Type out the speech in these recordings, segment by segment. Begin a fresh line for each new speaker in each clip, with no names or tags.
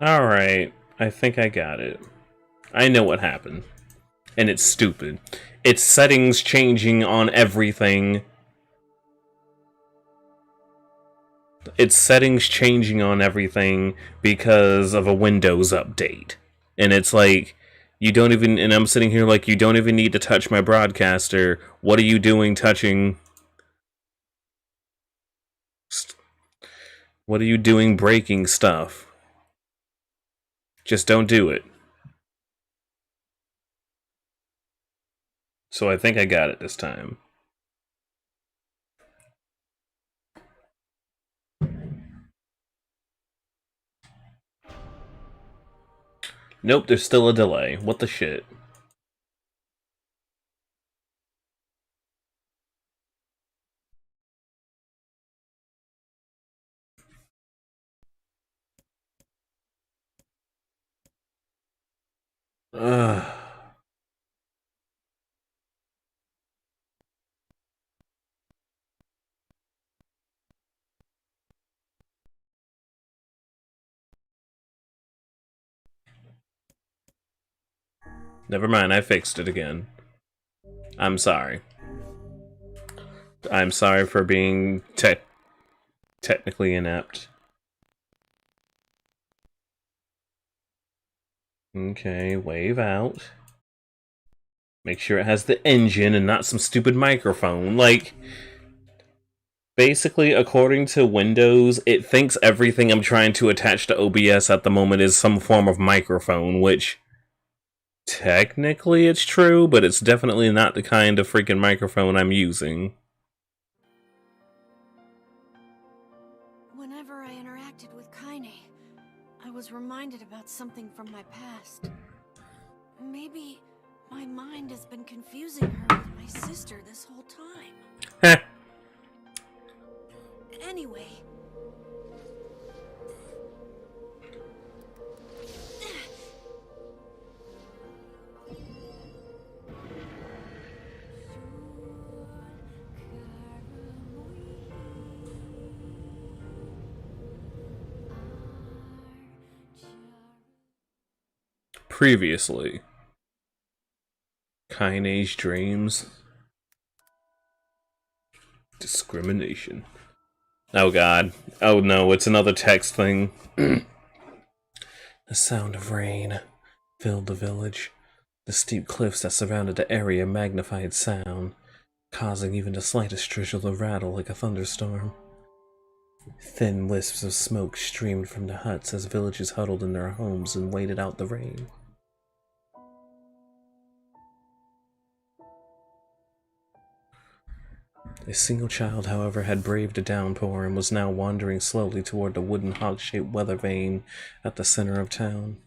Alright, I think I got it. I know what happened. And it's stupid. It's settings changing on everything. It's settings changing on everything because of a Windows update. And it's like, you don't even, and I'm sitting here like, you don't even need to touch my broadcaster. What are you doing touching? What are you doing breaking stuff? Just don't do it. So I think I got it this time. Nope, there's still a delay. What the shit? Ugh. Never mind, I fixed it again. I'm sorry. I'm sorry for being technically inept. Okay, wave out. Make sure it has the engine and not some stupid microphone. Like, basically, according to Windows, it thinks everything I'm trying to attach to OBS at the moment is some form of microphone, which technically it's true, but it's definitely not the kind of freaking microphone I'm using.
Whenever I interacted with Kaine, I was reminded about something from my past. Maybe my mind has been confusing her with my sister this whole time. Anyway.
Previously. Kaine's dreams. Discrimination. Oh god. Oh no, it's another text thing. The sound of rain filled the village. The steep cliffs that surrounded the area magnified sound, causing even the slightest drizzle to rattle like a thunderstorm. Thin wisps of smoke streamed from the huts as villagers huddled in their homes and waited out the rain. A single child, however, had braved the downpour and was now wandering slowly toward the wooden hawk-shaped weather vane at the center of town.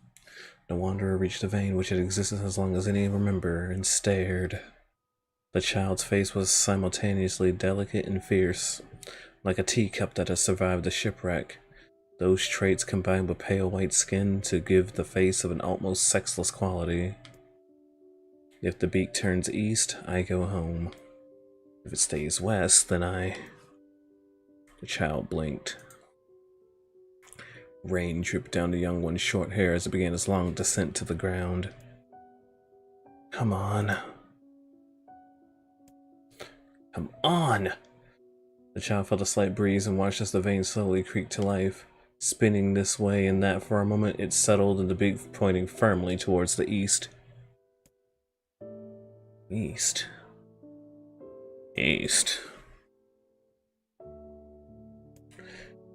The wanderer reached the vane, which had existed as long as any remember, and stared. The child's face was simultaneously delicate and fierce, like a teacup that has survived a shipwreck. Those traits combined with pale white skin to give the face of an almost sexless quality. If the beak turns east, I go home. If it stays west, then I... The child blinked. Rain dripped down the young one's short hair as it began its long descent to the ground. Come on. Come on! The child felt a slight breeze and watched as the vein slowly creaked to life. Spinning this way and that for a moment, it settled and the beak pointing firmly towards the east. East. East.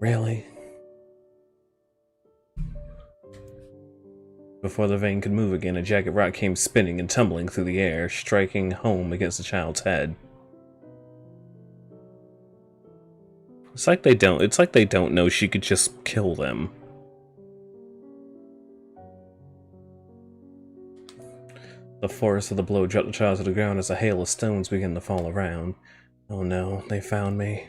Really? Before the vein could move again, a jagged rock came spinning and tumbling through the air, striking home against the child's head. It's like they don't know she could just kill them. The force of the blow dropped the child to the ground as a hail of stones began to fall around. Oh no, they found me.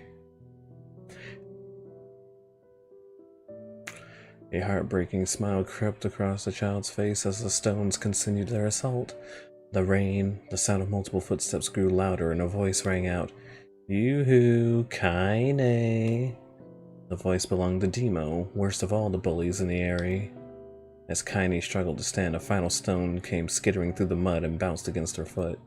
A heartbreaking smile crept across the child's face as the stones continued their assault. The rain, the sound of multiple footsteps grew louder, and a voice rang out. Yoo-hoo, Kaine. The voice belonged to Demo, worst of all the bullies in the area. As Kaine struggled to stand, a final stone came skittering through the mud and bounced against her foot.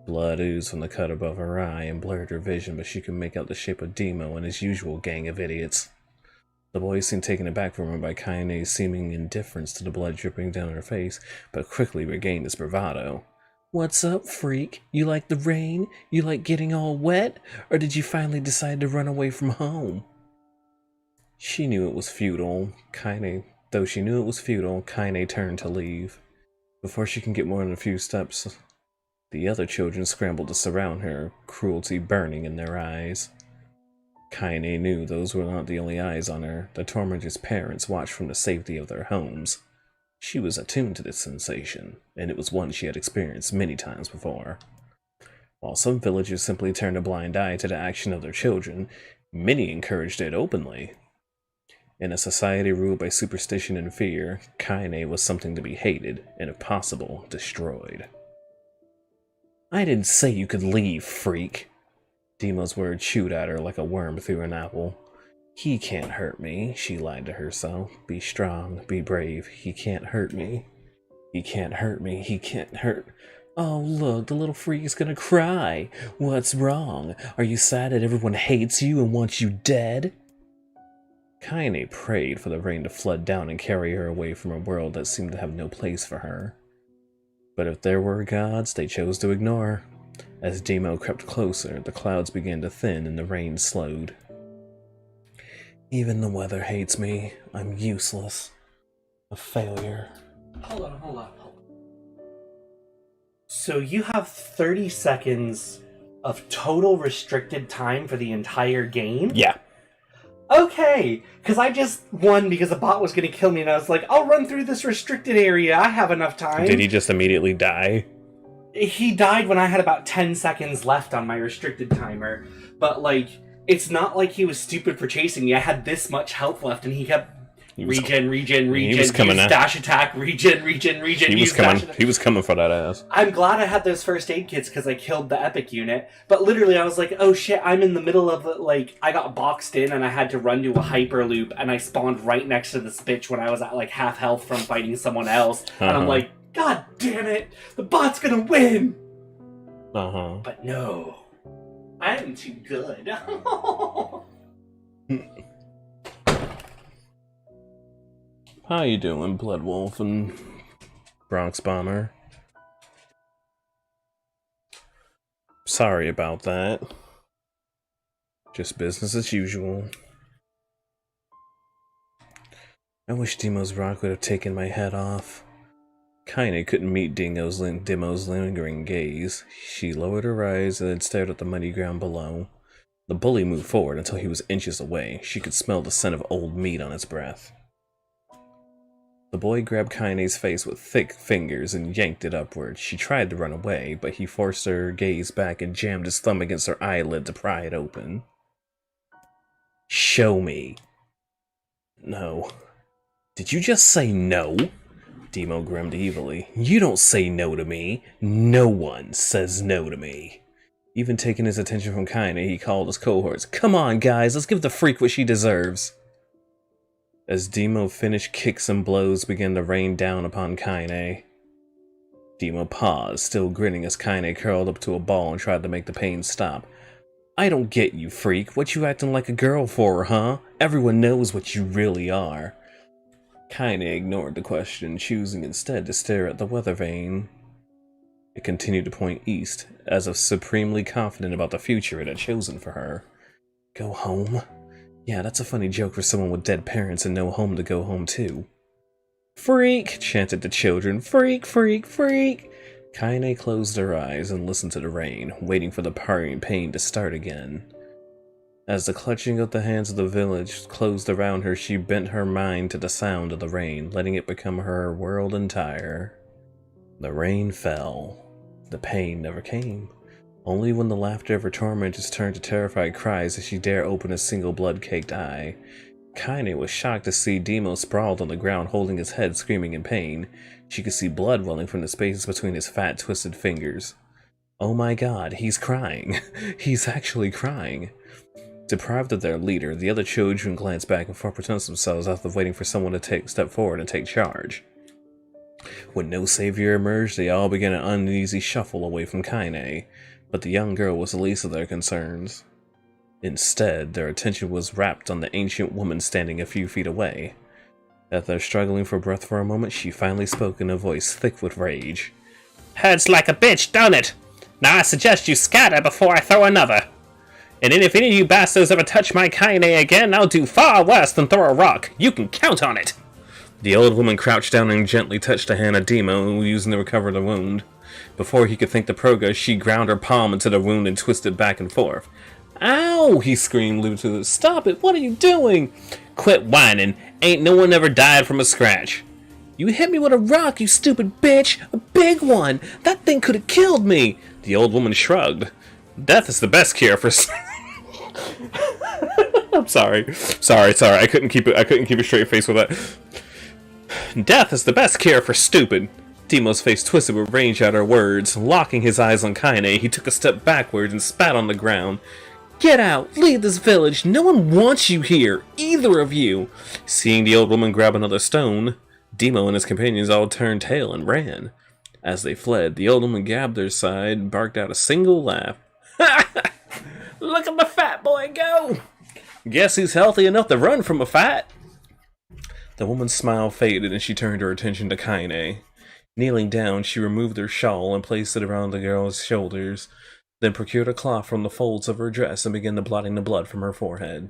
Blood oozed from the cut above her eye and blurred her vision, but she could make out the shape of Demo and his usual gang of idiots. The boy seemed taken aback from her by Kaine's seeming indifference to the blood dripping down her face, but quickly regained his bravado. "What's up, freak? You like the rain? You like getting all wet? Or did you finally decide to run away from home?" She knew it was futile. Kaine turned to leave. Before she could get more than a few steps, the other children scrambled to surround her, cruelty burning in their eyes. Kaine knew those were not the only eyes on her. The tormentor's parents watched from the safety of their homes. She was attuned to this sensation, and it was one she had experienced many times before. While some villagers simply turned a blind eye to the action of their children, many encouraged it openly. In a society ruled by superstition and fear, Kaine was something to be hated, and if possible, destroyed. "I didn't say you could leave, freak." Demo's words chewed at her like a worm through an apple. "He can't hurt me," she lied to herself. "Be strong, be brave. He can't hurt me. He can't hurt me. He can't hurt..." "Oh, look, the little freak is gonna cry. What's wrong? Are you sad that everyone hates you and wants you dead?" Kaine prayed for the rain to flood down and carry her away from a world that seemed to have no place for her. But if there were gods, they chose to ignore. As Demo crept closer, the clouds began to thin and the rain slowed. "Even the weather hates me. I'm useless. A failure."
Hold on. So you have 30 seconds of total restricted time for the entire game?
Yeah.
Okay, because I just won because a bot was going to kill me, and I was like, I'll run through this restricted area. I have enough time.
Did he just immediately die?
He died when I had about 10 seconds left on my restricted timer. But, like, it's not like he was stupid for chasing me. I had this much health left, and he kept regen,
he was coming
use dash attack, regen,
he was coming for that ass.
I'm glad I had those first aid kits because I killed the epic unit. But literally, I was like, oh shit, I'm in the middle of, like, I got boxed in and I had to run to a hyper loop, and I spawned right next to this bitch when I was at, like, half health from fighting someone else. And I'm like, God damn it, the bot's gonna win! But no, I'm too good.
How you doing, Bloodwolf and Bronx Bomber? Sorry about that. Just business as usual. I wish Demo's rock would have taken my head off. Kaine couldn't meet Demo's lingering gaze. She lowered her eyes and then stared at the muddy ground below. The bully moved forward until he was inches away. She could smell the scent of old meat on his breath. The boy grabbed Kaine's face with thick fingers and yanked it upward. She tried to run away, but he forced her gaze back and jammed his thumb against her eyelid to pry it open. "Show me." "No." "Did you just say no?" Demo grinned evilly. "You don't say no to me. No one says no to me." Even taking his attention from Kaine, he called his cohorts. "Come on, guys, let's give the freak what she deserves." As Demo finished, kicks and blows began to rain down upon Kaine. Demo paused, still grinning as Kaine curled up to a ball and tried to make the pain stop. "I don't get you, freak. What you acting like a girl for, huh? Everyone knows what you really are." Kaine ignored the question, choosing instead to stare at the weather vane. It continued to point east, as if supremely confident about the future it had chosen for her. Go home? Yeah, that's a funny joke for someone with dead parents and no home to go home to. "Freak!" chanted the children. "Freak, freak, freak!" Kaine closed her eyes and listened to the rain, waiting for the parting pain to start again. As the clutching of the hands of the village closed around her, she bent her mind to the sound of the rain, letting it become her world entire. The rain fell. The pain never came. Only when the laughter of her tormentors turned to terrified cries did she dare open a single blood-caked eye. Kaine was shocked to see Demo sprawled on the ground, holding his head, screaming in pain. She could see blood welling from the spaces between his fat, twisted fingers. Oh my god, he's crying. He's actually crying. Deprived of their leader, the other children glanced back and forth between themselves after waiting for someone to step forward and take charge. When no savior emerged, they all began an uneasy shuffle away from Kaine, but the young girl was the least of their concerns. Instead, their attention was rapt on the ancient woman standing a few feet away. After struggling for breath for a moment, she finally spoke in a voice thick with rage. "Hurts like a bitch, don't it? Now I suggest you scatter before I throw another. And then if any of you bastards ever touch my Kaine again, I'll do far worse than throw a rock. You can count on it." The old woman crouched down and gently touched the hand of Demo, using to recover the wound. Before he could think to progress, she ground her palm into the wound and twisted back and forth. "Ow!" he screamed, Lutu. "Stop it! What are you doing?" "Quit whining. Ain't no one ever died from a scratch." "You hit me with a rock, you stupid bitch! A big one! That thing could have killed me!" The old woman shrugged. "Death is the best cure for..." I'm sorry. I couldn't keep a straight face with that. "Death is the best cure for stupid." Demo's face twisted with rage at her words. Locking his eyes on Kaine, he took a step backwards and spat on the ground. "Get out! Leave this village! No one wants you here! Either of you!" Seeing the old woman grab another stone, Demo and his companions all turned tail and ran. As they fled, the old woman grabbed their side and barked out a single laugh. "Look at the fat boy go! Guess he's healthy enough to run from a fight." The woman's smile faded and she turned her attention to Kaine. Kneeling down, she removed her shawl and placed it around the girl's shoulders, then procured a cloth from the folds of her dress and began blotting the blood from her forehead.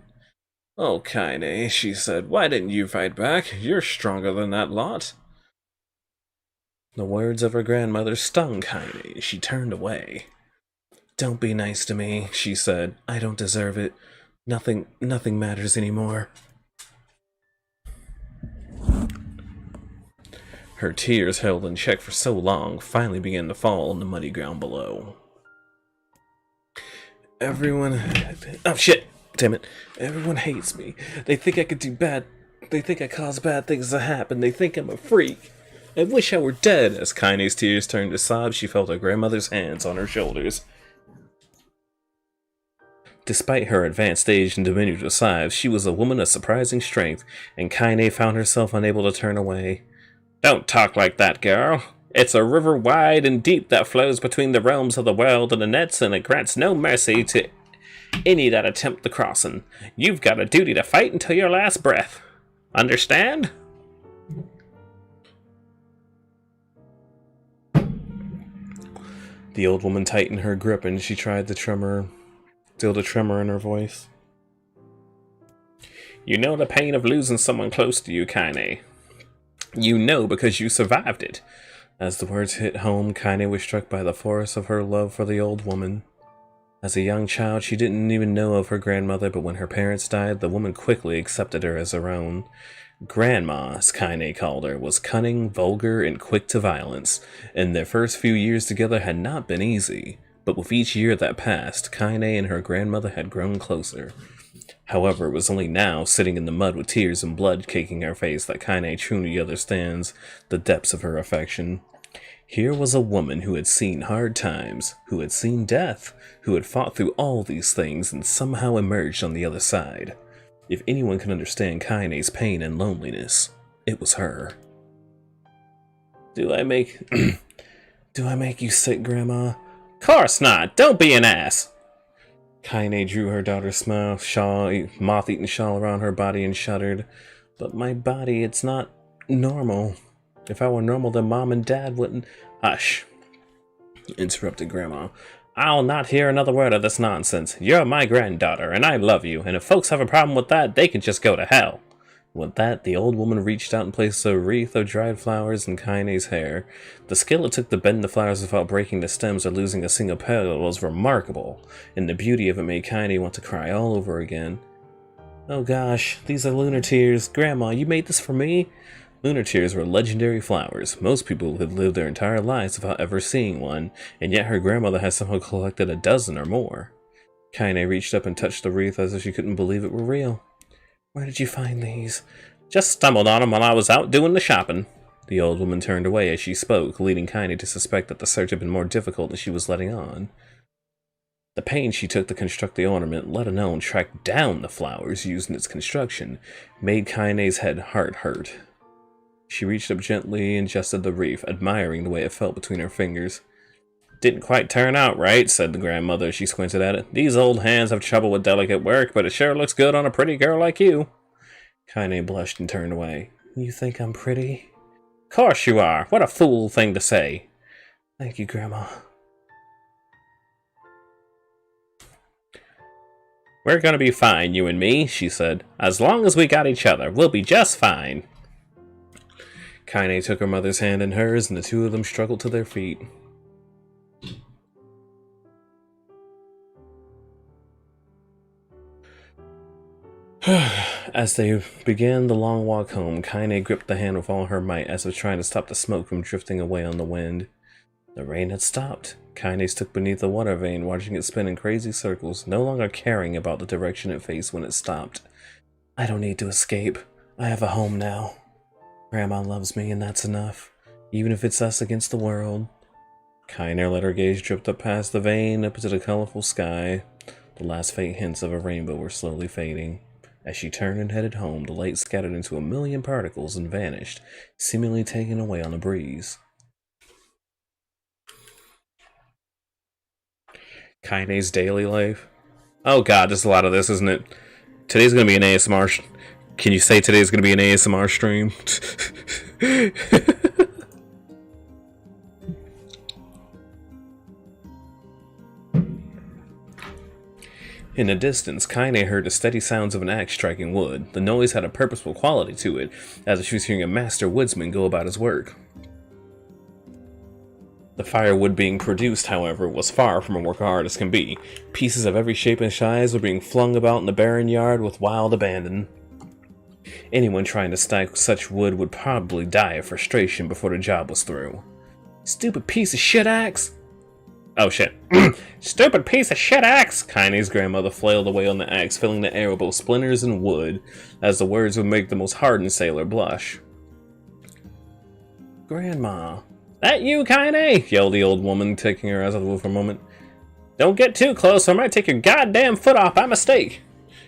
"Oh, Kaine," she said, "why didn't you fight back? You're stronger than that lot." The words of her grandmother stung Kaine. She turned away. "Don't be nice to me," she said. "I don't deserve it. Nothing matters anymore." Her tears, held in check for so long, finally began to fall on the muddy ground below. Oh shit! Damn it. Everyone hates me. They think I could do bad. They think I cause bad things to happen. They think I'm a freak. I wish I were dead. As Kaine's tears turned to sobs, she felt her grandmother's hands on her shoulders. Despite her advanced age and diminutive size, she was a woman of surprising strength, and Kaine found herself unable to turn away. "Don't talk like that, girl. It's a river wide and deep that flows between the realms of the world and the nets, and it grants no mercy to any that attempt the crossing. You've got a duty to fight until your last breath. Understand?" The old woman tightened her grip and she tried to still the tremor in her voice. "You know the pain of losing someone close to you, Kaine. You know because you survived it." As the words hit home, Kaine was struck by the force of her love for the old woman. As a young child, she didn't even know of her grandmother, but when her parents died, the woman quickly accepted her as her own. Grandma, as Kaine called her, was cunning, vulgar, and quick to violence, and their first few years together had not been easy. But with each year that passed, Kaine and her grandmother had grown closer. However, it was only now, sitting in the mud with tears and blood caking her face, that Kaine truly understands the depths of her affection. Here was a woman who had seen hard times, who had seen death, who had fought through all these things and somehow emerged on the other side. If anyone could understand Kaine's pain and loneliness, it was her. Do I make you sick, Grandma?" "Course not! Don't be an ass!" Kaine drew her daughter's moth-eaten shawl around her body and shuddered. "But my body, it's not normal. If I were normal, then Mom and Dad wouldn't..." "Hush," interrupted Grandma. "I'll not hear another word of this nonsense. You're my granddaughter, and I love you, and if folks have a problem with that, they can just go to hell." With that, the old woman reached out and placed a wreath of dried flowers in Kaine's hair. The skill it took to bend the flowers without breaking the stems or losing a single petal was remarkable, and the beauty of it made Kaine want to cry all over again. "Oh gosh, these are lunar tears. Grandma, you made this for me?" Lunar tears were legendary flowers. Most people had lived their entire lives without ever seeing one, and yet her grandmother had somehow collected a dozen or more. Kaine reached up and touched the wreath as if she couldn't believe it were real. "Where did you find these?" "Just stumbled on them while I was out doing the shopping." The old woman turned away as she spoke, leading Kaine to suspect that the search had been more difficult than she was letting on. The pains she took to construct the ornament, let alone track down the flowers used in its construction, made Kaine's heart hurt. She reached up gently and adjusted the reef, admiring the way it felt between her fingers. Didn't quite turn out right, said the grandmother as she squinted at it. These old hands have trouble with delicate work, but it sure looks good on a pretty girl like you. Kaine blushed and turned away. You think I'm pretty? Course you are. What a fool thing to say. Thank you, Grandma. We're gonna be fine, you and me, she said. As long as we got each other, we'll be just fine. Kaine took her mother's hand in hers, and the two of them struggled to their feet. As they began the long walk home, Kaine gripped the hand with all her might as if trying to stop the smoke from drifting away on the wind. The rain had stopped. Kaine stood beneath the water vane, watching it spin in crazy circles, no longer caring about the direction it faced when it stopped. I don't need to escape. I have a home now. Grandma loves me, and that's enough, even if it's us against the world. Kaine let her gaze drift up past the vane, up into the colorful sky. The last faint hints of a rainbow were slowly fading. As she turned and headed home, the light scattered into a million particles and vanished, seemingly taken away on the breeze. Kaine's daily life. Oh god, there's a lot of this, isn't it? Today's gonna be an ASMR. Can you say today's gonna be an ASMR stream? In the distance, Kaine heard the steady sounds of an axe striking wood. The noise had a purposeful quality to it, as if she was hearing a master woodsman go about his work. The firewood being produced, however, was far from a work of art as can be. Pieces of every shape and size were being flung about in the barren yard with wild abandon. Anyone trying to stack such wood would probably die of frustration before the job was through. Stupid piece of shit axe! Oh shit. Stupid piece of shit axe! Kaine's grandmother flailed away on the axe, filling the air with both splinters and wood, as the words would make the most hardened sailor blush. Grandma. That you, Kaine? Yelled the old woman, taking her eyes off the wood for a moment. Don't get too close or I might take your goddamn foot off by mistake!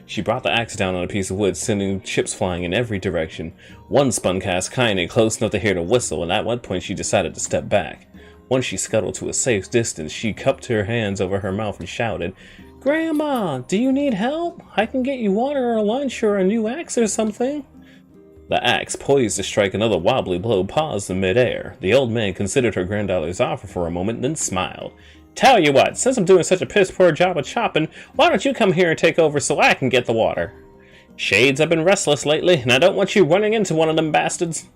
She brought the axe down on a piece of wood, sending chips flying in every direction. One spun cast Kaine close enough to hear the whistle, and at one point she decided to step back. Once she scuttled to a safe distance, she cupped her hands over her mouth and shouted, Grandma, do you need help? I can get you water or lunch or a new axe or something. The axe, poised to strike another wobbly blow, paused in midair. The old man considered her granddaughter's offer for a moment, then smiled. Tell you what, since I'm doing such a piss-poor job of chopping, why don't you come here and take over so I can get the water? Shades, I've been restless lately, and I don't want you running into one of them bastards.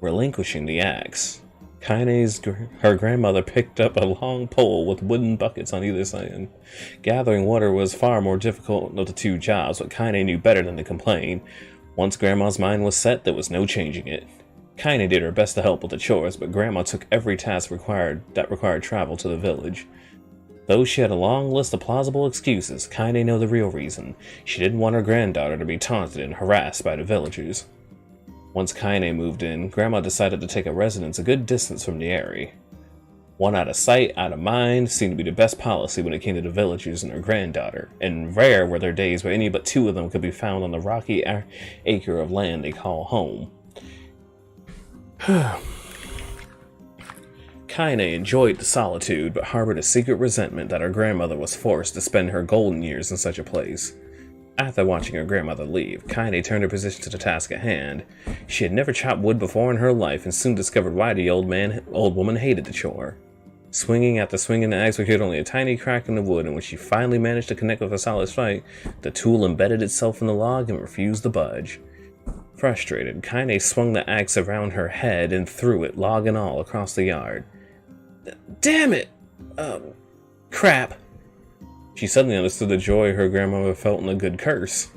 Relinquishing the axe, her grandmother picked up a long pole with wooden buckets on either side. Gathering water was far more difficult of the two jobs, but Kaine knew better than to complain. Once Grandma's mind was set, there was no changing it. Kaine did her best to help with the chores, but Grandma took every task that required travel to the village. Though she had a long list of plausible excuses, Kaine knew the real reason. She didn't want her granddaughter to be taunted and harassed by the villagers. Once Kaine moved in, Grandma decided to take a residence a good distance from the area. One out of sight, out of mind seemed to be the best policy when it came to the villagers and her granddaughter, and rare were there days where any but two of them could be found on the rocky acre of land they call home. Kaine enjoyed the solitude, but harbored a secret resentment that her grandmother was forced to spend her golden years in such a place. After watching her grandmother leave, Kaine turned her position to the task at hand. She had never chopped wood before in her life and soon discovered why the old woman hated the chore. Swinging after swinging, the axe procured only a tiny crack in the wood, and when she finally managed to connect with a solid strike, the tool embedded itself in the log and refused to budge. Frustrated, Kaine swung the axe around her head and threw it, log and all, across the yard. Damn it! Crap. She suddenly understood the joy her grandmother felt in a good curse.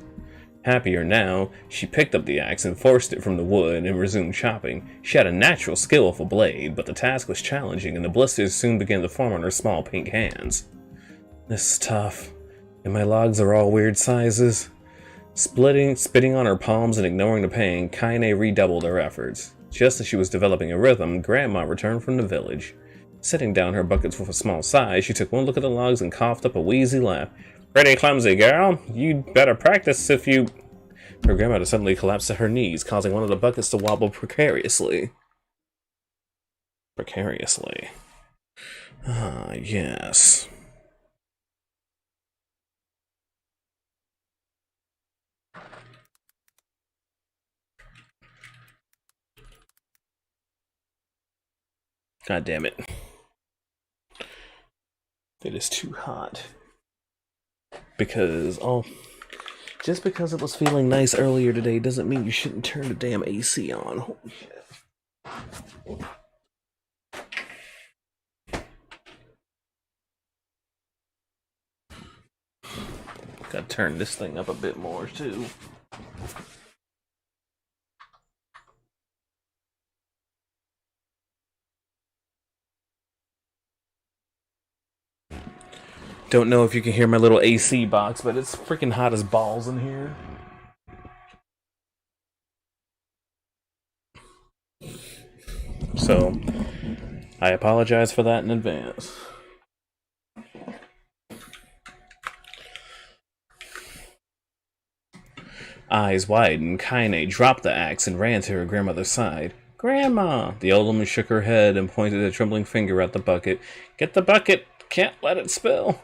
Happier now, she picked up the axe and forced it from the wood and resumed chopping. She had a natural skill with a blade, but the task was challenging and the blisters soon began to form on her small pink hands. This is tough, and my logs are all weird sizes. Spitting on her palms and ignoring the pain, Kaine redoubled her efforts. Just as she was developing a rhythm, Grandma returned from the village. Setting down her buckets with a small sigh, she took one look at the logs and coughed up a wheezy laugh. Pretty clumsy, girl. You'd better practice if you... Her grandmother suddenly collapsed at her knees, causing one of the buckets to wobble precariously. Precariously. Ah, yes. God damn it. It is too hot. Because, just because it was feeling nice earlier today doesn't mean you shouldn't turn the damn AC on. Holy shit. Gotta turn this thing up a bit more, too. Don't know if you can hear my little AC box, but it's freaking hot as balls in here. So, I apologize for that in advance. Eyes widened, Kaine dropped the axe and ran to her grandmother's side. Grandma! The old woman shook her head and pointed a trembling finger at the bucket. Get the bucket! Can't let it spill!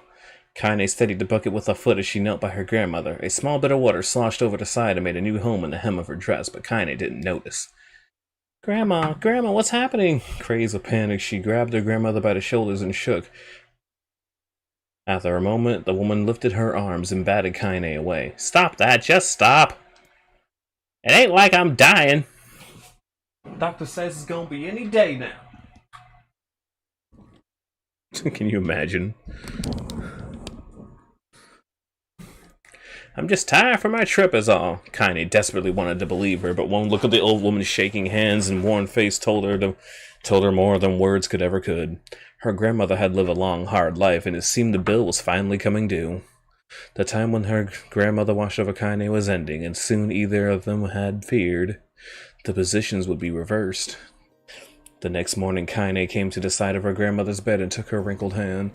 Kaine steadied the bucket with a foot as she knelt by her grandmother. A small bit of water sloshed over the side and made a new home in the hem of her dress, but Kaine didn't notice. Grandma! Grandma, what's happening? Crazed with panic, she grabbed her grandmother by the shoulders and shook. After a moment, the woman lifted her arms and batted Kaine away. Stop that! Just stop! It ain't like I'm dying! Doctor says it's gonna be any day now. Can you imagine? I'm just tired from my trip is all. Kaine desperately wanted to believe her, but one look at the old woman's shaking hands and worn face told her more than words could. Her grandmother had lived a long, hard life, and it seemed the bill was finally coming due. The time when her grandmother watched over Kaine was ending, and soon either of them had feared the positions would be reversed. The next morning, Kaine came to the side of her grandmother's bed and took her wrinkled hand.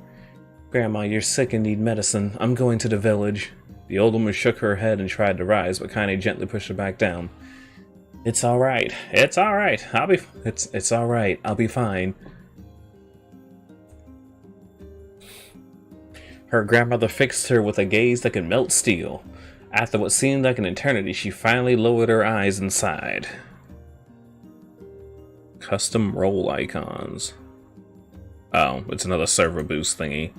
Grandma, you're sick and need medicine. I'm going to the village. The old woman shook her head and tried to rise, but Kaine gently pushed her back down. It's all right. It's all right. It's all right. I'll be fine. Her grandmother fixed her with a gaze that could melt steel. After what seemed like an eternity, she finally lowered her eyes and sighed. Custom role icons. Oh, it's another server boost thingy.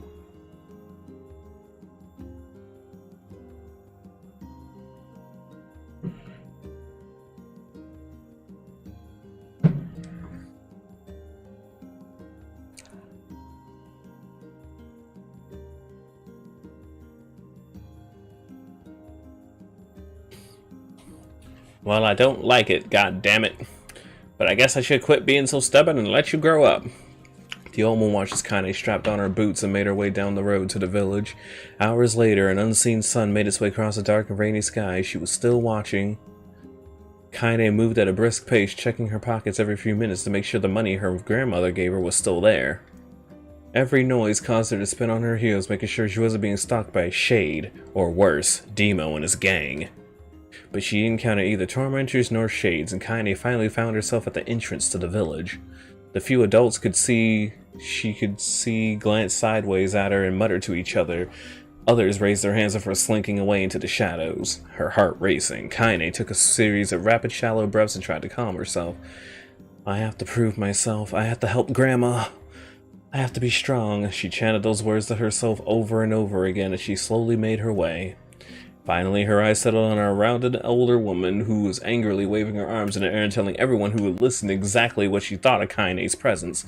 Well, I don't like it, god damn it. But I guess I should quit being so stubborn and let you grow up. The old woman watched as Kaine strapped on her boots and made her way down the road to the village. Hours later, an unseen sun made its way across the dark and rainy sky. She was still watching. Kaine moved at a brisk pace, checking her pockets every few minutes to make sure the money her grandmother gave her was still there. Every noise caused her to spin on her heels, making sure she wasn't being stalked by Shade, or worse, Demo and his gang. But she didn't encounter either tormentors nor shades, and Kaine finally found herself at the entrance to the village. The few adults she could see glance sideways at her and mutter to each other. Others raised their hands before slinking away into the shadows. Her heart racing, Kaine took a series of rapid shallow breaths and tried to calm herself. I have to prove myself. I have to help Grandma. I have to be strong. She chanted those words to herself over and over again as she slowly made her way. Finally, her eyes settled on a rounded older woman who was angrily waving her arms in the air and telling everyone who would listen exactly what she thought of Kaine's presence.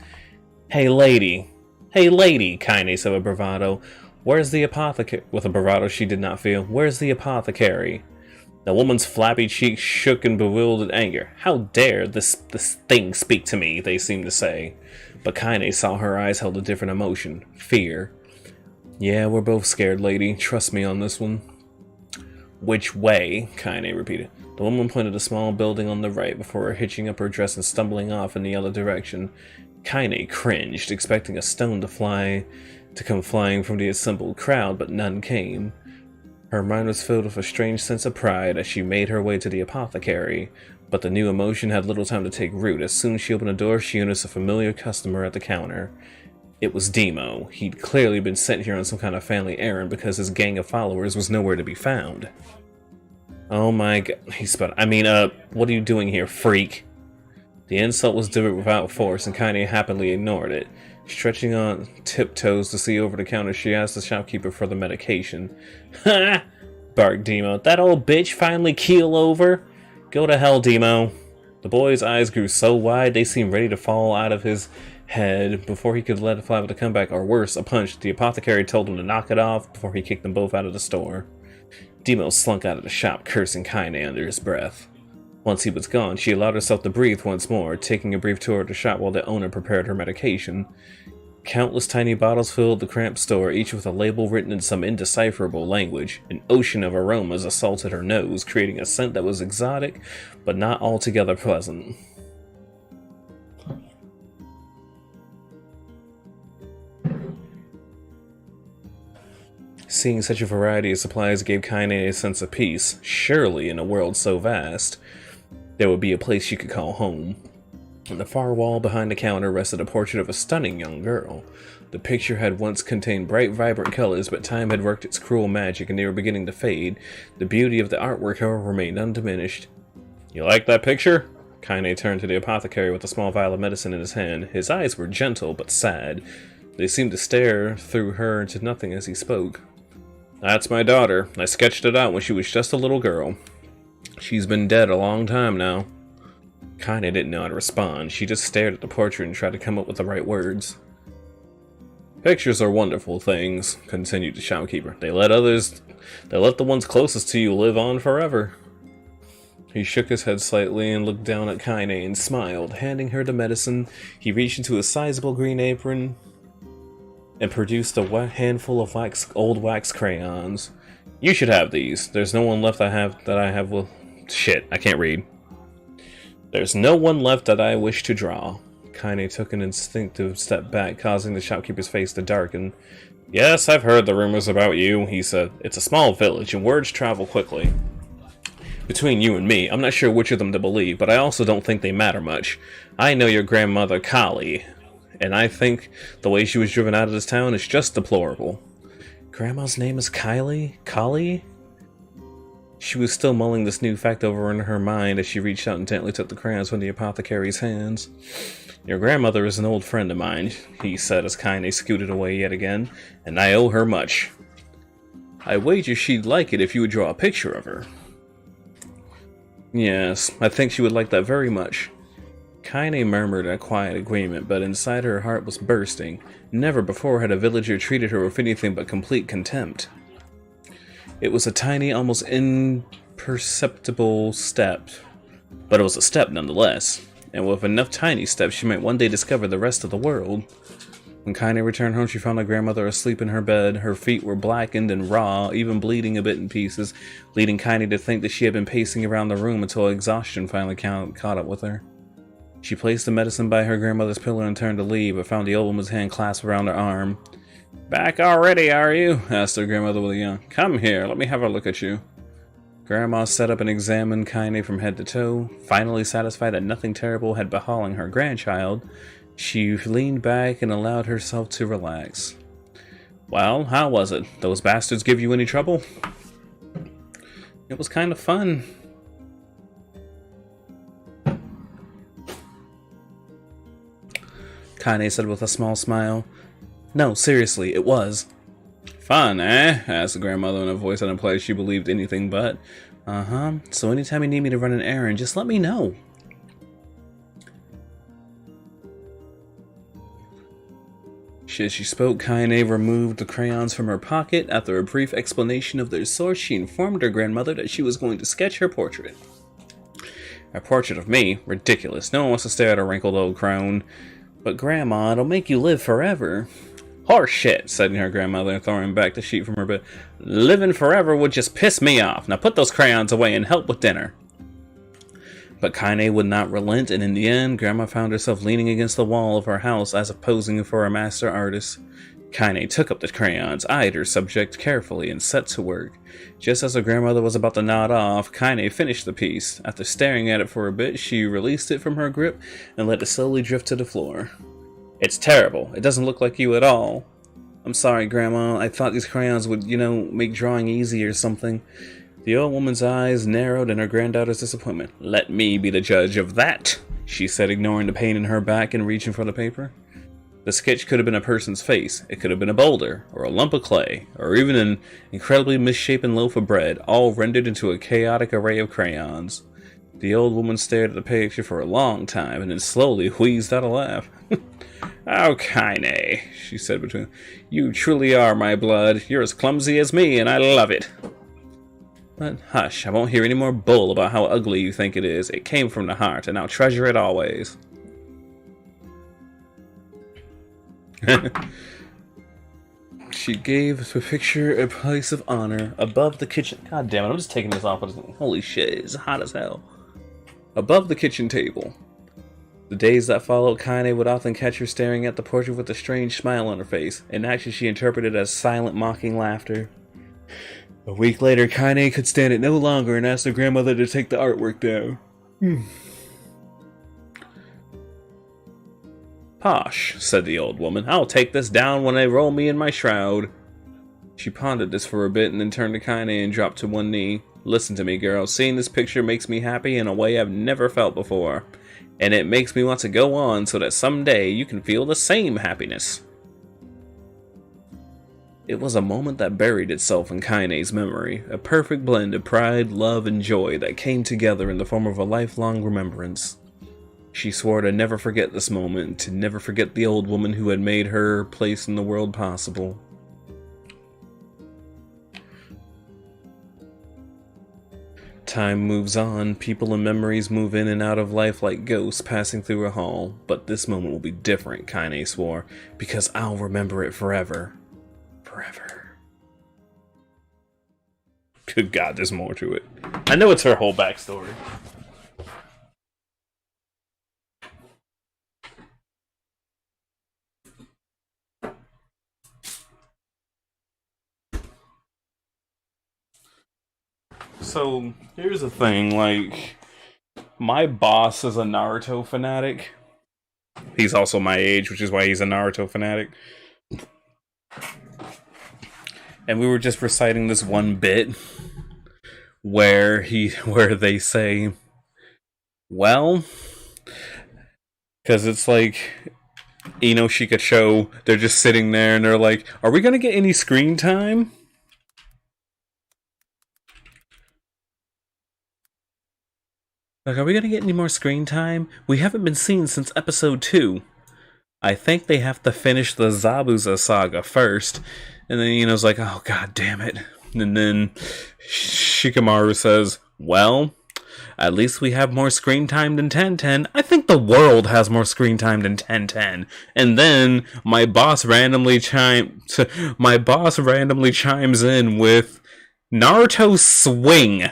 Hey lady, Kaine said with bravado. Where's the apothecary? With a bravado she did not feel. Where's the apothecary? The woman's flabby cheeks shook in bewildered anger. How dare this thing speak to me, they seemed to say. But Kaine saw her eyes held a different emotion. Fear. Yeah, we're both scared, lady. Trust me on this one. Which way? Kaine repeated. The woman pointed a small building on the right before hitching up her dress and stumbling off in the other direction. Kaine cringed, expecting a stone to come flying from the assembled crowd, but none came. Her mind was filled with a strange sense of pride as she made her way to the apothecary, but the new emotion had little time to take root. As soon as she opened the door, she noticed a familiar customer at the counter. It was Demo. He'd clearly been sent here on some kind of family errand because his gang of followers was nowhere to be found. Oh my god, he sputtered. What are you doing here, freak? The insult was delivered without force, and Kaine happily ignored it. Stretching on tiptoes to see over the counter, she asked the shopkeeper for the medication. Ha! Barked Demo. That old bitch finally keel over? Go to hell, Demo. The boy's eyes grew so wide they seemed ready to fall out of his head before he could let it fly with a comeback, or worse, a punch. The apothecary told him to knock it off before he kicked them both out of the store. Demo slunk out of the shop, cursing Kaine under his breath. Once he was gone, she allowed herself to breathe once more, taking a brief tour of the shop while the owner prepared her medication. Countless tiny bottles filled the cramped store, each with a label written in some indecipherable language. An ocean of aromas assaulted her nose, creating a scent that was exotic, but not altogether pleasant. Seeing such a variety of supplies gave Kaine a sense of peace. Surely, in a world so vast, there would be a place she could call home. On the far wall behind the counter rested a portrait of a stunning young girl. The picture had once contained bright, vibrant colors, but time had worked its cruel magic and they were beginning to fade. The beauty of the artwork, however, remained undiminished. You like that picture? Kaine turned to the apothecary with a small vial of medicine in his hand. His eyes were gentle, but sad. They seemed to stare through her into nothing as he spoke. That's my daughter. I sketched it out when she was just a little girl. She's been dead a long time now. Kaine didn't know how to respond. She just stared at the portrait and tried to come up with the right words. Pictures are wonderful things, continued the shopkeeper. They let the ones closest to you live on forever. He shook his head slightly and looked down at Kaine and smiled. Handing her the medicine, he reached into a sizable green apron and produced a handful of old wax crayons. You should have these. There's no one left that I have with... Shit, I can't read. There's no one left that I wish to draw. Kaine took an instinctive step back, causing the shopkeeper's face to darken. Yes, I've heard the rumors about you, he said. It's a small village, and words travel quickly. Between you and me, I'm not sure which of them to believe, but I also don't think they matter much. I know your grandmother, Kali, and I think the way she was driven out of this town is just deplorable. Grandma's name is Kylie? Kali? She was still mulling this new fact over in her mind as she reached out and gently took the crayons from the apothecary's hands. Your grandmother is an old friend of mine, he said as Kaine scooted away yet again, and I owe her much. I wager she'd like it if you would draw a picture of her. Yes, I think she would like that very much. Kaine murmured a quiet agreement, but inside her heart was bursting. Never before had a villager treated her with anything but complete contempt. It was a tiny, almost imperceptible step, but it was a step nonetheless, and with enough tiny steps she might one day discover the rest of the world. When Kaine returned home, she found her grandmother asleep in her bed. Her feet were blackened and raw, even bleeding a bit in pieces, leading Kaine to think that she had been pacing around the room until exhaustion finally caught up with her. She placed the medicine by her grandmother's pillow and turned to leave, but found the old woman's hand clasped around her arm. Back already, are you? Asked her grandmother with a yawn. Come here, let me have a look at you. Grandma sat up and examined Kaine from head to toe. Finally satisfied that nothing terrible had befallen her grandchild, she leaned back and allowed herself to relax. Well, how was it? Those bastards give you any trouble? It was kind of fun. Kaine said with a small smile. No, seriously, it was. Fun, eh? Asked the grandmother in a voice that implied she believed anything but. Uh-huh. So anytime you need me to run an errand, just let me know. As she spoke, Kaine removed the crayons from her pocket. After a brief explanation of their source, she informed her grandmother that she was going to sketch her portrait. A portrait of me? Ridiculous. No one wants to stare at a wrinkled old crone. But Grandma, it'll make you live forever. Horse shit, said her grandmother, throwing back the sheet from her bed. Living forever would just piss me off. Now put those crayons away and help with dinner. But Kaine would not relent, and in the end, Grandma found herself leaning against the wall of her house as if posing for a master artist. Kaine took up the crayons, eyed her subject carefully, and set to work. Just as her grandmother was about to nod off, Kaine finished the piece. After staring at it for a bit, she released it from her grip and let it slowly drift to the floor. "It's terrible. It doesn't look like you at all." "I'm sorry, Grandma. I thought these crayons would, make drawing easy or something." The old woman's eyes narrowed in her granddaughter's disappointment. "Let me be the judge of that," she said, ignoring the pain in her back and reaching for the paper. The sketch could have been a person's face, it could have been a boulder, or a lump of clay, or even an incredibly misshapen loaf of bread, all rendered into a chaotic array of crayons. The old woman stared at the picture for a long time, and then slowly wheezed out a laugh. "Oh, Kaine," she said between, "you truly are my blood. You're as clumsy as me, and I love it." "But hush, I won't hear any more bull about how ugly you think it is. It came from the heart, and I'll treasure it always." She gave the picture a place of honor above the kitchen. God damn it, I'm just taking this off. Holy shit, it's hot as hell. Above the kitchen table. The days that followed, Kaine would often catch her staring at the portrait with a strange smile on her face, an action she interpreted as silent, mocking laughter. A week later, Kaine could stand it no longer and asked her grandmother to take the artwork down. "Posh," said the old woman. "I'll take this down when they roll me in my shroud." She pondered this for a bit and then turned to Kaine and dropped to one knee. "Listen to me, girl. Seeing this picture makes me happy in a way I've never felt before. And it makes me want to go on so that someday you can feel the same happiness." It was a moment that buried itself in Kaine's memory, a perfect blend of pride, love, and joy that came together in the form of a lifelong remembrance. She swore to never forget this moment, to never forget the old woman who had made her place in the world possible. Time moves on, people and memories move in and out of life like ghosts passing through a hall, but this moment will be different, Kaine swore, because I'll remember it forever. Forever. Good God, there's more to it. I know it's her whole backstory. So, here's the thing, like, my boss is a Naruto fanatic. He's also my age, which is why he's a Naruto fanatic. And we were just reciting this one bit where they say, well, because it's like, Shikacho, they're just sitting there and they're like, are we gonna get any screen time? Like, are we gonna get any more screen time? We haven't been seen since episode 2. I think they have to finish the Zabuza saga first. And then Ino's like, oh god damn it. And then Shikamaru says, well, at least we have more screen time than 1010. I think the world has more screen time than 1010. And then my boss randomly chimes in with Naruto Swing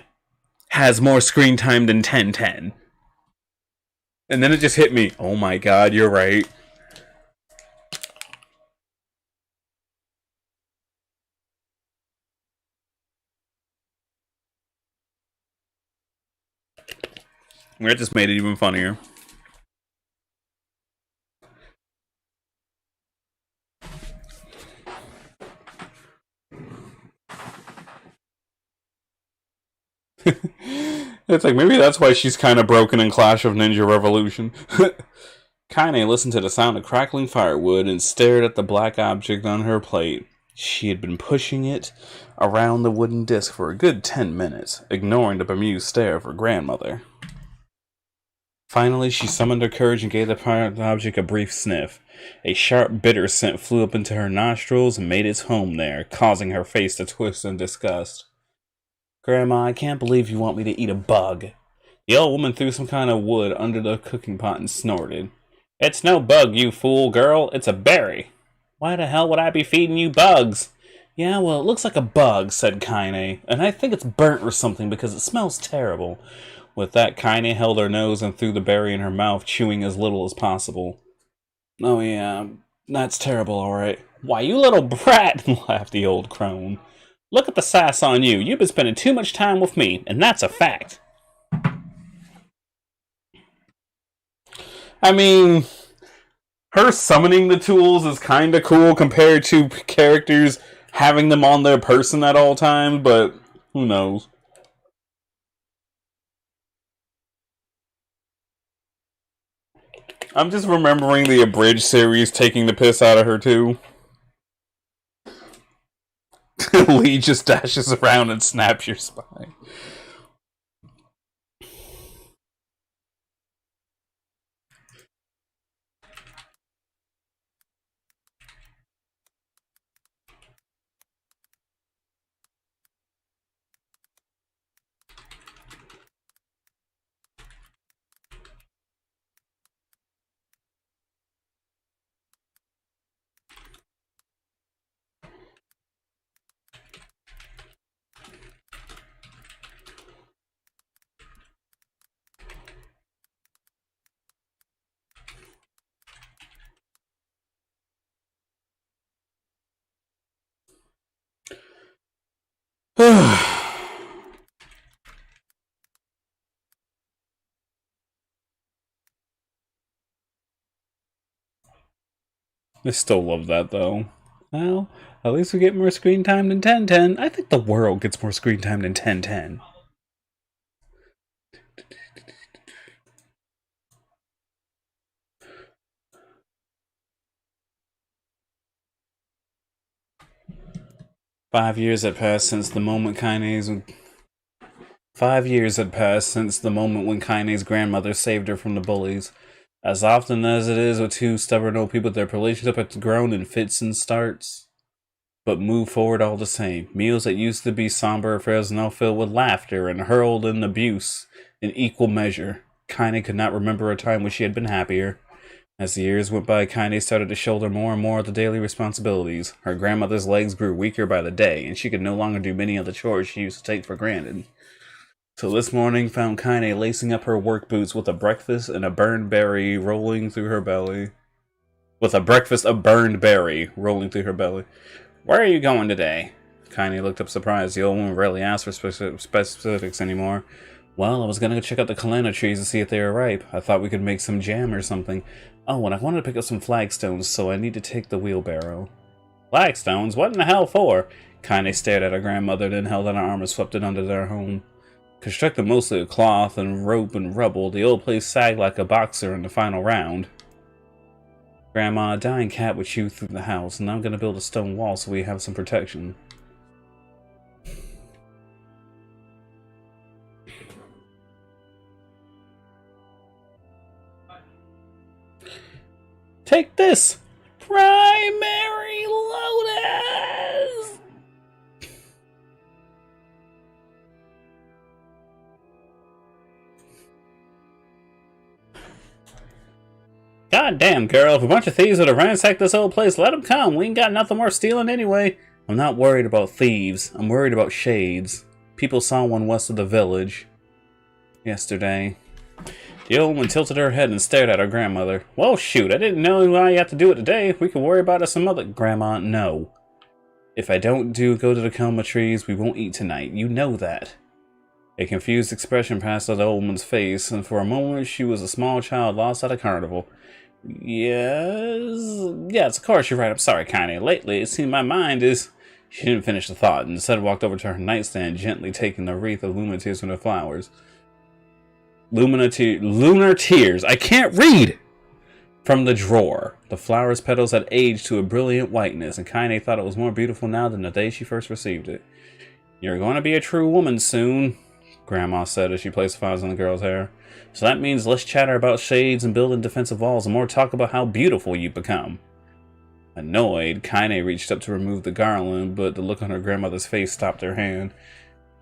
has more screen time than 1010. And then it just hit me. Oh my god, you're right. That just made it even funnier. It's like, maybe that's why she's kind of broken in Clash of Ninja Revolution. Kaine listened to the sound of crackling firewood and stared at the black object on her plate. She had been pushing it around the wooden disc for a good 10 minutes, ignoring the bemused stare of her grandmother. Finally, she summoned her courage and gave the object a brief sniff. A sharp, bitter scent flew up into her nostrils and made its home there, causing her face to twist in disgust. Grandma, I can't believe you want me to eat a bug. The old woman threw some kind of wood under the cooking pot and snorted. It's no bug, you fool girl. It's a berry. Why the hell would I be feeding you bugs? Yeah, well, it looks like a bug, said Kaine, and I think it's burnt or something because it smells terrible. With that, Kaine held her nose and threw the berry in her mouth, chewing as little as possible. Oh yeah, that's terrible, alright. Why, you little brat, laughed the old crone. Look at the sass on you. You've been spending too much time with me, and that's a fact. I mean, her summoning the tools is kind of cool compared to characters having them on their person at all times, but who knows. I'm just remembering the abridged series taking the piss out of her too. Lee just dashes around and snaps your spine. I still love that though. Well, at least we get more screen time than 1010. I think the world gets more screen time than 1010. Five years had passed since the moment when Kaine's grandmother saved her from the bullies. As often as it is with two stubborn old people, their relationship has grown in fits and starts, but moved forward all the same. Meals that used to be somber affairs now filled with laughter and hurled in abuse in equal measure. Kaine could not remember a time when she had been happier. As the years went by, Kaine started to shoulder more and more of the daily responsibilities. Her grandmother's legs grew weaker by the day, and she could no longer do many of the chores she used to take for granted. So this morning found Kaine lacing up her work boots with a breakfast and a burned berry rolling through her belly. Where are you going today? Kaine looked up surprised. The old woman rarely asked for specifics anymore. Well, I was gonna go check out the kalana trees to see if they were ripe. I thought we could make some jam or something. Oh, and I wanted to pick up some flagstones, so I need to take the wheelbarrow. Flagstones? What in the hell for? Kaine stared at her grandmother, then held out her arm and swept it under their home. Constructed mostly of cloth and rope and rubble, the old place sagged like a boxer in the final round. Grandma, a dying cat would chew through the house, and I'm gonna build a stone wall so we have some protection. Take this! Primary Lotus! God damn, girl, if a bunch of thieves would have ransacked this old place, let them come. We ain't got nothing worth stealing anyway. I'm not worried about thieves. I'm worried about shades. People saw one west of the village yesterday. The old woman tilted her head and stared at her grandmother. Well, shoot, I didn't know why you had to do it today. We could worry about it some other... Grandma, no. If I don't go to the coma trees, we won't eat tonight. You know that. A confused expression passed over the old woman's face, and for a moment she was a small child lost at a carnival. Yes, of course you're right. I'm sorry, Kaine. Lately, it seems my mind is... She didn't finish the thought, and instead walked over to her nightstand, gently taking the wreath of lunar tears from the flowers. Lunar tears. I can't read! From the drawer. The flower's petals had aged to a brilliant whiteness, and Kaine thought it was more beautiful now than the day she first received it. You're going to be a true woman soon, Grandma said as she placed the flowers on the girl's hair. So that means less chatter about shades and building defensive walls, and more talk about how beautiful you've become. Annoyed, Kaine reached up to remove the garland, but the look on her grandmother's face stopped her hand.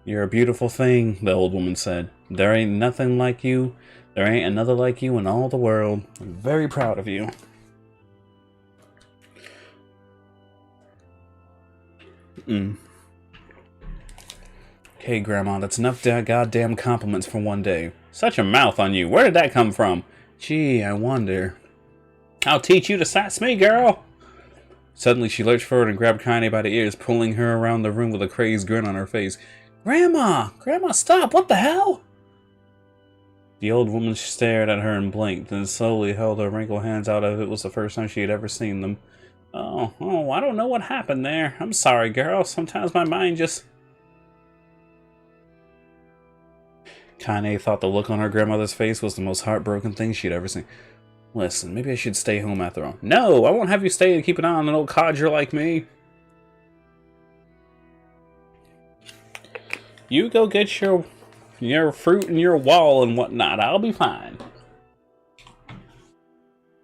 You're a beautiful thing, the old woman said. There ain't nothing like you. There ain't another like you in all the world. I'm very proud of you.
Okay, Grandma, that's enough goddamn compliments for one day. Such a mouth on you. Where did that come from? Gee, I wonder. I'll teach you to sass me, girl! Suddenly, she lurched forward and grabbed Kaine by the ears, pulling her around the room with a crazed grin on her face. Grandma! Grandma, stop! What the hell? The old woman stared at her and blinked, then slowly held her wrinkled hands out as if it was the first time she had ever seen them. Oh, I don't know what happened there. I'm sorry, girl. Sometimes my mind just... Kaine thought the look on her grandmother's face was the most heartbroken thing she'd ever seen. Listen, maybe I should stay home after all. No, I won't have you stay and keep an eye on an old codger like me. You go get your fruit and your wall and whatnot. I'll be fine.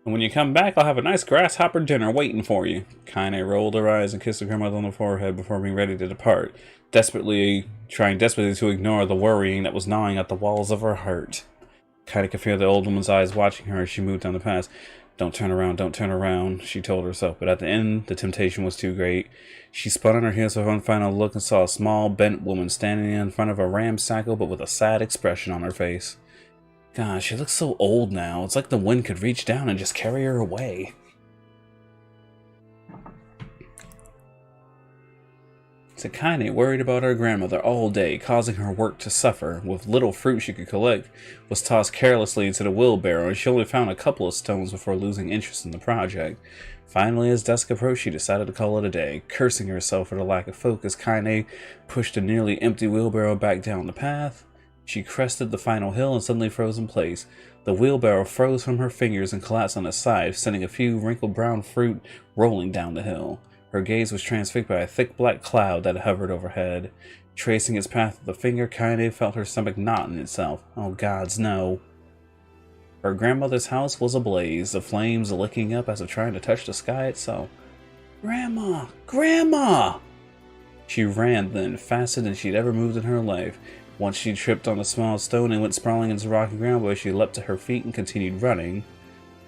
And when you come back, I'll have a nice grasshopper dinner waiting for you. Kaine rolled her eyes and kissed her grandmother on the forehead before being ready to depart, trying desperately to ignore the worrying that was gnawing at the walls of her heart. Kaine could feel the old woman's eyes watching her as she moved down the path. Don't turn around, she told herself, but at the end, the temptation was too great. She spun on her heels for one final look and saw a small, bent woman standing in front of a ramshackle but with a sad expression on her face. Gosh, she looks so old now. It's like the wind could reach down and just carry her away. So Kaine, worried about her grandmother all day, causing her work to suffer, with little fruit she could collect, was tossed carelessly into the wheelbarrow, and she only found a couple of stones before losing interest in the project. Finally, as dusk approached, she decided to call it a day. Cursing herself for the lack of focus, Kaine pushed a nearly empty wheelbarrow back down the path. She crested the final hill and suddenly froze in place. The wheelbarrow froze from her fingers and collapsed on its side, sending a few wrinkled brown fruit rolling down the hill. Her gaze was transfixed by a thick black cloud that hovered overhead. Tracing its path with the finger, Kaine felt her stomach knot in itself. Oh gods, no. Her grandmother's house was ablaze, the flames licking up as if trying to touch the sky itself. Grandma! Grandma! She ran then, faster than she'd ever moved in her life. Once she tripped on a small stone and went sprawling into rocky ground where she leapt to her feet and continued running,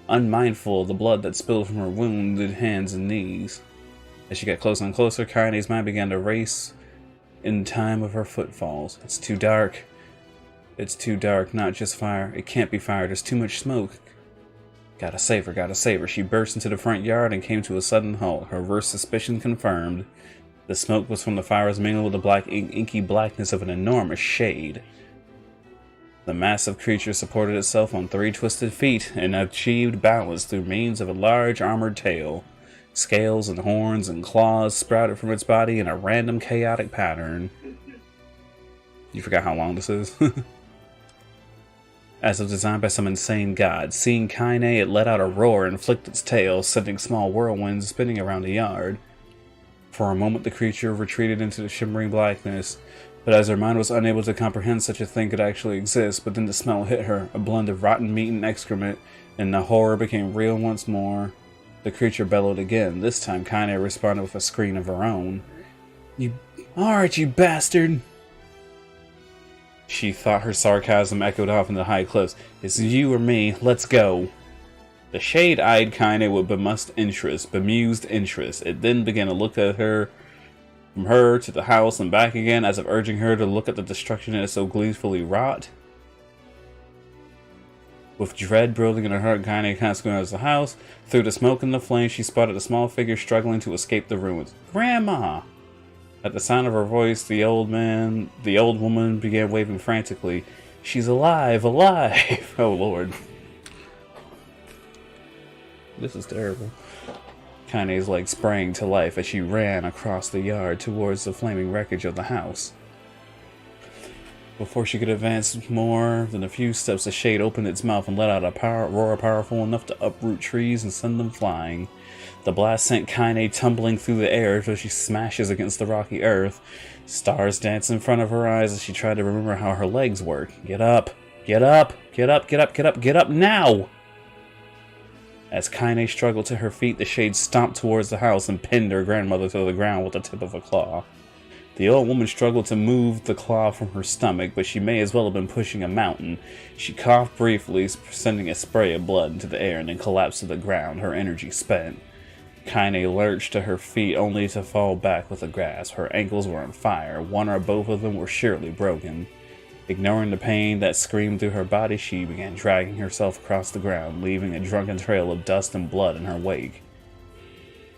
unmindful of the blood that spilled from her wounded hands and knees. As she got closer and closer, Kaine's mind began to race in time of her footfalls. It's too dark. It's too dark, not just fire. It can't be fire, there's too much smoke. Gotta save her, gotta save her. She burst into the front yard and came to a sudden halt, her worst suspicion confirmed. The smoke was from the fires mingled with the black, inky blackness of an enormous shade. The massive creature supported itself on 3 twisted feet and achieved balance through means of a large armored tail. Scales and horns and claws sprouted from its body in a random chaotic pattern. You forgot how long this is? As if designed by some insane god. Seeing Kaine, it let out a roar and flicked its tail, sending small whirlwinds spinning around the yard. For a moment the creature retreated into the shimmering blackness, but as her mind was unable to comprehend such a thing could actually exist, but then the smell hit her, a blend of rotten meat and excrement, and the horror became real once more. The creature bellowed again. This time Kaine responded with a scream of her own. You bastard! She thought her sarcasm echoed off in the high cliffs. It's you or me, let's go. The shade eyed Kaine with bemused interest. It then began to look at her, from her to the house and back again, as if urging her to look at the destruction it had so gleefully wrought. With dread building in her heart, Kaine constantly out of the house. Through the smoke and the flames, she spotted a small figure struggling to escape the ruins. Grandma! At the sound of her voice, the old woman began waving frantically. She's alive, alive! Oh lord. This is terrible. Kaine's legs sprang to life as she ran across the yard towards the flaming wreckage of the house. Before she could advance more than a few steps, the shade opened its mouth and let out a roar powerful enough to uproot trees and send them flying. The blast sent Kaine tumbling through the air until she smashes against the rocky earth. Stars danced in front of her eyes as she tried to remember how her legs work. Get up! Get up! Get up! Get up! Get up! Get up now! As Kaine struggled to her feet, the shade stomped towards the house and pinned her grandmother to the ground with the tip of a claw. The old woman struggled to move the claw from her stomach, but she may as well have been pushing a mountain. She coughed briefly, sending a spray of blood into the air, and then collapsed to the ground, her energy spent. Kaine lurched to her feet only to fall back with a gasp. Her ankles were on fire. One or both of them were surely broken. Ignoring the pain that screamed through her body, she began dragging herself across the ground, leaving a drunken trail of dust and blood in her wake.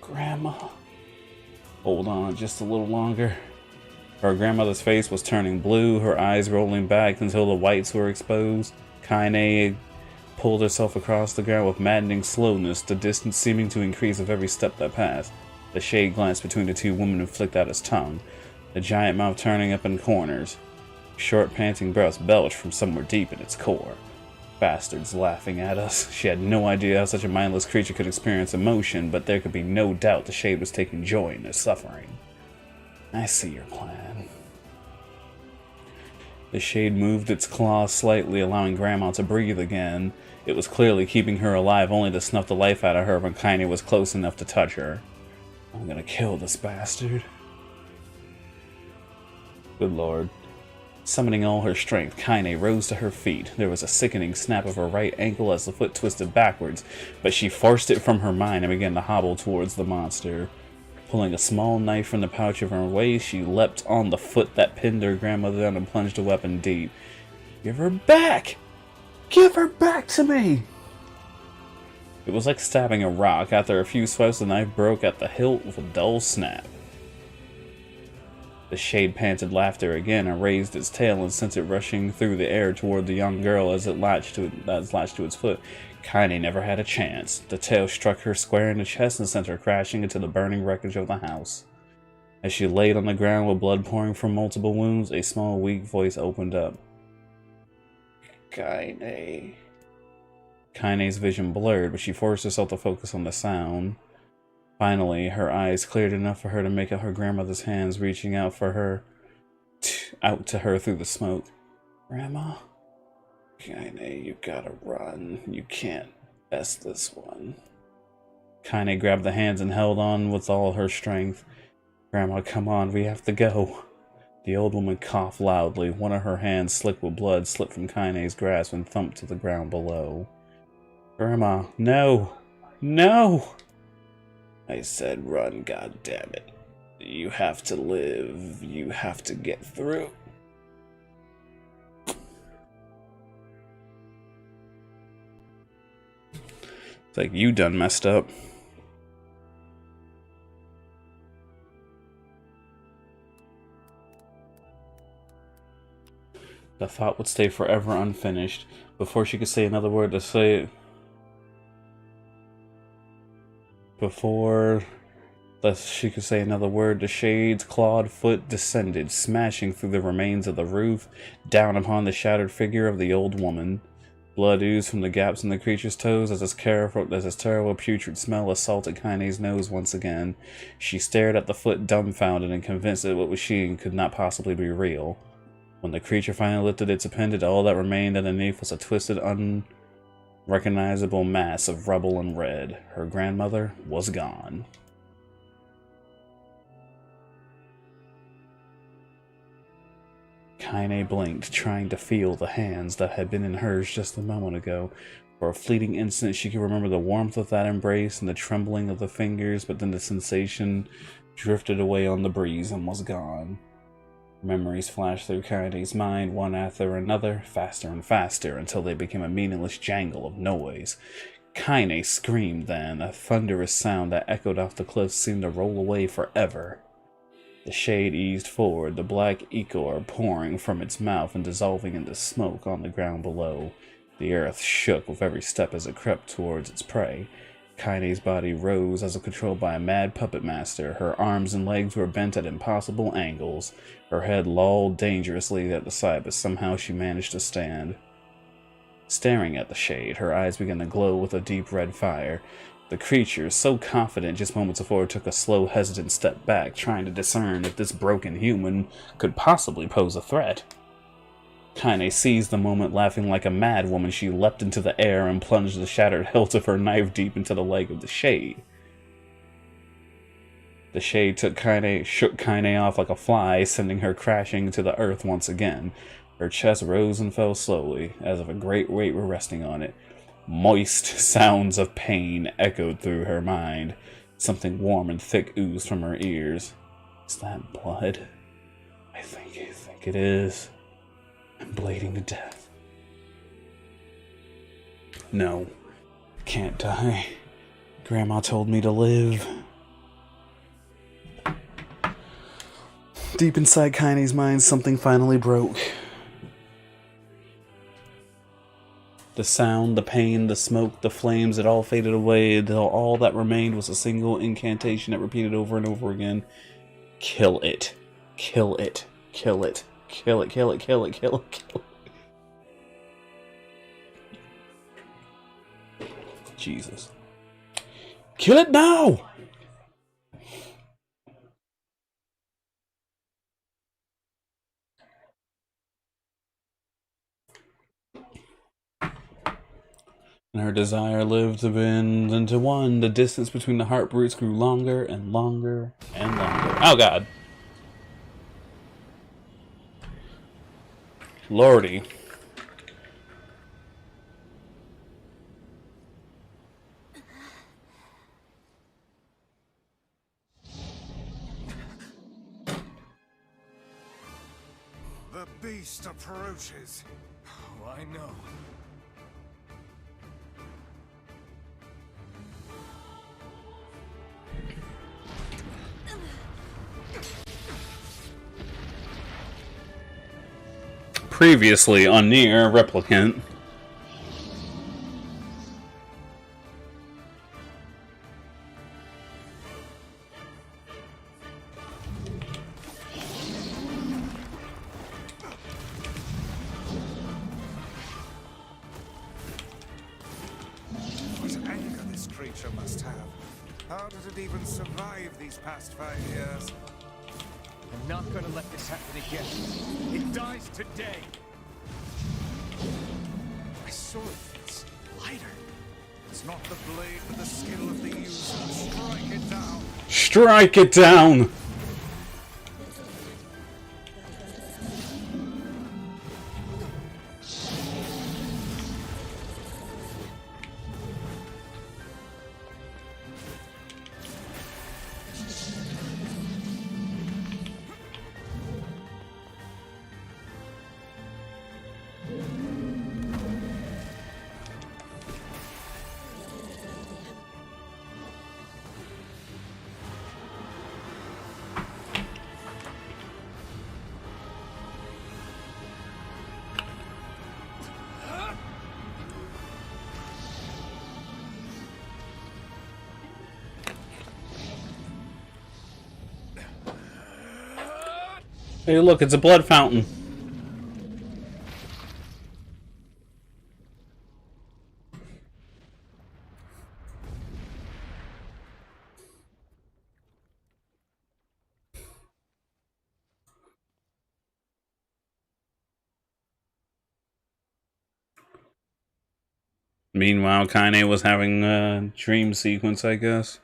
Grandma. Hold on just a little longer. Her grandmother's face was turning blue, her eyes rolling back until the whites were exposed. Kaine pulled herself across the ground with maddening slowness, the distance seeming to increase with every step that passed. The shade glanced between the two women and flicked out his tongue, the giant mouth turning up in corners. Short, panting breaths belched from somewhere deep in its core. Bastards laughing at us. She had no idea how such a mindless creature could experience emotion, but there could be no doubt the shade was taking joy in their suffering. I see your plan. The shade moved its claws slightly, allowing Grandma to breathe again. It was clearly keeping her alive only to snuff the life out of her when Kaine was close enough to touch her. I'm gonna kill this bastard. Good lord. Summoning all her strength, Kaine rose to her feet. There was a sickening snap of her right ankle as the foot twisted backwards, but she forced it from her mind and began to hobble towards the monster. Pulling a small knife from the pouch of her waist, she leapt on the foot that pinned her grandmother down and plunged the weapon deep. Give her back! Give her back to me! It was like stabbing a rock. After a few swipes, the knife broke at the hilt with a dull snap. The shade panted laughter again and raised its tail and sent it rushing through the air toward the young girl as it latched to its foot. Kaine never had a chance. The tail struck her square in the chest and sent her crashing into the burning wreckage of the house. As she laid on the ground with blood pouring from multiple wounds, a small, weak voice opened up. Kaine. Kaine's vision blurred, but she forced herself to focus on the sound. Finally, her eyes cleared enough for her to make out her grandmother's hands reaching out for her, out to her through the smoke. Grandma? Kaine, you gotta run. You can't mess this one. Kaine grabbed the hands and held on with all her strength. Grandma, come on, we have to go. The old woman coughed loudly. One of her hands, slick with blood, slipped from Kaine's grasp and thumped to the ground below. Grandma, no! No! I said run, goddammit. You have to live. You have to get through. It's like you done messed up. The thought would stay forever unfinished. Before she could say another word to say it. She could say another word, the shade's clawed foot descended, smashing through the remains of the roof, down upon the shattered figure of the old woman. Blood oozed from the gaps in the creature's toes as its terrible putrid smell assaulted Kaine's nose once again. She stared at the foot dumbfounded and convinced that what was she could not possibly be real. When the creature finally lifted its appendage, all that remained underneath was a twisted, unrecognizable mass of rubble and red. Her grandmother was gone. Kaine blinked, trying to feel the hands that had been in hers just a moment ago. For a fleeting instant, she could remember the warmth of that embrace and the trembling of the fingers, but then the sensation drifted away on the breeze and was gone. Memories flashed through Kaine's mind, one after another, faster and faster, until they became a meaningless jangle of noise. Kaine screamed then. A thunderous sound that echoed off the cliffs seemed to roll away forever. The shade eased forward, the black ichor pouring from its mouth and dissolving into smoke on the ground below. The earth shook with every step as it crept towards its prey. Kaine's body rose as if controlled by a mad puppet master. Her arms and legs were bent at impossible angles. Her head lolled dangerously at the side, but somehow she managed to stand. Staring at the shade, her eyes began to glow with a deep red fire. The creature, so confident just moments before, took a slow, hesitant step back, trying to discern if this broken human could possibly pose a threat. Kaine seized the moment, laughing like a mad woman. She leapt into the air and plunged the shattered hilt of her knife deep into the leg of the shade. The shade shook Kaine off like a fly, sending her crashing to the earth once again. Her chest rose and fell slowly, as if a great weight were resting on it. Moist sounds of pain echoed through her mind. Something warm and thick oozed from her ears. Is that blood? I think it is. I'm bleeding to death. No, can't die. Grandma told me to live. Deep inside Kaine's mind, something finally broke. The sound, the pain, the smoke, the flames, it all faded away until all that remained was a single incantation that repeated over and over again. Kill it. Kill it. Kill it. Kill it, kill it, kill it, kill it, kill it. Jesus. Kill it now! And her desire lived to bend into one. The distance between the heart roots grew longer and longer and longer. Oh, God. Lordy.
The beast approaches. Oh, I know.
Previously on Nier Replicant.
What anger this creature must have. How did it even survive these past 5 years?
I'm not gonna let this happen again. It dies today.
My sword feels lighter. It's not the blade, but the skill of the user. Strike it down.
Strike it down! Hey, look, it's a blood fountain. Meanwhile, Kaine was having a dream sequence, I guess.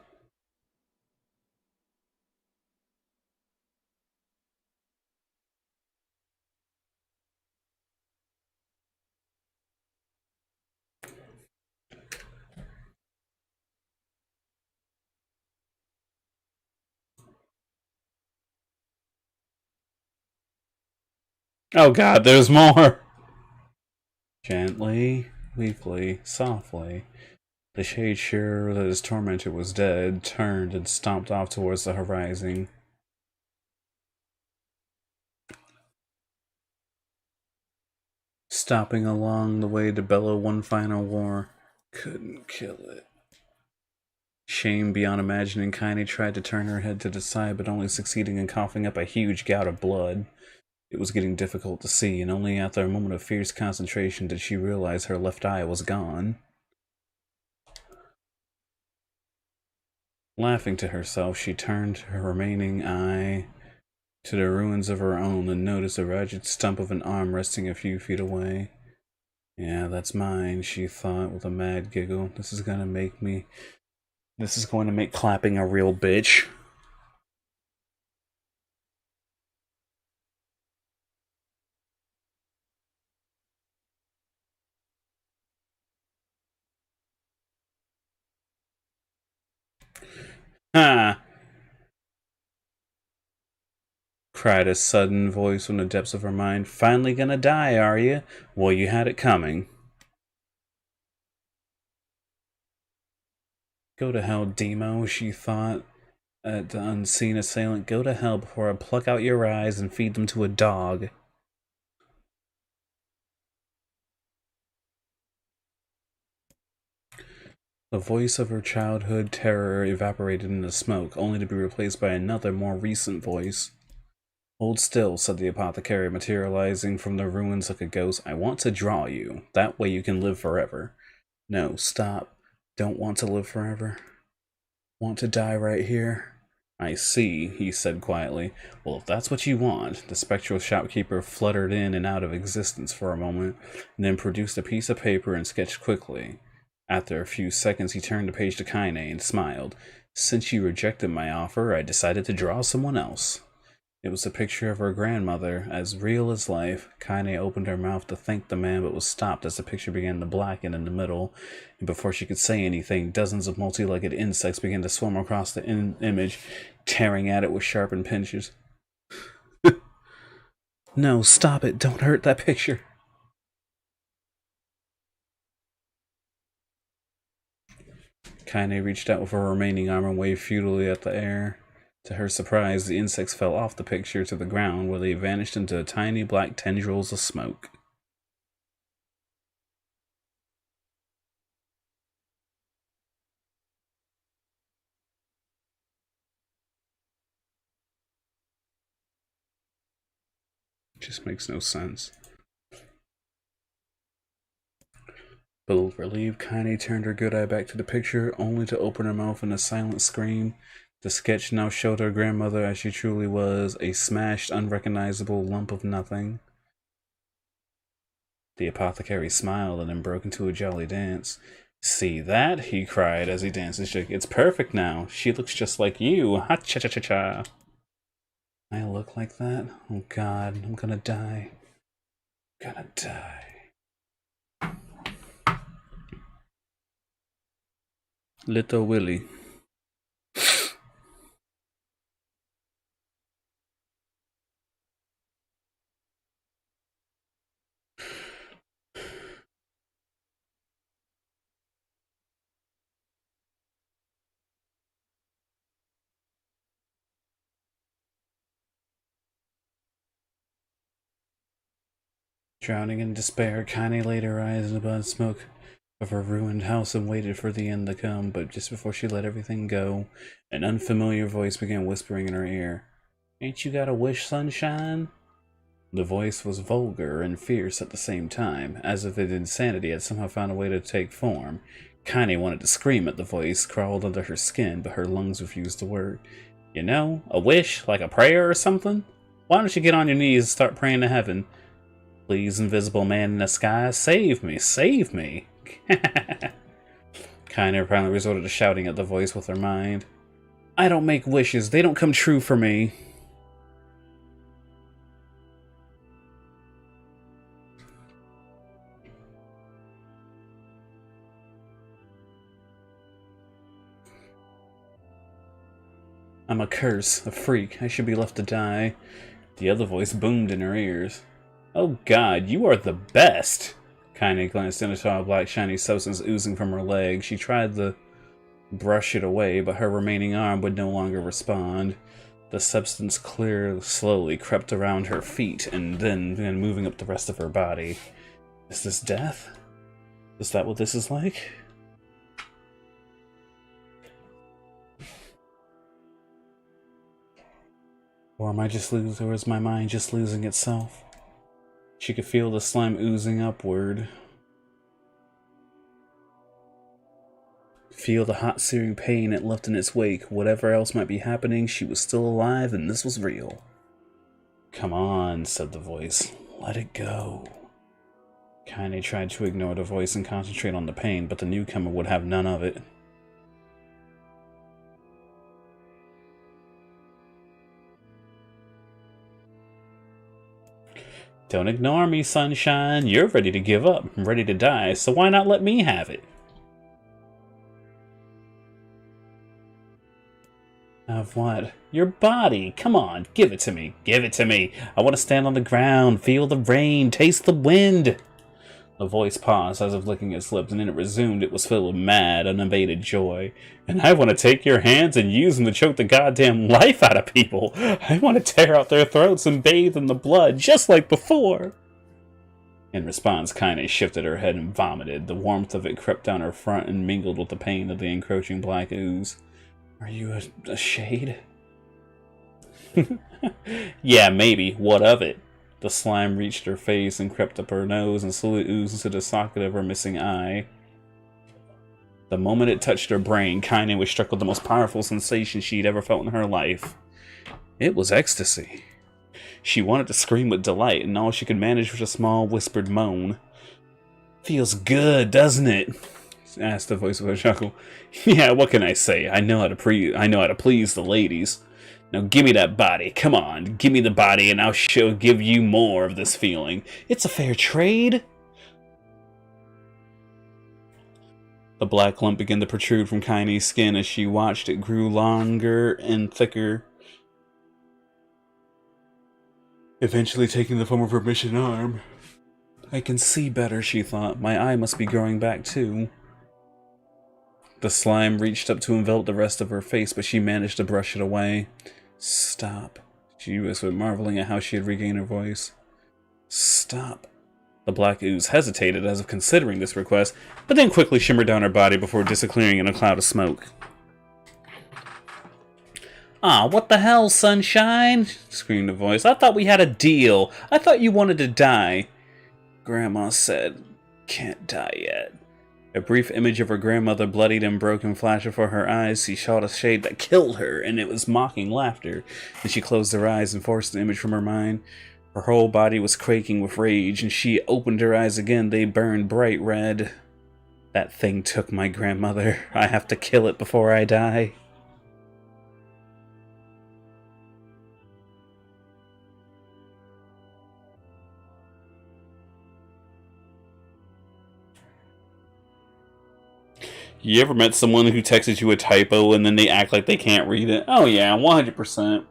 Oh God, there's more! Gently, weakly, softly, the shade sure that his tormentor was dead, turned and stomped off towards the horizon. Stopping along the way to bellow one final war. Couldn't kill it. Shame beyond imagining, Kaine tried to turn her head to the side, but only succeeding in coughing up a huge gout of blood. It was getting difficult to see, and only after a moment of fierce concentration did she realize her left eye was gone. Laughing to herself, she turned her remaining eye to the ruins of her own and noticed a ragged stump of an arm resting a few feet away. Yeah, that's mine, she thought with a mad giggle. This is going to make clapping a real bitch. Ha! Cried a sudden voice from the depths of her mind. Finally gonna die, are you? Well, you had it coming. Go to hell, Demo, she thought at the unseen assailant. Go to hell before I pluck out your eyes and feed them to a dog. The voice of her childhood terror evaporated in the smoke, only to be replaced by another, more recent voice. Hold still, said the apothecary, materializing from the ruins like a ghost. I want to draw you. That way you can live forever. No, stop. Don't want to live forever. Want to die right here? I see, he said quietly. Well, if that's what you want. The spectral shopkeeper fluttered in and out of existence for a moment, and then produced a piece of paper and sketched quickly. After a few seconds, he turned the page to Kaine and smiled. Since you rejected my offer, I decided to draw someone else. It was a picture of her grandmother, as real as life. Kaine opened her mouth to thank the man, but was stopped as the picture began to blacken in the middle, and before she could say anything, dozens of multi-legged insects began to swim across the image, tearing at it with sharpened pincers. No, stop it. Don't hurt that picture. Kaine reached out with her remaining arm and waved futilely at the air. To her surprise, the insects fell off the picture to the ground, where they vanished into tiny black tendrils of smoke. Just makes no sense. But relieved, Kaine turned her good eye back to the picture, only to open her mouth in a silent scream. The sketch now showed her grandmother as she truly was, a smashed, unrecognizable lump of nothing. The apothecary smiled and then broke into a jolly dance. See that? He cried as he danced and shook. It's perfect now. She looks just like you. Ha-cha-cha-cha-cha. I look like that? Oh God, I'm gonna die. I'm gonna die. Little Willie. Drowning in despair, Kaine laid her eyes in the blood smoke of her ruined house and waited for the end to come, but just before she let everything go, an unfamiliar voice began whispering in her ear. Ain't you got a wish, sunshine? The voice was vulgar and fierce at the same time, as if its insanity had somehow found a way to take form. Kaine wanted to scream at the voice, crawled under her skin, but her lungs refused to work. You know, a wish, like a prayer or something? Why don't you get on your knees and start praying to heaven? Please, invisible man in the sky, save me, save me. Kaine apparently resorted to shouting at the voice with her mind. I don't make wishes, they don't come true for me. I'm a curse, a freak, I should be left to die. The other voice boomed in her ears. Oh God, you are the best! Kaine glanced in and saw a black shiny substance oozing from her leg. She tried to brush it away, but her remaining arm would no longer respond. The substance slowly crept around her feet and then began moving up the rest of her body. Is this death? Is that what this is like? Or is my mind just losing itself? She could feel the slime oozing upward. Feel the hot searing pain it left in its wake. Whatever else might be happening, she was still alive and this was real. Come on, said the voice. Let it go. Kaine tried to ignore the voice and concentrate on the pain, but the newcomer would have none of it. Don't ignore me, sunshine. You're ready to give up, ready to die, so why not let me have it? Of what? Your body! Come on, give it to me. Give it to me. I want to stand on the ground, feel the rain, taste the wind. The voice paused as if licking its lips, and then it resumed. It was filled with mad, unabated joy. And I want to take your hands and use them to choke the goddamn life out of people. I want to tear out their throats and bathe in the blood, just like before. In response, Kaine shifted her head and vomited. The warmth of it crept down her front and mingled with the pain of the encroaching black ooze. Are you a shade? Yeah, maybe. What of it? The slime reached her face and crept up her nose and slowly oozed into the socket of her missing eye. The moment it touched her brain, Kaine was struck with the most powerful sensation she'd ever felt in her life. It was ecstasy. She wanted to scream with delight, and all she could manage was a small, whispered moan. Feels good, doesn't it? Asked the voice with a chuckle. Yeah, what can I say? I know how to please the ladies. Now give me that body. Come on, give me the body, and I'll give you more of this feeling. It's a fair trade. The black lump began to protrude from Kaine's skin as she watched it grew longer and thicker, eventually taking the form of her mission arm. I can see better, she thought. My eye must be growing back too. The slime reached up to envelop the rest of her face, but she managed to brush it away. Stop, she whispered, marveling at how she had regained her voice. Stop. The black ooze hesitated as if considering this request, but then quickly shimmered down her body before disappearing in a cloud of smoke. Ah, what the hell, sunshine? Screamed the voice. I thought we had a deal. I thought you wanted to die. Grandma said, can't die yet. A brief image of her grandmother, bloodied and broken, flashed before her eyes. She shot a shade that killed her, and it was mocking laughter. Then she closed her eyes and forced the image from her mind. Her whole body was quaking with rage, and she opened her eyes again. They burned bright red. That thing took my grandmother. I have to kill it before I die. You ever met someone who texted you a typo and then they act like they can't read it? Oh yeah, 100%.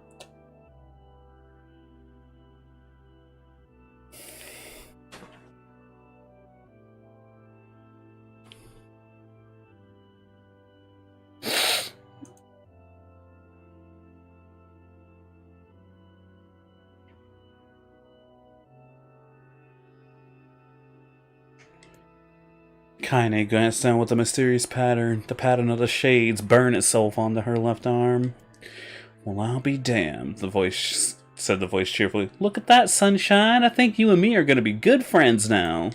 Kaine glanced down with a mysterious pattern. The pattern of the shades burned itself onto her left arm. Well, I'll be damned, said the voice cheerfully. Look at that, sunshine. I think you and me are going to be good friends now.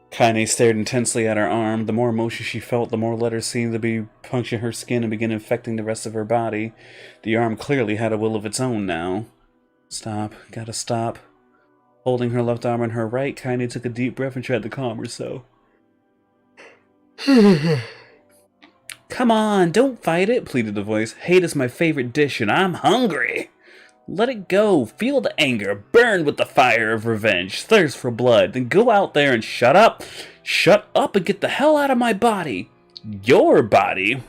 Kaine stared intensely at her arm. The more emotion she felt, the more letters seemed to be puncturing her skin and begin infecting the rest of her body. The arm clearly had a will of its own now. Stop. Gotta stop. Holding her left arm on her right, Kaine took a deep breath and tried to calm herself. Come on, don't fight it, pleaded the voice. Hate is my favorite dish and I'm hungry. Let it go. Feel the anger. Burn with the fire of revenge. Thirst for blood. Then go out there and shut up. Shut up and get the hell out of my body. Your body?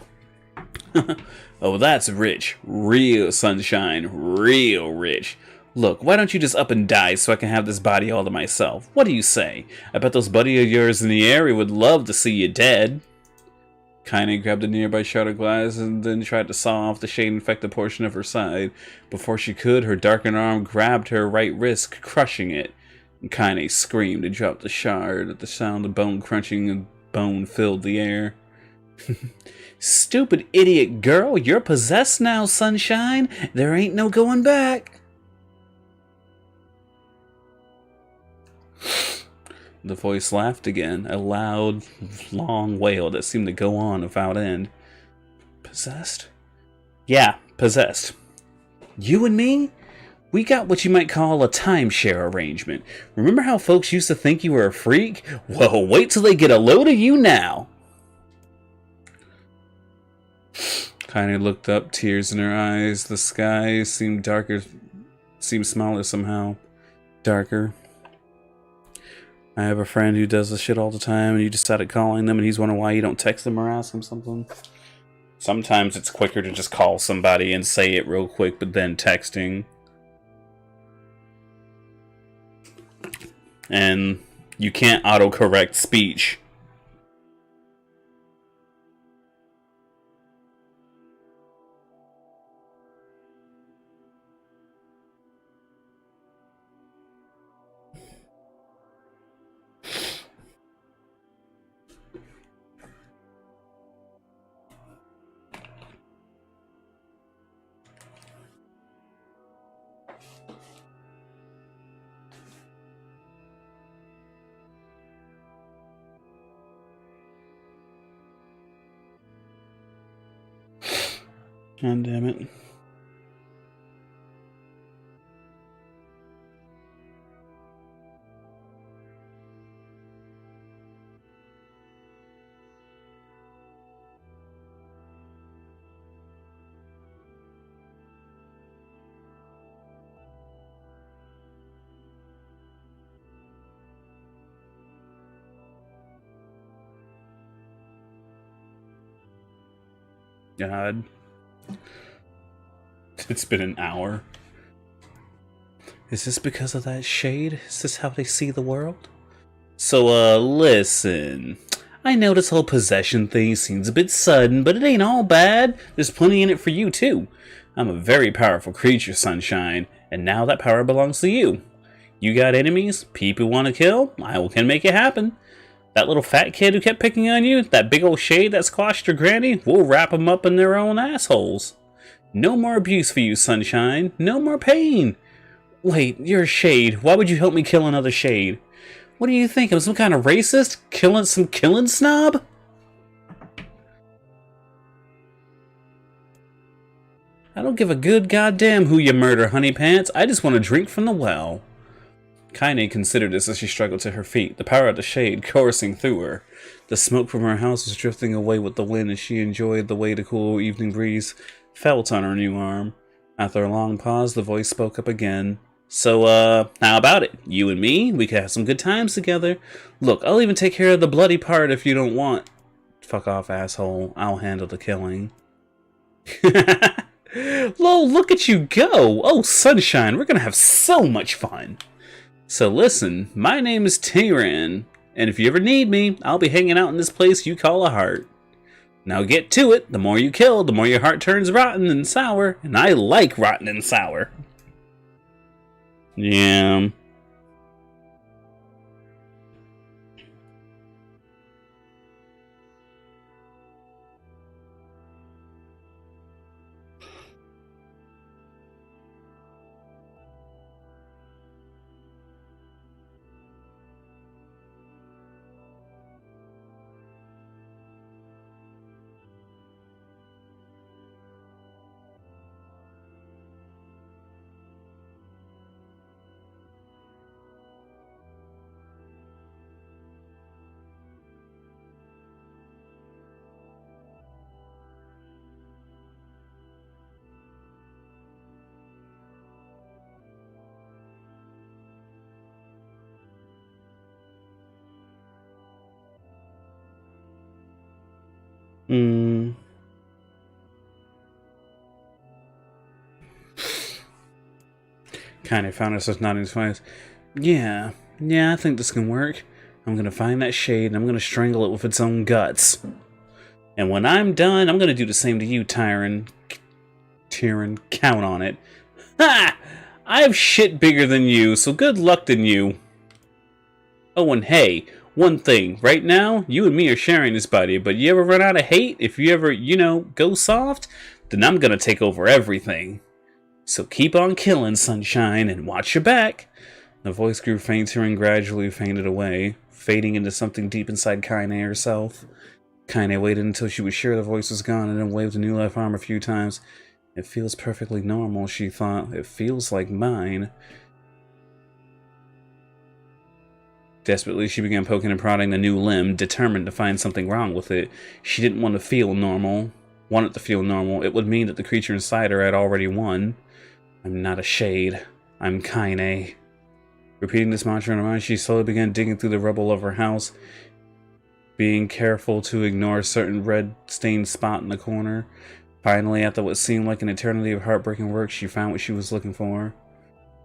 Oh, that's rich. Real sunshine. Real rich. Look, why don't you just up and die so I can have this body all to myself? What do you say? I bet those buddies of yours in the area would love to see you dead. Kaine grabbed a nearby shard of glass and then tried to saw off the shade-infected portion of her side. Before she could, her darkened arm grabbed her right wrist, crushing it. And Kaine screamed and dropped the shard. At the sound of bone crunching and bone filled the air. Stupid idiot girl, you're possessed now, sunshine. There ain't no going back. The voice laughed again, a loud, long wail that seemed to go on without end. Possessed? Yeah, possessed. You and me? We got what you might call a timeshare arrangement. Remember how folks used to think you were a freak? Well, wait till they get a load of you now. Kaine looked up, tears in her eyes. The sky seemed darker, seemed smaller somehow. Darker. I have a friend who does this shit all the time, and you just started calling them, and he's wondering why you don't text them or ask them something. Sometimes it's quicker to just call somebody and say it real quick, but then texting. And you can't autocorrect speech. God damn it. God. It's been an hour. Is this because of that shade? Is this how they see the world? So, listen. I know this whole possession thing seems a bit sudden, but it ain't all bad. There's plenty in it for you, too. I'm a very powerful creature, Sunshine, and now that power belongs to you. You got enemies? People you want to kill? I can make it happen. That little fat kid who kept picking on you? That big old shade that squashed your granny? We'll wrap them up in their own assholes. No more abuse for you, Sunshine. No more pain. Wait, you're a shade. Why would you help me kill another shade? What do you think? I'm some kind of racist? Killing snob? I don't give a good goddamn who you murder, honey pants. I just want to drink from the well. Kaine considered this as she struggled to her feet, the power of the shade coursing through her. The smoke from her house was drifting away with the wind as she enjoyed the way the cool evening breeze felt on her new arm. After a long pause, the voice spoke up again. So, how about it? You and me? We could have some good times together. Look, I'll even take care of the bloody part if you don't want. Fuck off, asshole. I'll handle the killing. Lol, look at you go! Oh, Sunshine, we're gonna have so much fun! So listen, my name is Tyran, and if you ever need me, I'll be hanging out in this place you call a heart. Now get to it. The more you kill, the more your heart turns rotten and sour, and I like rotten and sour. Yeah. Kinda found herself nodding twice. Yeah, I think this can work. I'm gonna find that shade and I'm gonna strangle it with its own guts. And when I'm done, I'm gonna do the same to you, Tyran. Count on it. Ha! I have shit bigger than you, so good luck than you. Oh, and hey, one thing. Right now, you and me are sharing this body, but you ever run out of hate? If you ever, go soft, then I'm gonna take over everything. So keep on killing, Sunshine, and watch your back. The voice grew fainter and gradually faded away, fading into something deep inside Kaine herself. Kaine waited until she was sure the voice was gone and then waved a new life arm a few times. It feels perfectly normal, she thought. It feels like mine. Desperately, she began poking and prodding the new limb, determined to find something wrong with it. She didn't want to feel normal. Want it to feel normal. It would mean that the creature inside her had already won. I'm not a shade. I'm Kaine. Repeating this mantra in her mind, she slowly began digging through the rubble of her house, being careful to ignore a certain red-stained spot in the corner. Finally, after what seemed like an eternity of heartbreaking work, she found what she was looking for.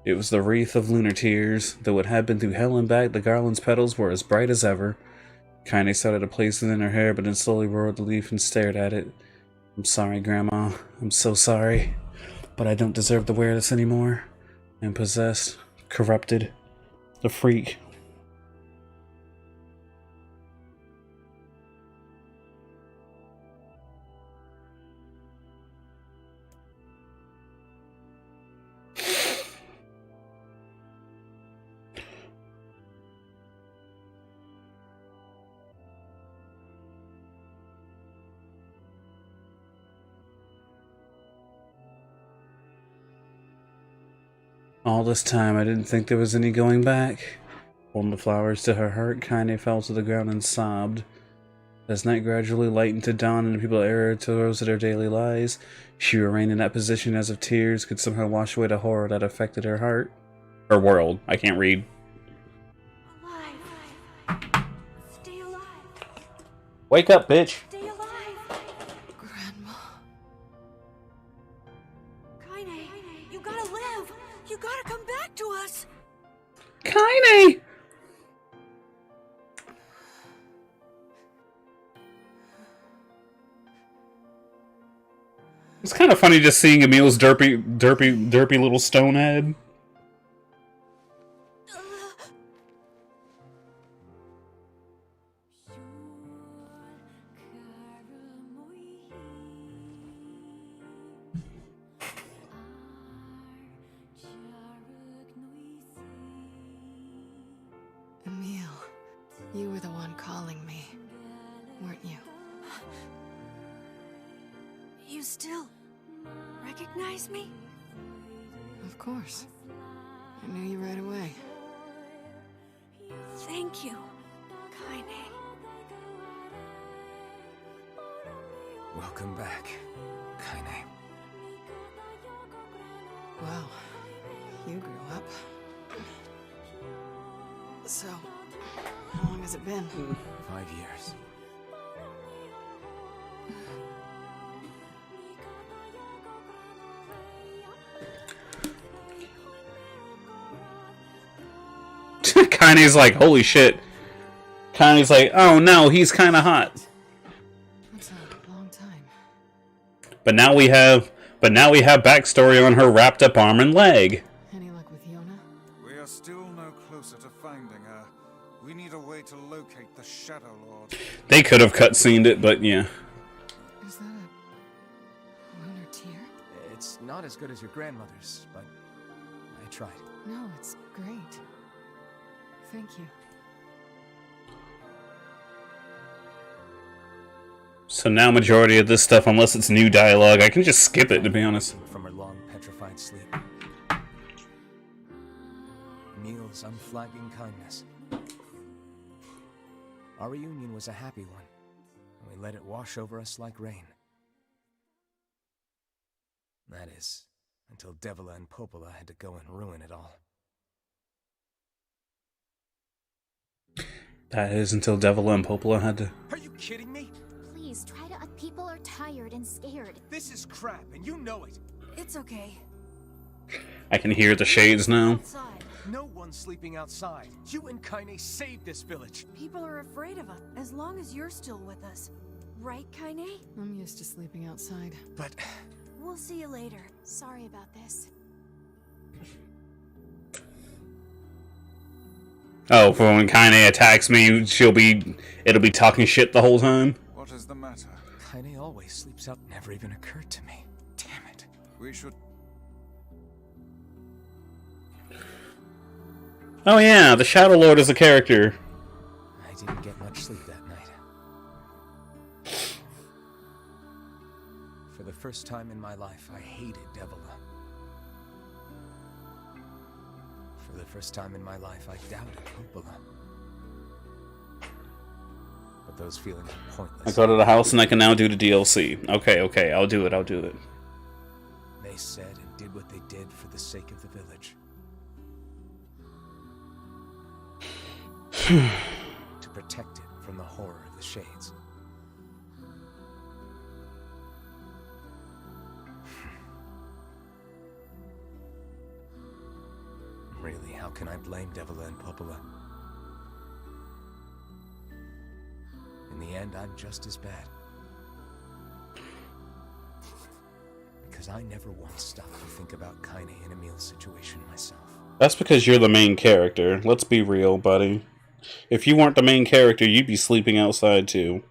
It was the wreath of lunar tears. Though it had been through hell and back, the garland's petals were as bright as ever. Kaine started to place it in her hair, but then slowly rolled the leaf and stared at it. I'm sorry, Grandma. I'm so sorry. But I don't deserve to wear this anymore. I'm possessed, corrupted, a freak. All this time, I didn't think there was any going back. Holding the flowers to her heart, Kaine fell to the ground and sobbed. As night gradually lightened to dawn and people erred to rose at their daily lives, she remained in that position as if tears could somehow wash away the horror that affected her heart. Her world. I can't read.
Alive. Stay alive.
Wake up, bitch!
Stay alive. Grandma. Kaine, you gotta live. You gotta come back to us.
Kaine! It's kind of funny just seeing Emil's derpy little stone head.
Emil, you were the one calling me, weren't you?
You still recognize me?
Of course. I knew you right away.
Thank you, Kaine.
Welcome back, Kaine.
Wow, you grew up. So, how long has it been?
5 years.
Kaine's like, holy shit. Kaine's like, oh no, he's kind of hot.
That's a long time.
But now we have backstory on her wrapped up arm and leg.
Any luck with Yona?
We are still no closer to finding her. We need a way to locate the Shadow Lord.
They could have cutscened it, but yeah.
Is that a lunar tear?
It's not as good as your grandmother's, but I tried.
No, it's great. Thank you.
So now majority of this stuff, unless it's new dialogue, I can just skip it, to be honest.
From her long petrified sleep. Emil's unflagging kindness. Our reunion was a happy one, and we let it wash over us like rain. That is, until Devila and Popola had to go and ruin it all.
That is until Devila and Popola had to...
Are you kidding me?
Please try to. People are tired and scared.
This is crap, and you know it.
It's okay.
I can hear the shades now.
Outside.
No one's sleeping outside. You and Kaine saved this village.
People are afraid of us, as long as you're still with us. Right, Kaine?
I'm used to sleeping outside.
But
We'll see you later.
Sorry about this.
Oh, for when Kaine attacks me, it'll be talking shit the whole time.
What is the matter?
Kaine always sleeps out. Never even occurred to me. Damn it.
We should...
Oh yeah, the Shadow Lord is a character.
I didn't get much sleep that night. For the first time in my life, I hated Devila. For the first time in my life, I doubted Popola. But those feelings are
I
pointless.
go to the house and I can now do the DLC. Okay, I'll do it.
They said and did what they did for the sake of the village. to protect it from the horror of the Shades. Really, how can I blame Devila and Popola? In the end, I'm just as bad. Because I never once stopped to think about Kaine and Emil's situation myself.
That's because you're the main character. Let's be real, buddy. If you weren't the main character, you'd be sleeping outside too.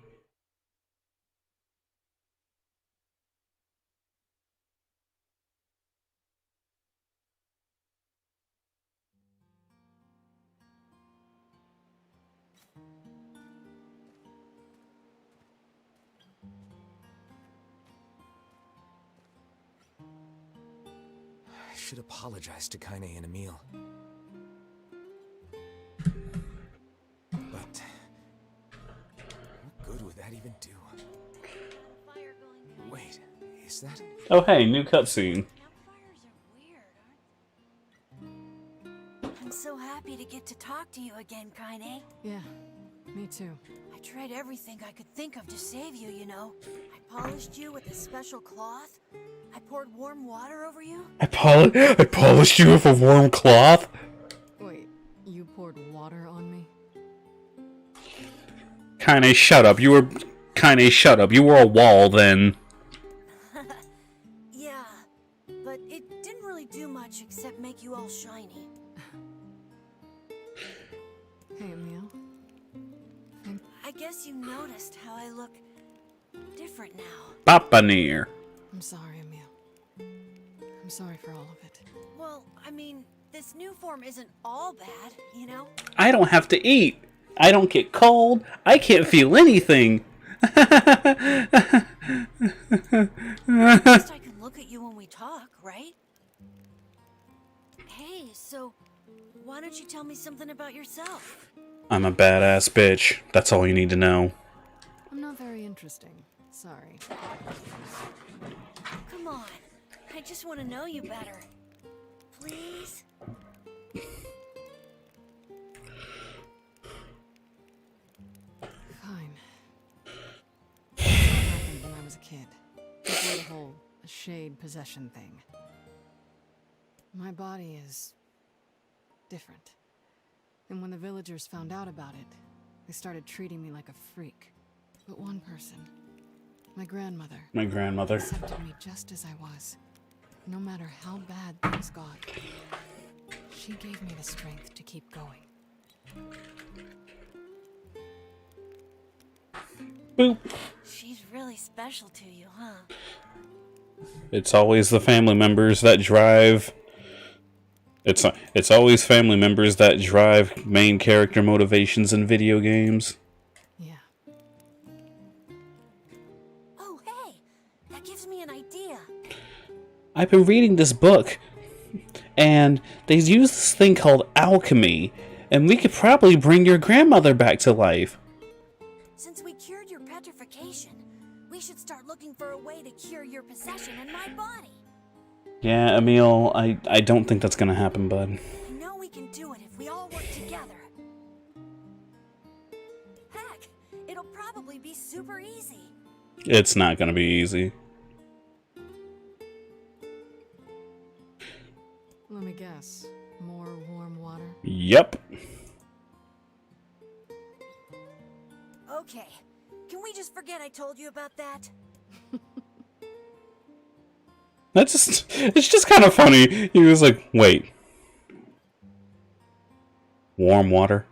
I should apologize to Kaine and Emil. But what good would that even do? Wait, is that?
Oh hey, new cutscene.
Campfires are weird, aren't they? I'm so happy to get to talk to you again, Kaine.
Yeah, me too.
I tried everything I could think of to save you, you know. I polished you with a special cloth. I poured warm water over you.
I polished you with a warm cloth?
Wait, you poured water on me?
Kaine, shut up. You were a wall then.
Yeah, but it didn't really do much except make you all shiny.
Hey, Emil.
I guess you noticed how I look different now.
Papa Nier.
I'm sorry, Emil. I'm sorry for all of it.
Well, I mean, this new form isn't all bad, you know?
I don't have to eat. I don't get cold. I can't feel anything.
At least I can look at you when we talk, right? Hey, so why don't you tell me something about yourself?
I'm a badass bitch. That's all you need to know.
I'm not very interesting. Sorry.
Come on, I just want to know you better. Please?
Fine. That's what happened when I was a kid. Before the whole shade possession thing. My body is different. And when the villagers found out about it, they started treating me like a freak. But one person, my grandmother, accepted me just as I was. No matter how bad things got, she gave me the strength to keep going.
Boop.
She's really special to you, huh?
It's always the family members that drive. It's always family members that drive main character motivations in video games.
Yeah.
Oh, hey! That gives me an idea.
I've been reading this book, and they use this thing called alchemy, and we could probably bring your grandmother back to life.
Since we cured your petrification, we should start looking for a way to cure your possession in my body.
Yeah, Emil, I don't think that's gonna happen, bud.
I know we can do it if we all work together. Heck, it'll probably be super easy.
It's not gonna be easy.
Let me guess. More warm water?
Yep.
Okay, can we just forget I told you about that?
It's just kind of funny. He was like, wait. Warm water?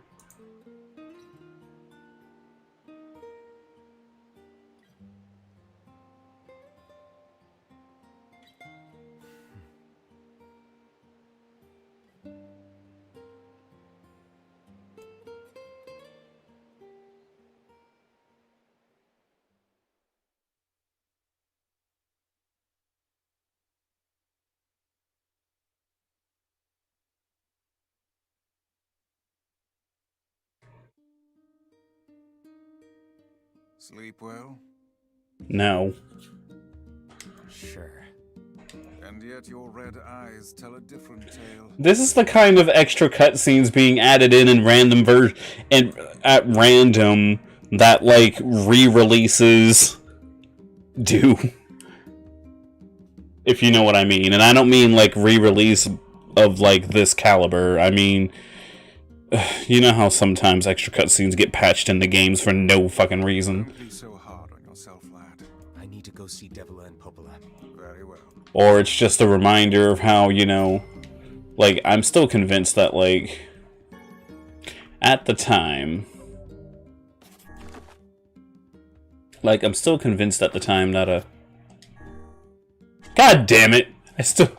Sleep well?
No.
Sure.
And yet your red eyes tell a different tale.
This is the kind of extra cutscenes being added in random and at random that like re-releases do. If you know what I mean. And I don't mean like re-release of like this caliber. I mean, you know how sometimes extra cutscenes get patched into games for no fucking reason.
Don't be so hard on yourself, lad.
I need to go see Devila and Popola.
Very well.
Or it's just a reminder of how, you know, like, I'm still convinced that, like, at the time, like, I'm still convinced at the time that God damn it! I still,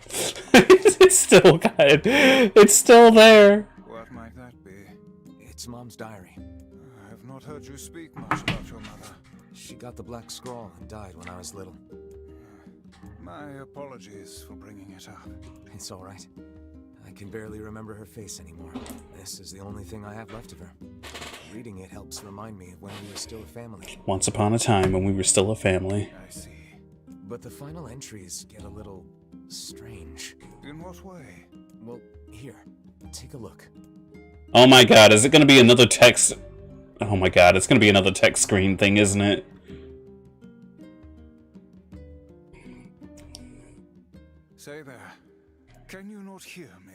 it's still, God, it's still there.
What might that be?
It's Mom's diary.
I have not heard you speak much about your mother.
She got the Black Scrawl and died when I was little.
My apologies for bringing it up.
It's alright. I can barely remember her face anymore. This is the only thing I have left of her. Reading it helps remind me of when we were still a family.
Once upon a time when we were still a family.
I see.
But the final entries get a little strange.
In what way?
Well, here, take a look.
Oh my god, is it gonna be another text? Oh my god, it's gonna be another text screen thing, isn't it?
Say there. Can you not hear me?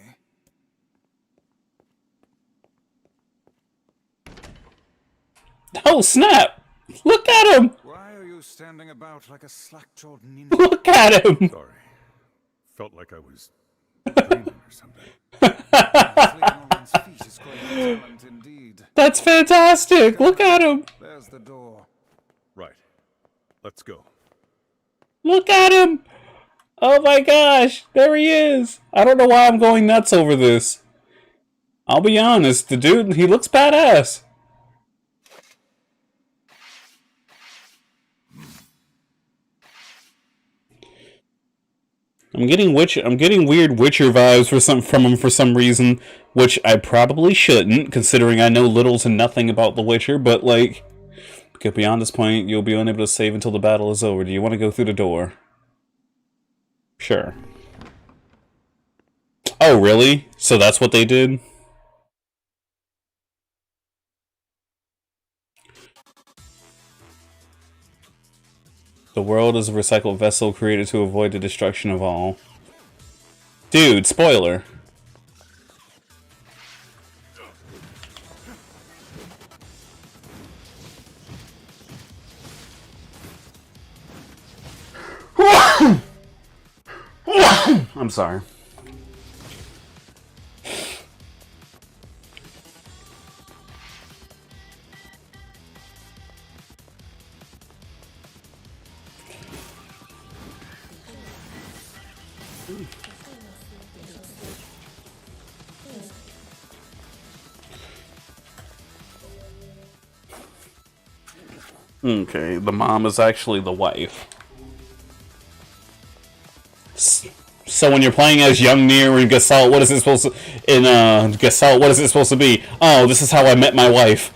Oh snap! Look at him!
Why are you standing about like a slack-jawed ninja?
Look at him!
Sorry. Felt like I was dreaming or something.
Sleeping on one's feet is quite a talent indeed.
That's fantastic! Look at him!
There's the door.
Right. Let's go.
Look at him! Oh my gosh! There he is! I don't know why I'm going nuts over this. I'll be honest, the dude, he looks badass. I'm getting weird Witcher vibes from him for some reason, which I probably shouldn't, considering I know little to nothing about The Witcher, but like, get beyond this point, you'll be unable to save until the battle is over. Do you want to go through the door? Sure. Oh, really? So that's what they did? The world is a recycled vessel created to avoid the destruction of all. Dude, spoiler. I'm sorry. Okay, the mom is actually the wife. So when you're playing as young Nier in Gestalt, what is it supposed to Gestalt, what is it supposed to be? Oh, this is how I met my wife.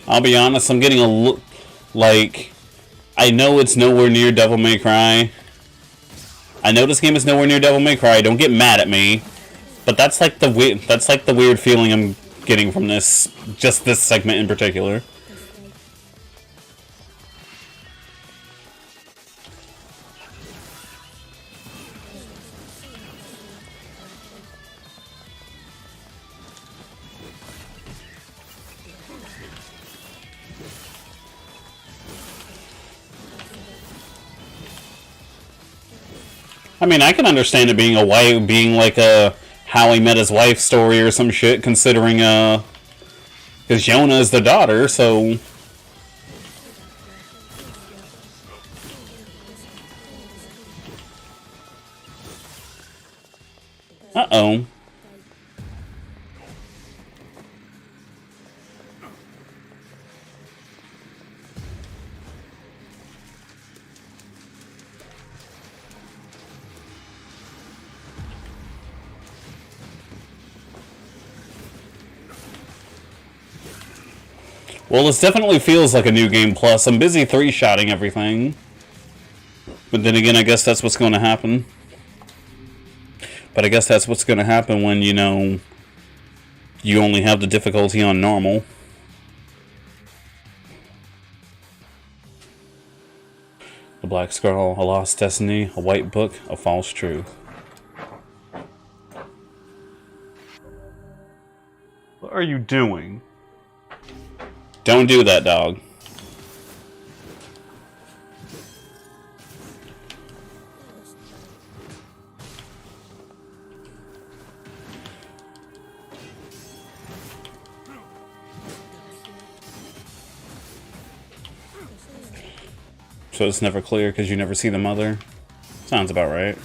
I'll be honest, I'm getting a look like, I know it's nowhere near Devil May Cry. I know this game is nowhere near Devil May Cry. Don't get mad at me, but that's like the weird feeling I'm getting from this, just this segment in particular. I mean, I can understand it being like a how he met his wife story or some shit, considering, because Yona is the daughter, so... Uh-oh. Well, this definitely feels like a new game plus. I'm busy three-shotting everything. But then again, I guess that's what's going to happen. But I guess that's what's going to happen when, you know, you only have the difficulty on normal. A black scroll, a lost destiny, a white book, a false truth. What are you doing? Don't do that, dog. So it's never clear because you never see the mother? Sounds about right.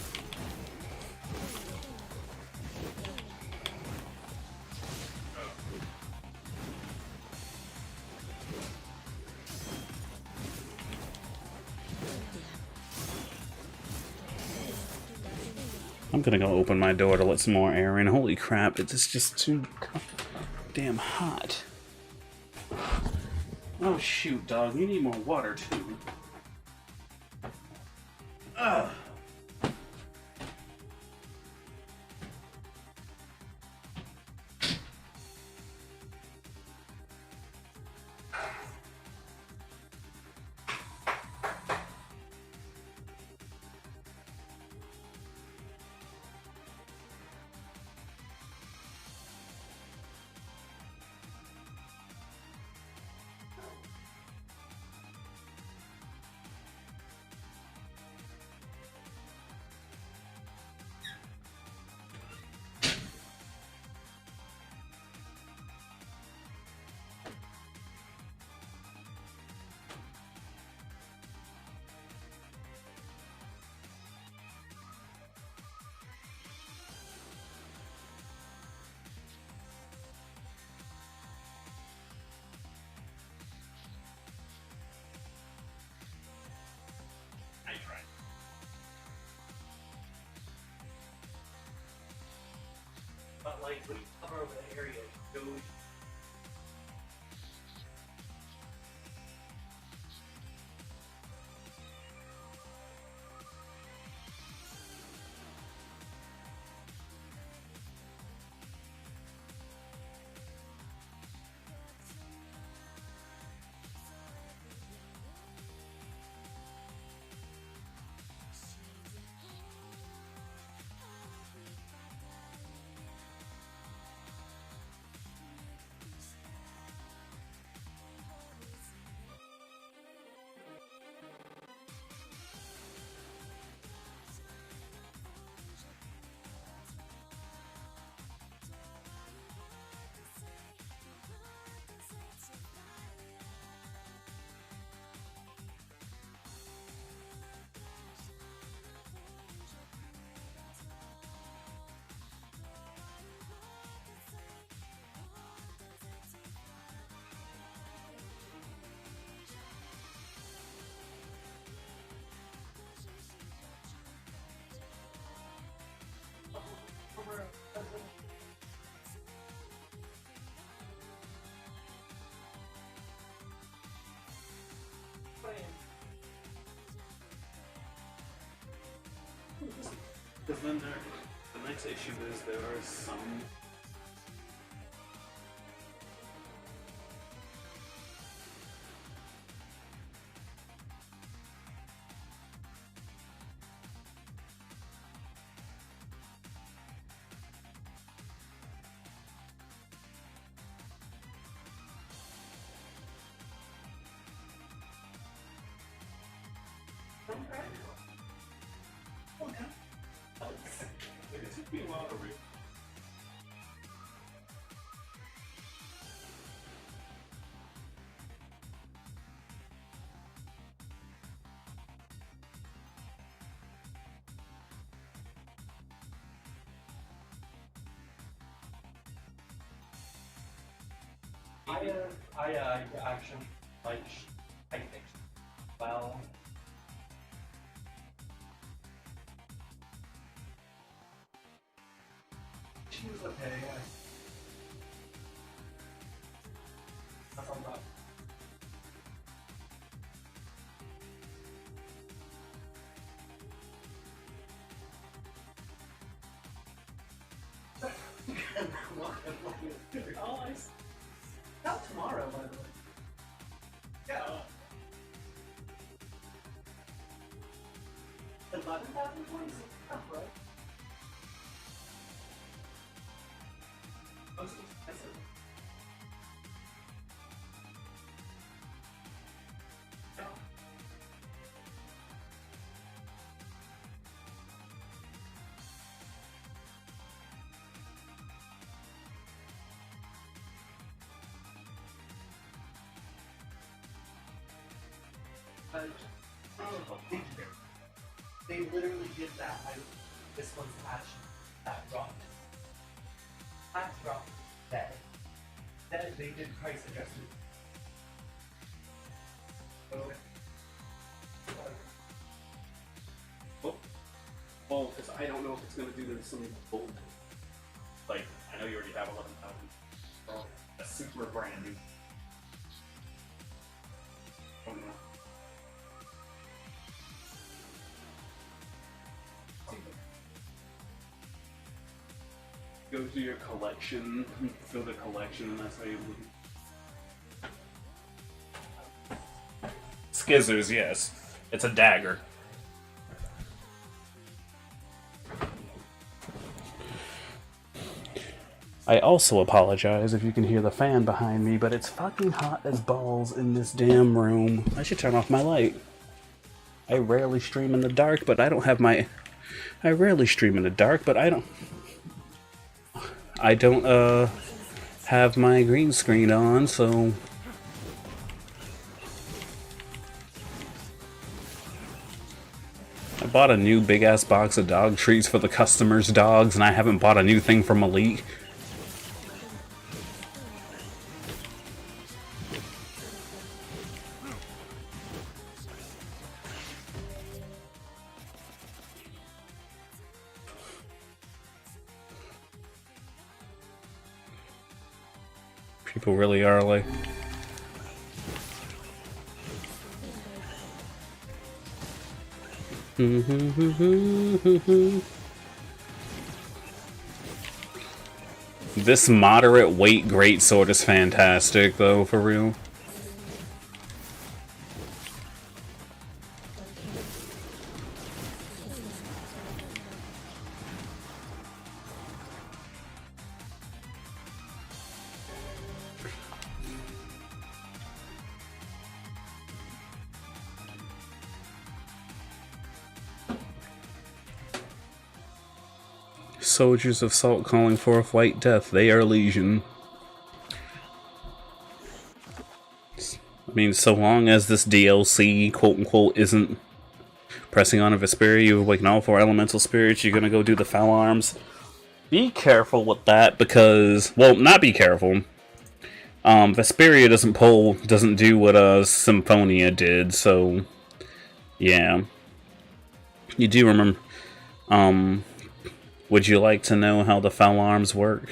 I'm gonna go open my door to let some more air in. Holy crap, it's just too damn hot. Oh shoot, dog, you need more water too. Ugh.
But like when you cover over the area, it goes.
Because then the next issue is there are some. It took me a while to read.
I actually like I think well. She was okay. That's all about. Oh, I see. Not tomorrow, by the way. Yeah. 11,026 stuff, right? Most expensive. Yeah. They literally did that. This one's actually that dropped. That dropped today. Then they did price adjustment.
Well, because I don't know if it's going to do this some bold. Like, I know you already have 11,000. Oh, a super brand new. I don't know. Go to your collection, fill the collection, and that's how you look. Skizzers, yes. It's a dagger. I also apologize if you can hear the fan behind me, but it's fucking hot as balls in this damn room. I should turn off my light. I rarely stream in the dark, but I don't have my... I rarely stream in the dark, but I don't have my green screen on, so... I bought a new big-ass box of dog treats for the customers' dogs, and I haven't bought a new thing from Elite. People really are like... This moderate weight greatsword is fantastic, though, for real. Soldiers of Salt calling forth white death. They are legion. I mean, so long as this DLC, quote-unquote, isn't pressing on a Vesperia, you awaken all 4 elemental spirits, you're gonna go do the foul arms. Be careful with that, because... Well, not be careful. Vesperia doesn't do what Symphonia did, so... Yeah. You do remember... Would you like to know how the foul arms work?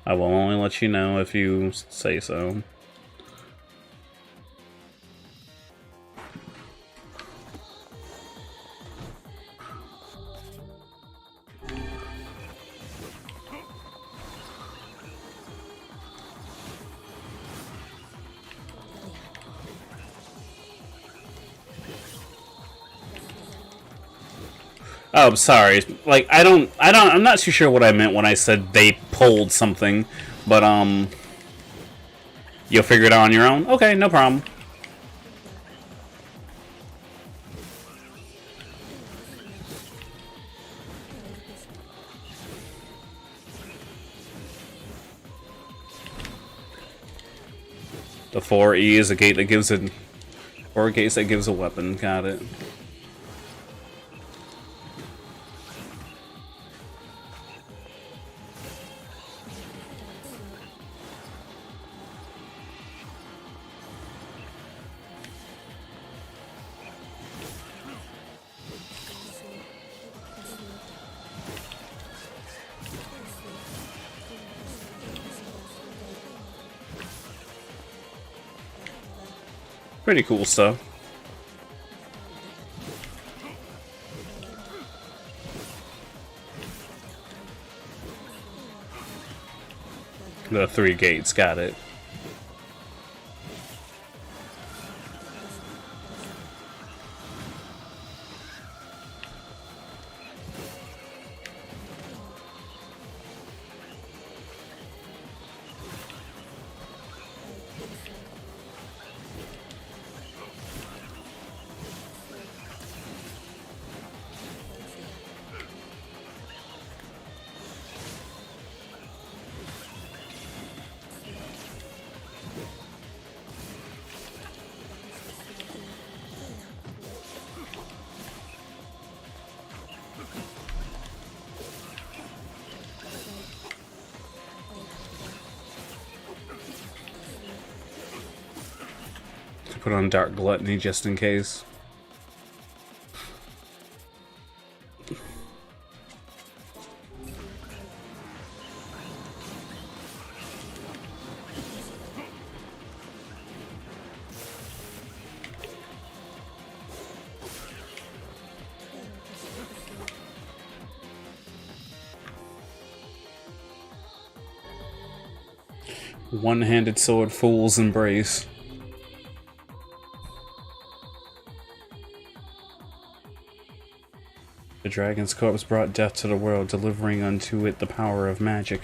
I will only let you know if you say so. Oh, sorry. Like, I'm not too sure what I meant when I said they pulled something, but, you'll figure it out on your own? Okay, no problem. The 4E is a gate that gives it... 4 gates that gives a weapon, got it. Pretty cool stuff. The 3 gates, got it. Put on Dark Gluttony just in case. One-handed sword, fool's embrace. The dragon's corpse brought death to the world, delivering unto it the power of magic.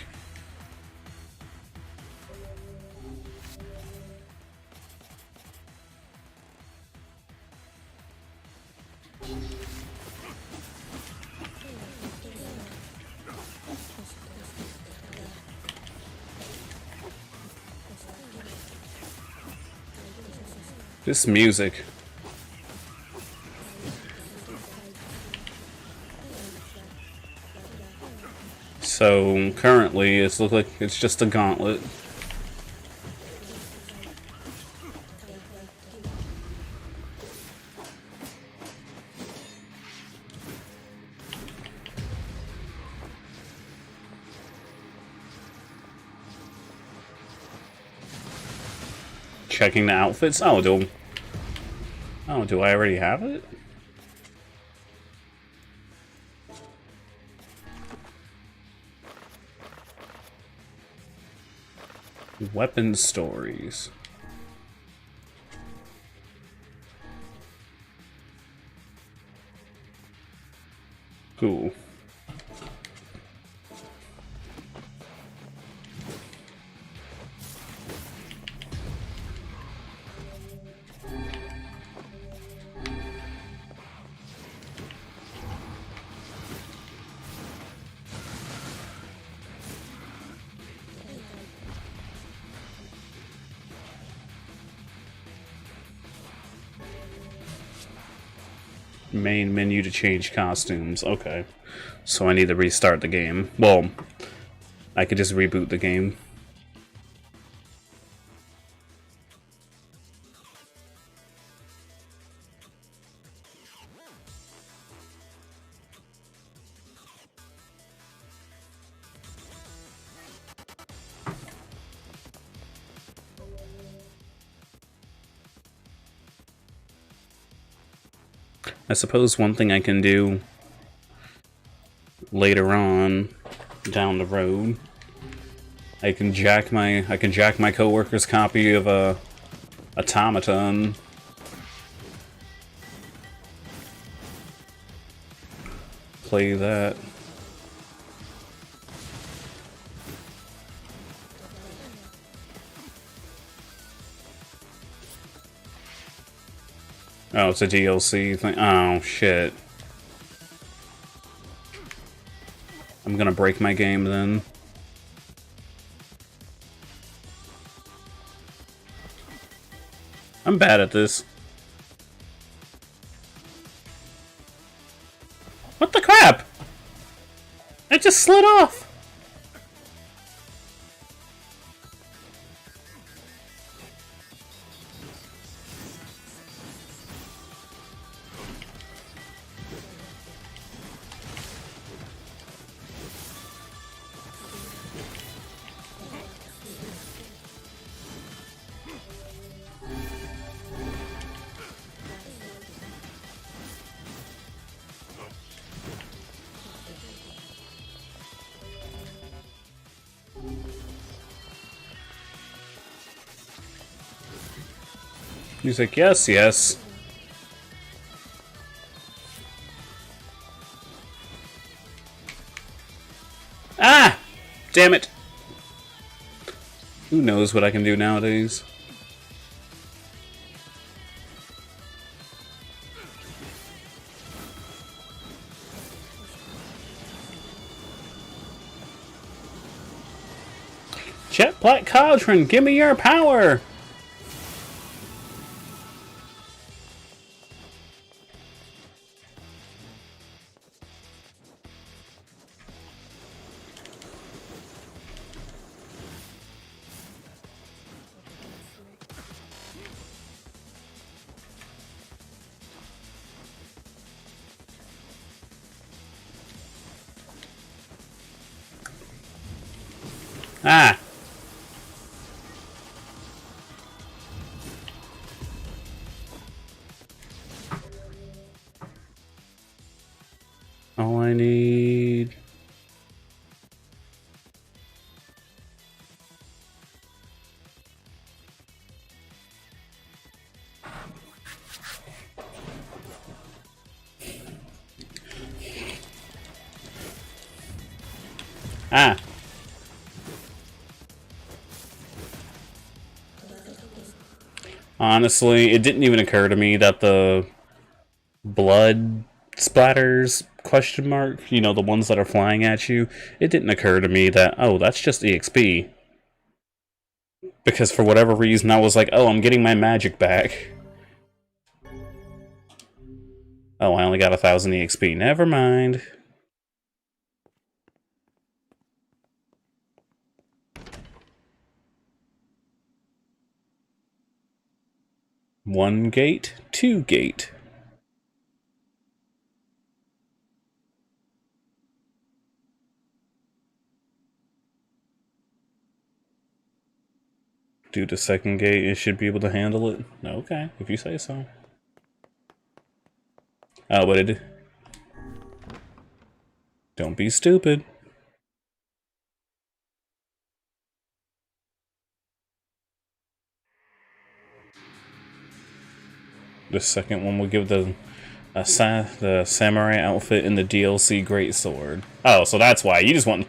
This music. So currently it looks like it's just a gauntlet. Checking the outfits. Oh, do I already have it? Weapon stories. Cool. Main menu to change costumes. Okay. So I need to restart the game. Well, I could just reboot the game. I suppose one thing I can do later on down the road, I can jack my coworker's copy of Automaton. Play that. Oh, it's a DLC thing. Oh, shit. I'm gonna break my game then. I'm bad at this. What the crap? It just slid off. He's like, yes, yes. Ah! Damn it! Who knows what I can do nowadays? Jet Black Cauldron, give me your power! Ah! All I need... Ah! Honestly, it didn't even occur to me that the blood splatters, question mark, you know, the ones that are flying at you, it didn't occur to me that, oh, that's just EXP. Because for whatever reason, I was like, oh, I'm getting my magic back. Oh, I only got 1,000 EXP. Never mind. One gate, two gate. Do the second gate, it should be able to handle it. Okay, if you say so. Oh, but it... Don't be stupid. The second one will give the samurai outfit and the DLC greatsword. Oh, so that's why. You just want...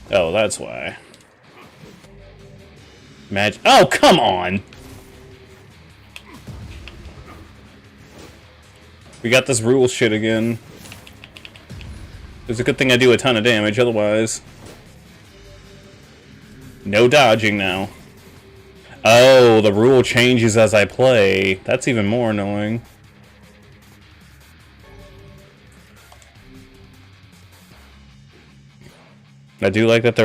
Oh, that's why. Oh, come on! We got this rule shit again. It's a good thing I do a ton of damage, otherwise... No dodging now. Oh, the rule changes as I play. That's even more annoying. I do like that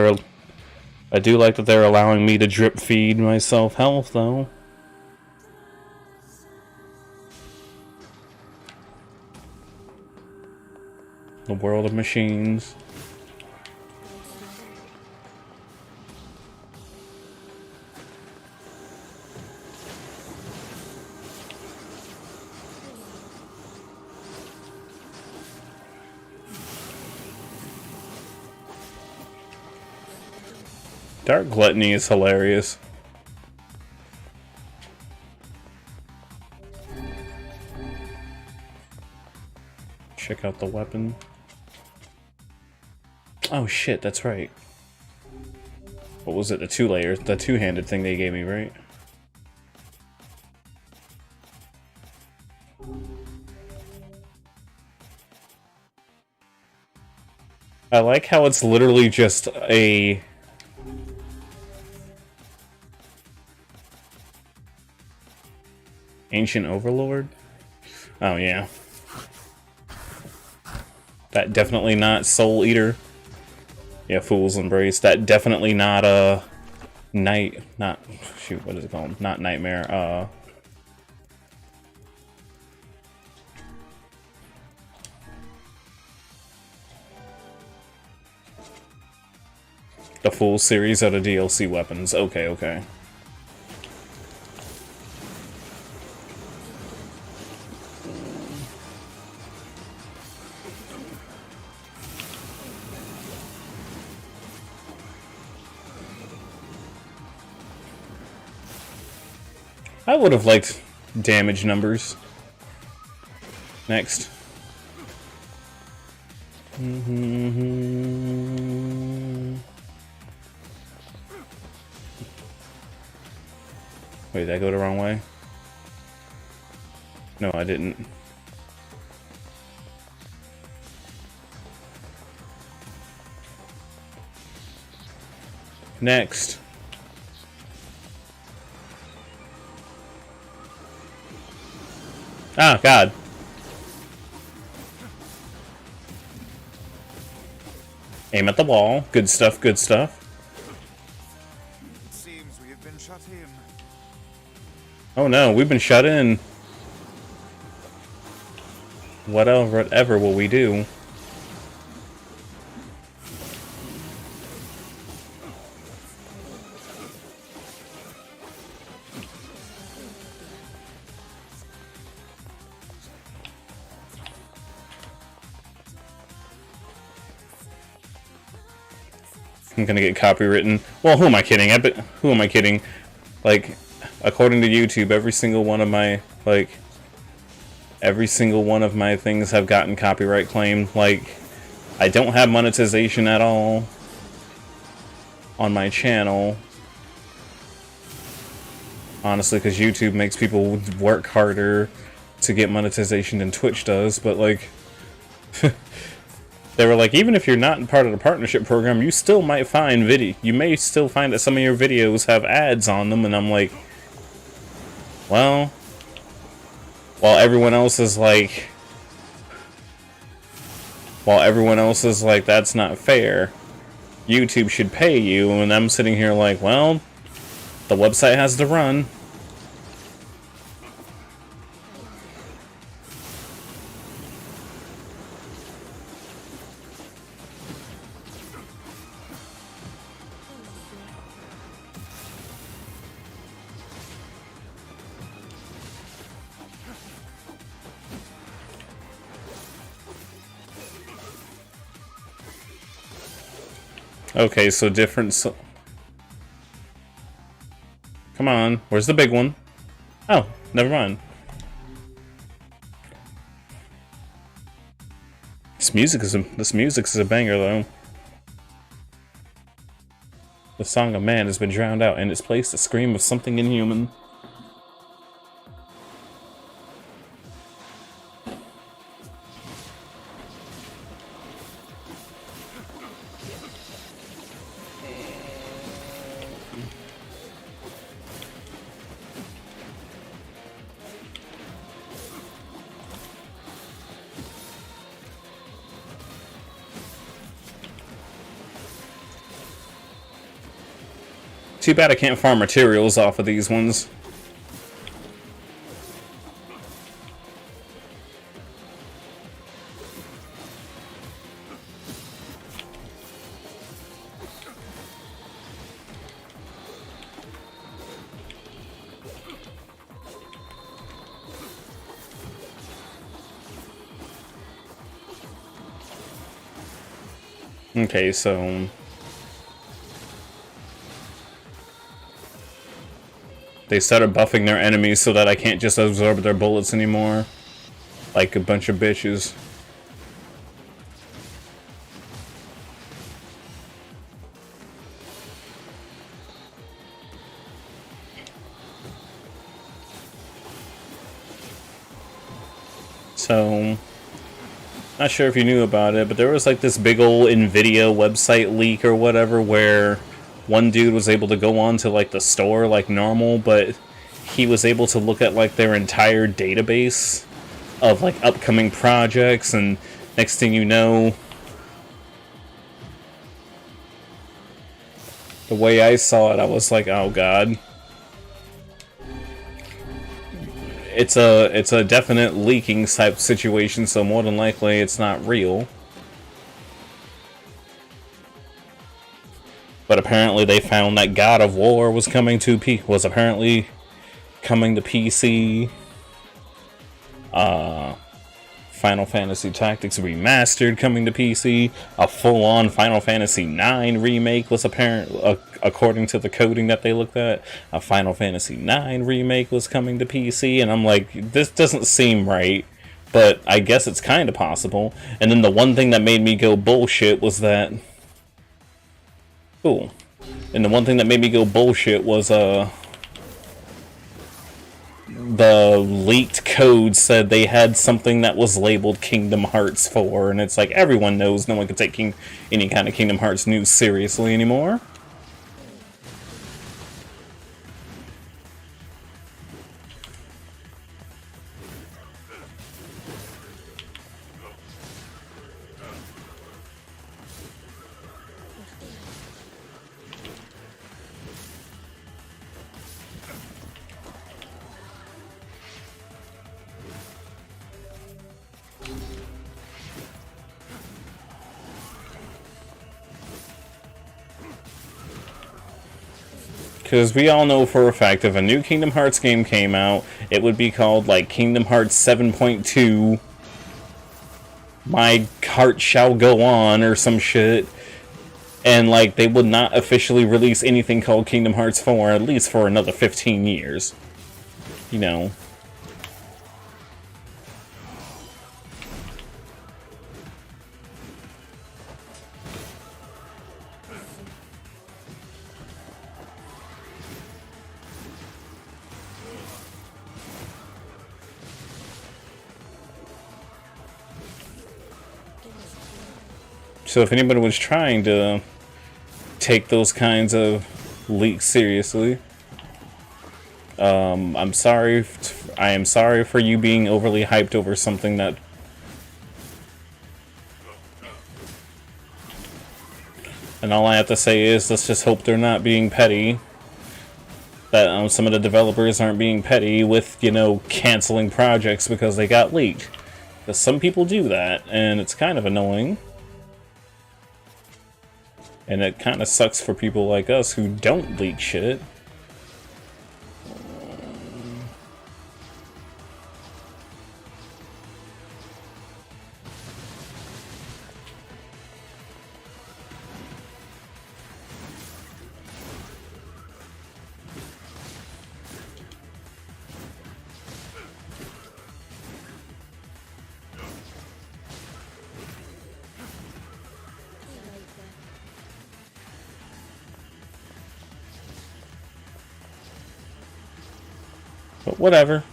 they're allowing me to drip feed myself health, though. The world of machines. Dark Gluttony is hilarious. Check out the weapon. Oh shit, that's right. What was it? The two layers, the two-handed thing they gave me, right? I like how it's literally just a... Ancient Overlord? Oh, yeah. That definitely not Soul Eater. Yeah, Fool's Embrace. That definitely not shoot, what is it called? Not Nightmare, the full series of the DLC weapons. Okay, okay. I would have liked damage numbers. Next. Wait, did I go the wrong way? No, I didn't. Next. Ah, God. Aim at the wall. Good stuff, good stuff.
It seems we have been shut in.
Oh no, we've been shut in. Whatever will we do? I'm gonna get copywritten. Well, who am I kidding? Who am I kidding? Like, according to YouTube, every single one of my things have gotten copyright claimed. Like, I don't have monetization at all on my channel. Honestly, because YouTube makes people work harder to get monetization than Twitch does, but like... They were like, even if you're not part of the partnership program, you still might find you may still find that some of your videos have ads on them, and I'm like, well, while everyone else is like, that's not fair, YouTube should pay you, and I'm sitting here like, well, the website has to run. Okay, so different... Come on, where's the big one? Oh, never mind. This music is a banger, though. The song of man has been drowned out, in its place the scream of something inhuman. Too bad I can't farm materials off of these ones. Okay, so... They started buffing their enemies so that I can't just absorb their bullets anymore. Like a bunch of bitches. So... Not sure if you knew about it, but there was like this big old NVIDIA website leak or whatever where one dude was able to go on to like the store like normal, but he was able to look at like their entire database of like upcoming projects, and next thing you know, the way I saw it, I was like, oh god. It's a definite leaking type situation, so more than likely it's not real. But apparently they found that God of War was apparently coming to PC. Final Fantasy Tactics Remastered coming to PC. A full-on Final Fantasy IX remake was apparent, according to the coding that they looked at. A Final Fantasy IX remake was coming to PC, and I'm like, this doesn't seem right, but I guess it's kind of possible. And then the one thing that made me go bullshit was that... Cool. And the one thing that made me go bullshit was, the leaked code said they had something that was labeled Kingdom Hearts 4, and it's like, everyone knows no one can take any kind of Kingdom Hearts news seriously anymore. Because we all know for a fact if a new Kingdom Hearts game came out, it would be called, like, Kingdom Hearts 7.2, My Heart Shall Go On, or some shit. And, like, they would not officially release anything called Kingdom Hearts 4, at least for another 15 years. You know. So if anybody was trying to take those kinds of leaks seriously, I'm sorry. I am sorry for you being overly hyped over something that... And all I have to say is, let's just hope they're not being petty. That some of the developers aren't being petty with, you know, canceling projects because they got leaked. Because some people do that, and it's kind of annoying. And it kind of sucks for people like us who don't leak shit. But whatever.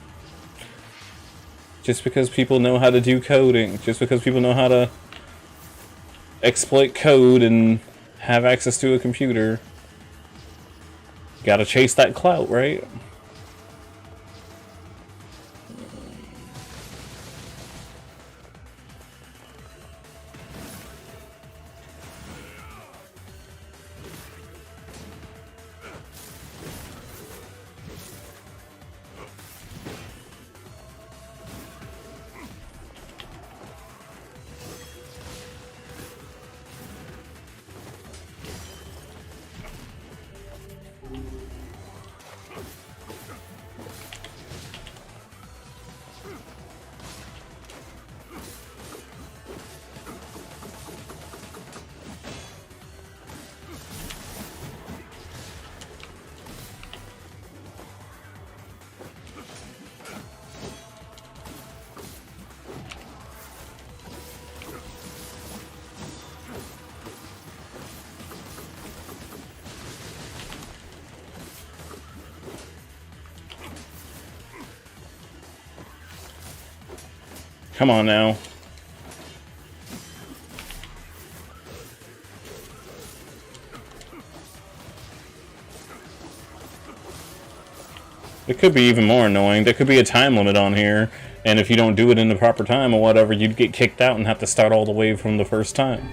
Just because people know how to do coding, just because people know how to exploit code and have access to a computer, gotta chase that clout, right? Come on now. It could be even more annoying. There could be a time limit on here, and if you don't do it in the proper time or whatever, you'd get kicked out and have to start all the way from the first time.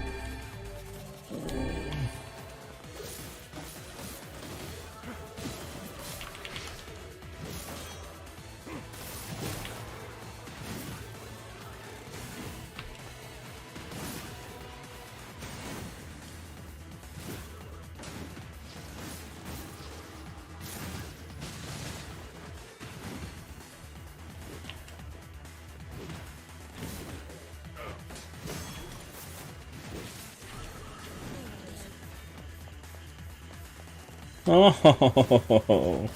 Oh.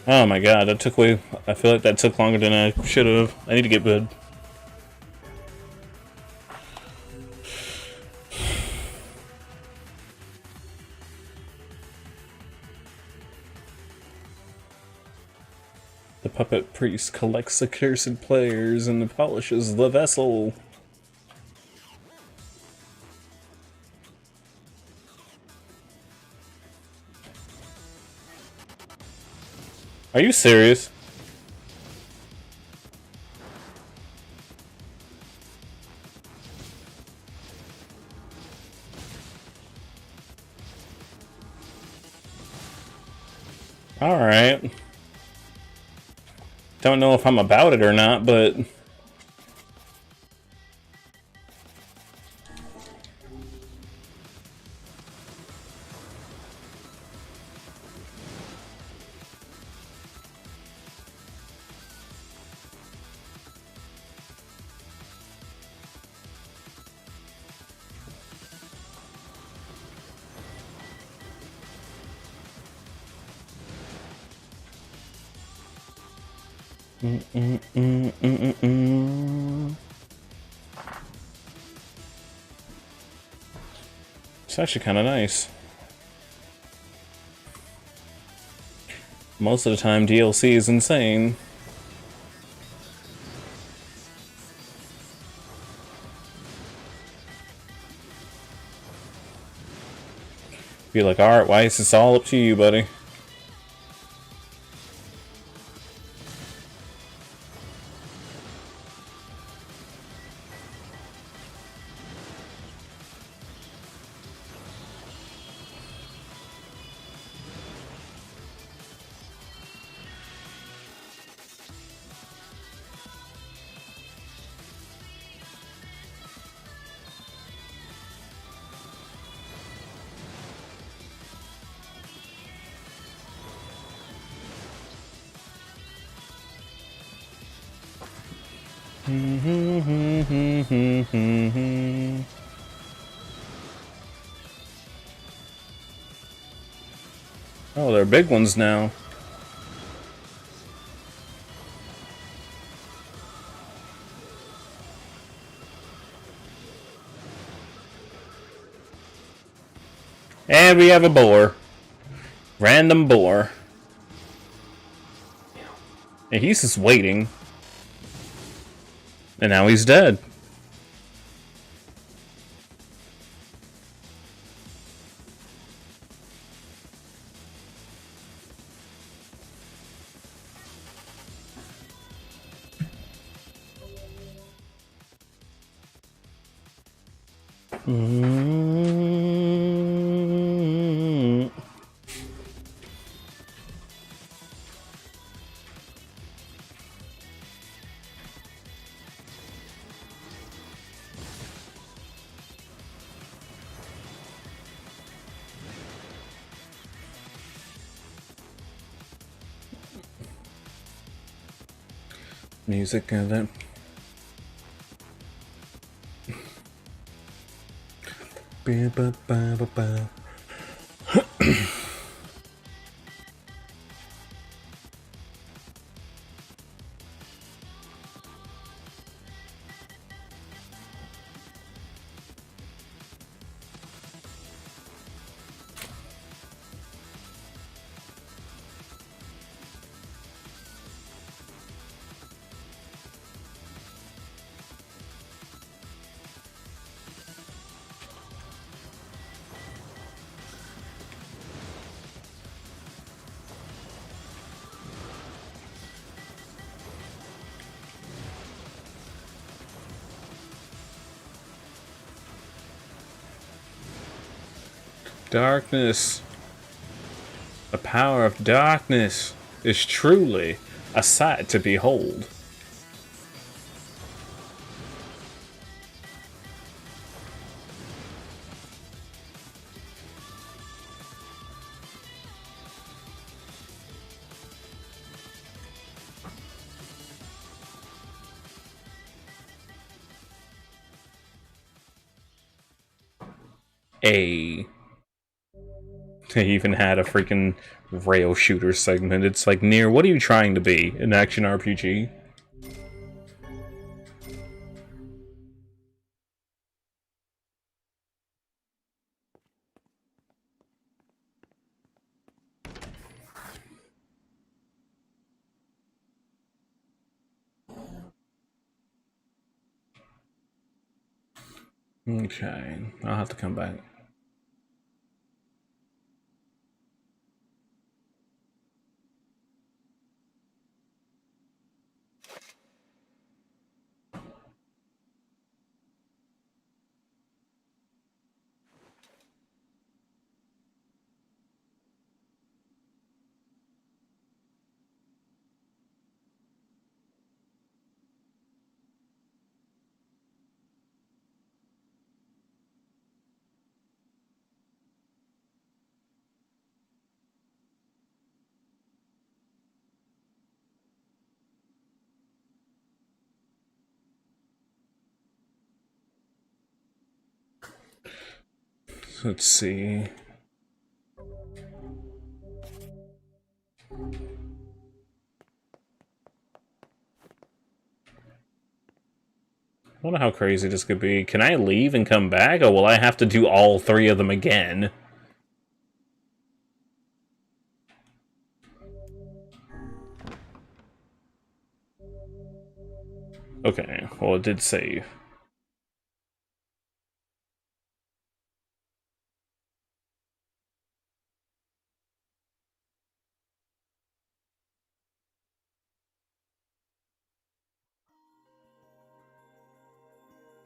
Oh my god, that took way. I feel like that took longer than I should have. I need to get good. The puppet priest collects accursed players and polishes the vessel. Are you serious? Alright. Don't know if I'm about it or not, but... It's actually kind of nice. Most of the time, DLC is insane. Be like, alright, Weiss, it's all up to you, buddy. Oh, they're big ones now. And we have a boar. Random boar. And he's just waiting. And now he's dead. Music and then darkness. The power of darkness is truly a sight to behold. They even had a freaking rail shooter segment. It's like, Nier, what are you trying to be? An action RPG? Okay, I'll have to come back. Let's see. I wonder how crazy this could be. Can I leave and come back, or will I have to do all 3 of them again? Okay, well, it did save.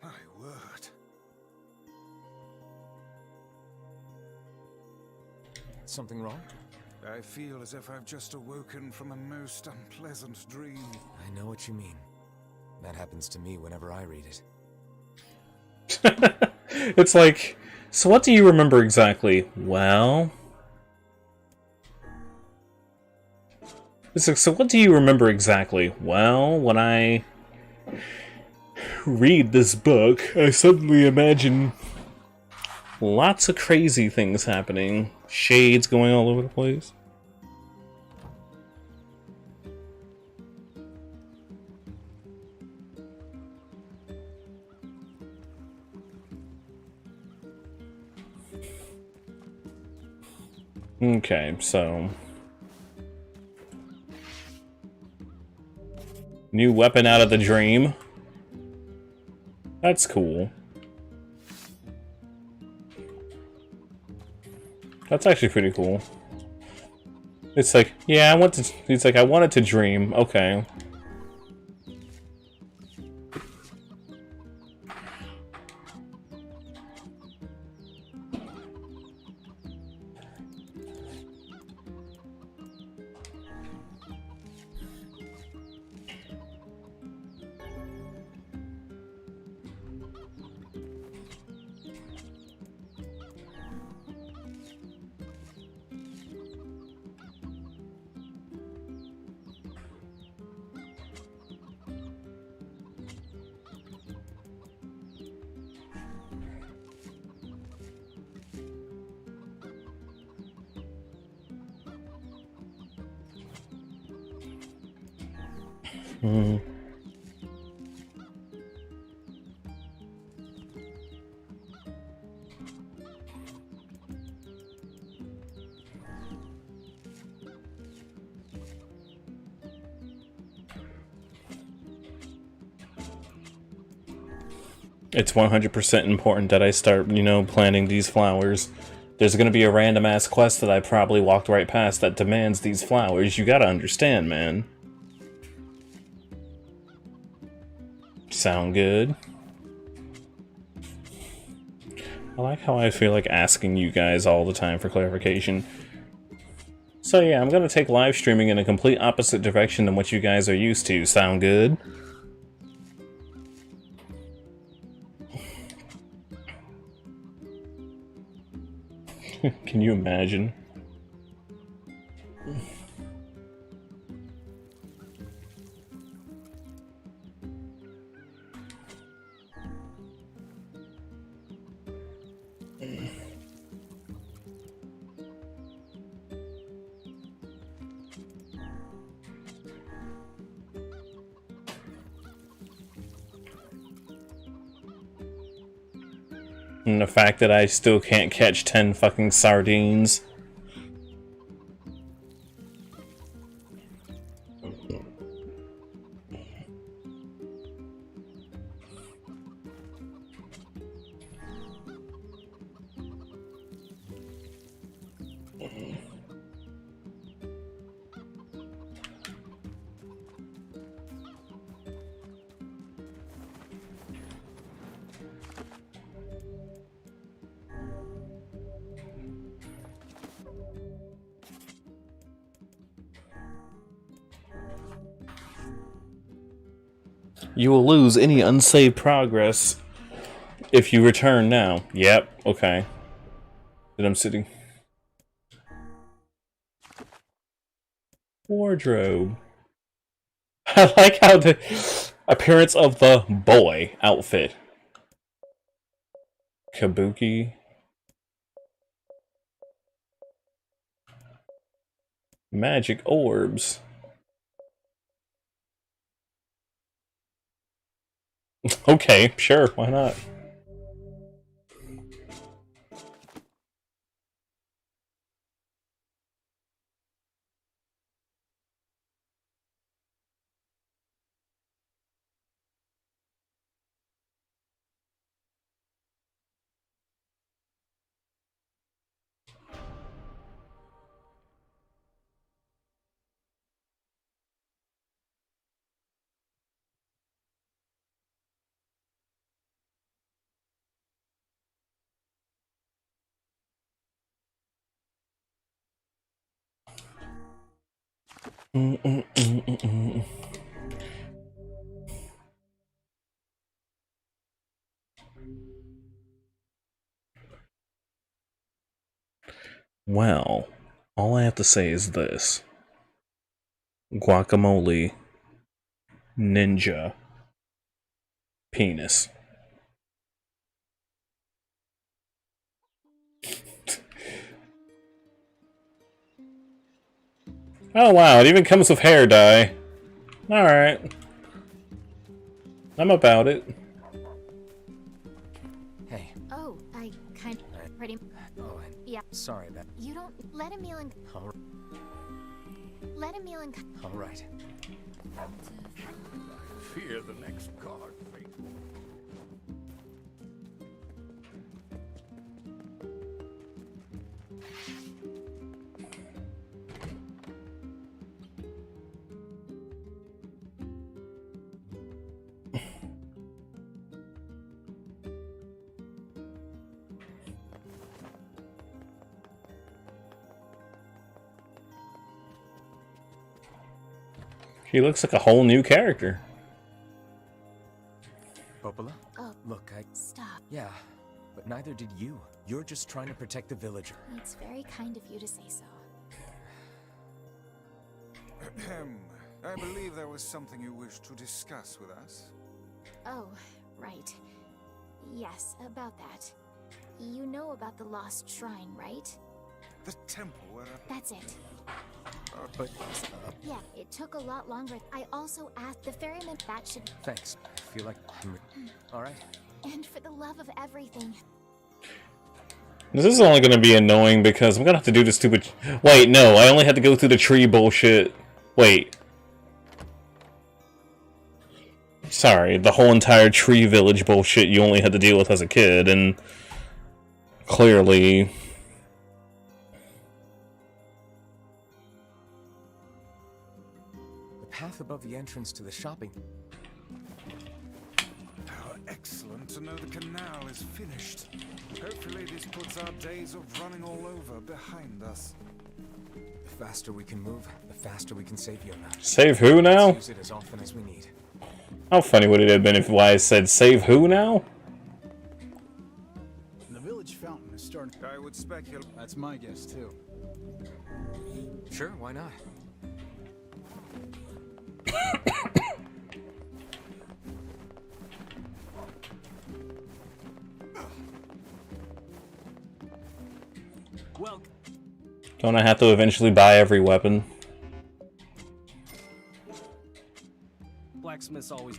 My word.
Something wrong?
I feel as if I've just awoken from a most unpleasant dream.
I know what you mean. That happens to me whenever I read it.
It's like, so what do you remember exactly? Well... It's like, so what do you remember exactly? Well, when I read this book, I suddenly imagine lots of crazy things happening. Shades going all over the place. Okay, so... New weapon out of the dream. That's cool. That's actually pretty cool. It's like, yeah, he's like, I wanted to dream. Okay. Hmm. It's 100% important that I start, planting these flowers. There's gonna be a random ass quest that I probably walked right past that demands these flowers. You gotta understand, man. Sound good? I like how I feel like asking you guys all the time for clarification.
So yeah, I'm gonna take live streaming in a complete opposite direction than what you guys are used to. Sound good? Can you imagine? And the fact that I still can't catch 10 fucking sardines. You will lose any unsaved progress if you return now. Yep, okay. Then I'm sitting. Wardrobe. I like how the appearance of the boy outfit. Kabuki. Magic orbs. Okay, sure, why not? Well, all I have to say is this. Guacamole. Ninja. Penis. Oh wow, it even comes with hair dye. Alright. I'm about it.
Hey.
Oh, I kind of pretty.
Oh, and
Yeah.
sorry about.
You don't let a meal and let a meal and.
All right.
Fear the next card, fate.
He looks like a whole new character.
Popola?
Oh.
Look,
Stop.
yeah, but neither did you. You're just trying to protect the villager.
It's very kind of you to say so.
I believe there was something you wished to discuss with us.
Oh, right. Yes, about that. You know about the lost shrine, right?
The temple where...
That's it.
But,
Yeah, it took a lot longer. I also asked the ferryman that should...
thanks. I feel like I'm... All right.
And for the love of everything.
This is only going to be annoying because I'm going to have to do the stupid... Wait, no, I only had to go through the tree bullshit. Wait. Sorry, the whole entire tree village bullshit you only had to deal with as a kid, and... Clearly...
The path above the entrance to the shopping...
How excellent to know the canal is finished. Hopefully this puts our days of running all over behind us.
The faster we can move, the faster we can save Yona.
Save who now?
Let's use it as often as we need.
How funny would it have been if Wise said, save who now?
The village fountain is starting. I would speculate. That's my guess too.
Sure, why not?
Well,
Don't I have to eventually buy every weapon?
blacksmiths always.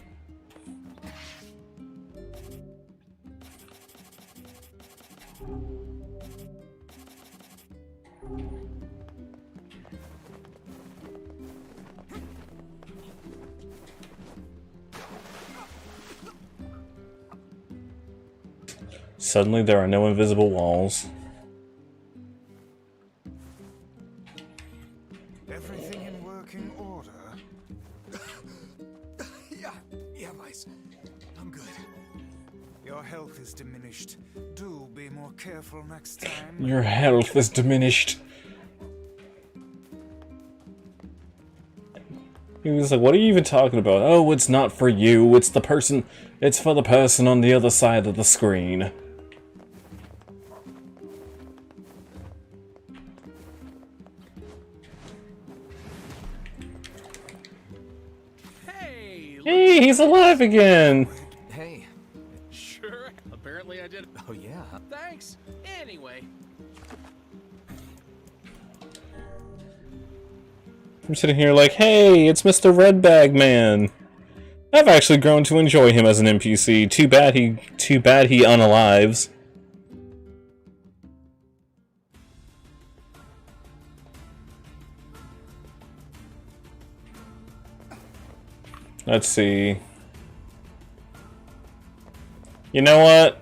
Suddenly there are no invisible walls.
Everything in working order.
Yeah, Vice. I'm good.
Your health is diminished. Do be more careful next time.
Your health is diminished. He was like, what are you even talking about? Oh, it's not for you, it's the person, it's for the person on the other side of the screen. Hey, he's alive again!
Hey.
Sure. Apparently I did.
Oh yeah.
Thanks. Anyway.
I'm sitting here like, hey, it's Mr. Redbag Man. I've actually grown to enjoy him as an NPC. Too bad he unalives. Let's see. You know what?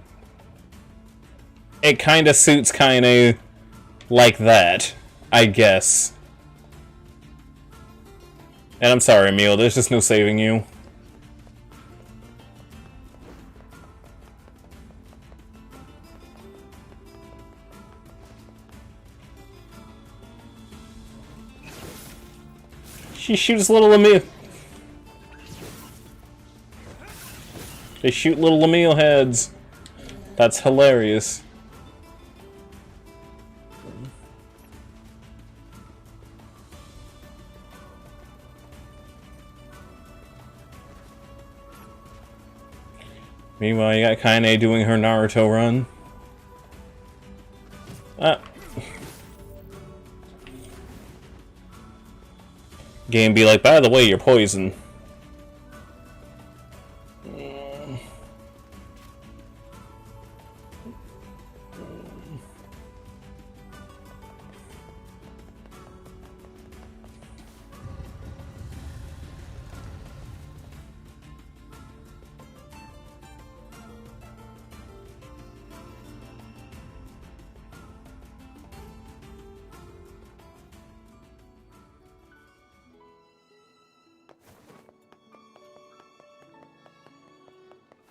It kinda suits Kaine like that, I guess. And I'm sorry, Emil, there's just no saving you. She shoots little Emil. They shoot little Emil heads. That's hilarious. Meanwhile, you got Kaine doing her Naruto run. Game be like, by the way, you're poison.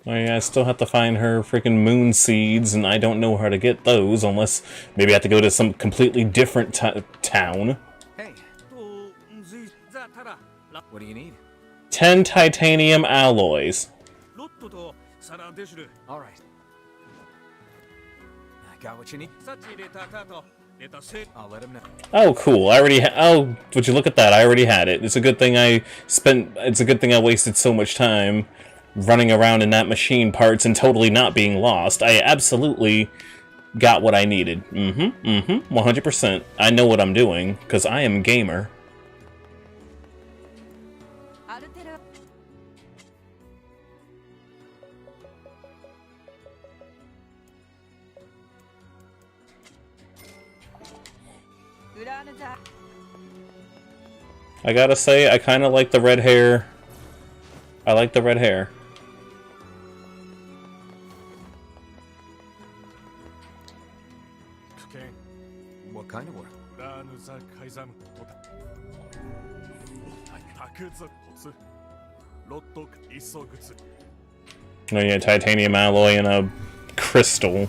Oh yeah, I still have to find her freaking moon seeds, and I don't know how to get those unless maybe I have to go to some completely different town.
Hey. What do you need?
10 titanium alloys.
All right. I got what you need. I'll let him know.
Oh, cool! I already. Oh, would you look at that? I already had it. It's a good thing I spent. It's a good thing I wasted so much time running around in that machine parts and totally not being lost. I absolutely got what I needed. 100%. I know what I'm doing, because I am a gamer. I gotta say, I kind of like the red hair. I like the red hair.
What kind of work?
Oh yeah, titanium alloy and a crystal.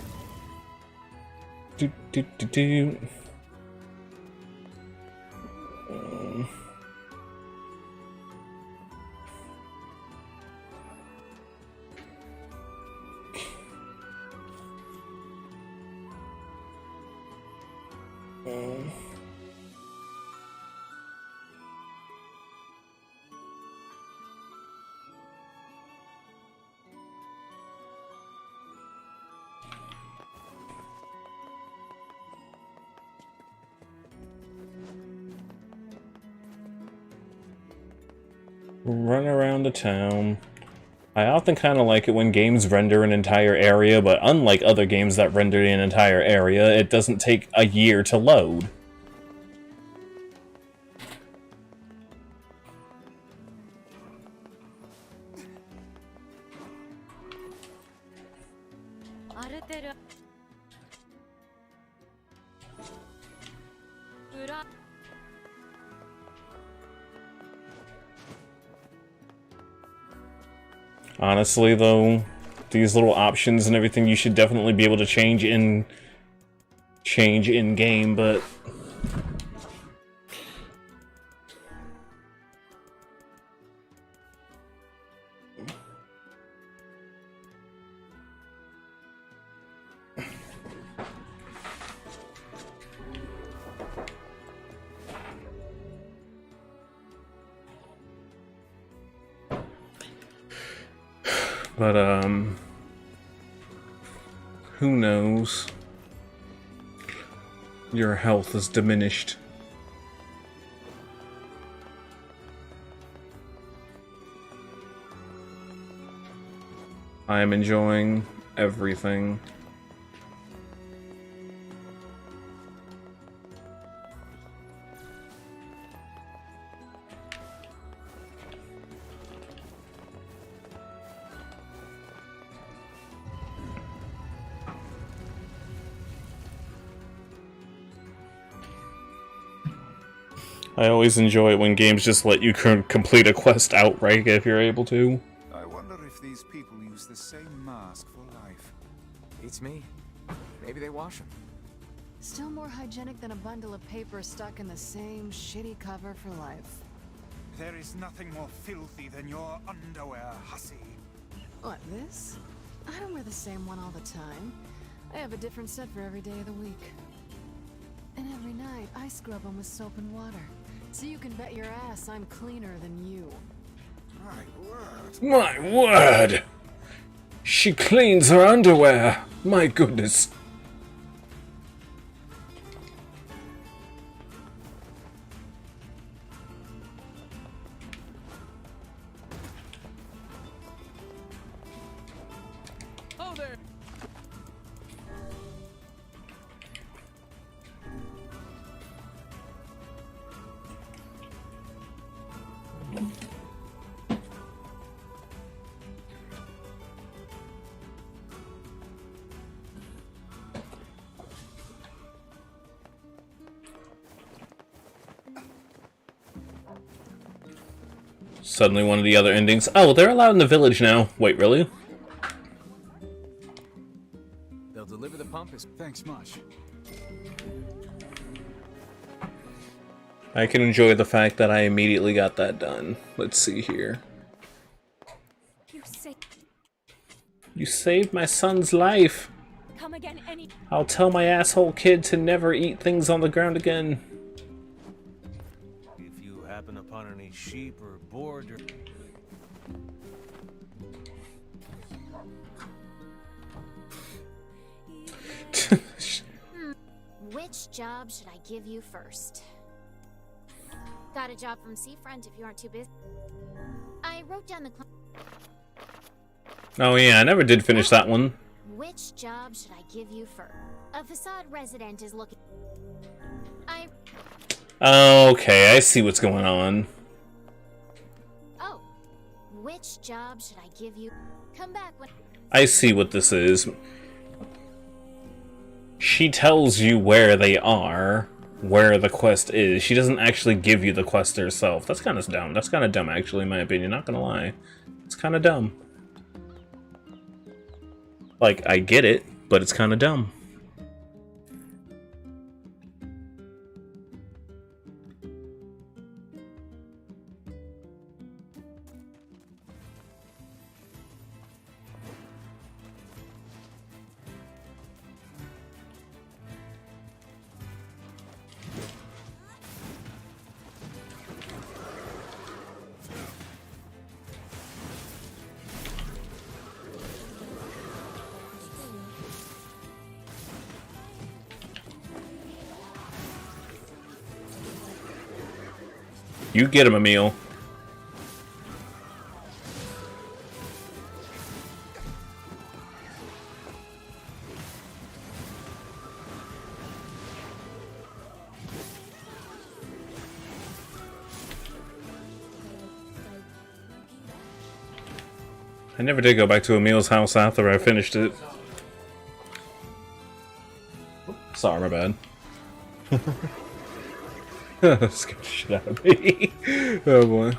Run around the town. I often kind of like it when games render an entire area, but unlike other games that render an entire area, it doesn't take a year to load. Honestly, though, these little options and everything you should definitely be able to change in game, but who knows? Your health is diminished. I am enjoying everything. I always enjoy it when games just let you complete a quest outright if you're able to.
I wonder if these people use the same mask for life.
Beats me. Maybe they wash them.
Still more hygienic than a bundle of paper stuck in the same shitty cover for life.
There is nothing more filthy than your underwear, hussy.
What, this? I don't wear the same one all the time. I have a different set for every day of the week. And every night, I scrub them with soap and water. So you can bet your ass I'm cleaner than you.
My word.
My word! She cleans her underwear! My goodness.
Oh, there.
Suddenly one of the other endings. Oh, they're allowed in the village now. Wait, really?
They'll deliver the pump as...
Thanks much.
I can enjoy the fact that I immediately got that done. Let's see here. You saved my son's life.
Come again any.
I'll tell my asshole kid to never eat things on the ground again.
If you happen upon any sheep or board or...
Which job should I give you first? Got a job from Seafront if you aren't too busy. I wrote down the...
Oh yeah, I never did finish that one.
Which job should I give you first? A facade resident is looking...
Okay, I see what's going on.
Oh. Which job should I give you? Come back when...
I see what this is. She tells you where they are, where the quest is. She doesn't actually give you the quest herself. That's kind of dumb. That's kind of dumb, actually, in my opinion. Not gonna lie. It's kind of dumb. Like, I get it, but it's kind of dumb. You get him, Emil. I never did go back to Emil's house after I finished it. Sorry, my bad. Scared the shit out of me. Oh boy.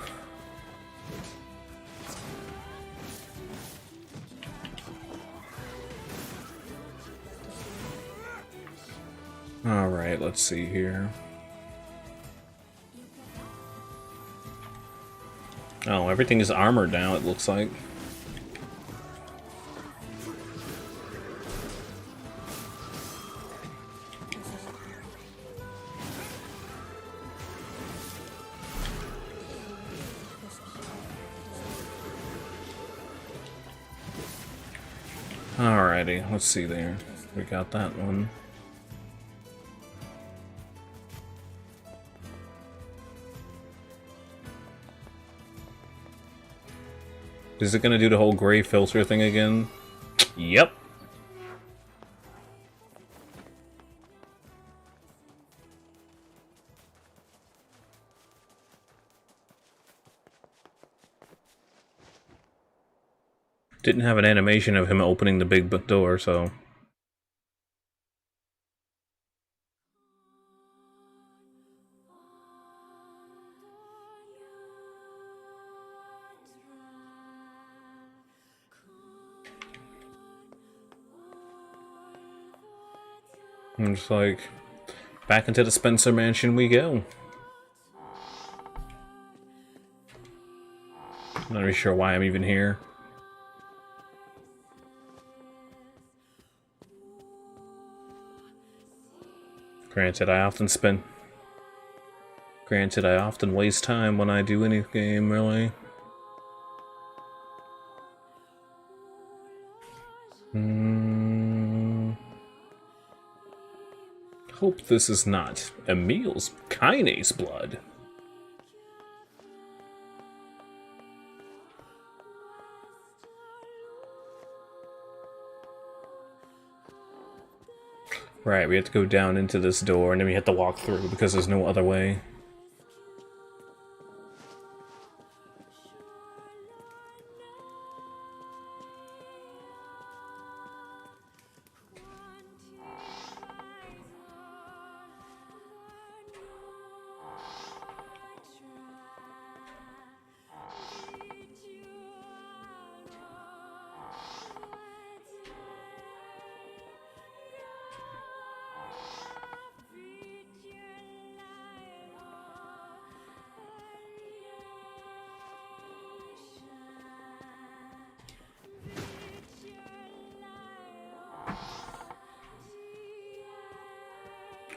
Alright, let's see here. Oh, everything is armored now, it looks like. Alrighty, let's see there. We got that one. Is it gonna do the whole gray filter thing again? Yep. Didn't have an animation of him opening the big door, so... I'm just like, back into the Spencer Mansion we go. Not really sure why I'm even here. Granted, I often waste time when I do any game, really. Hope this is not Emil's kinase blood. Right, we have to go down into this door, and then we have to walk through because there's no other way.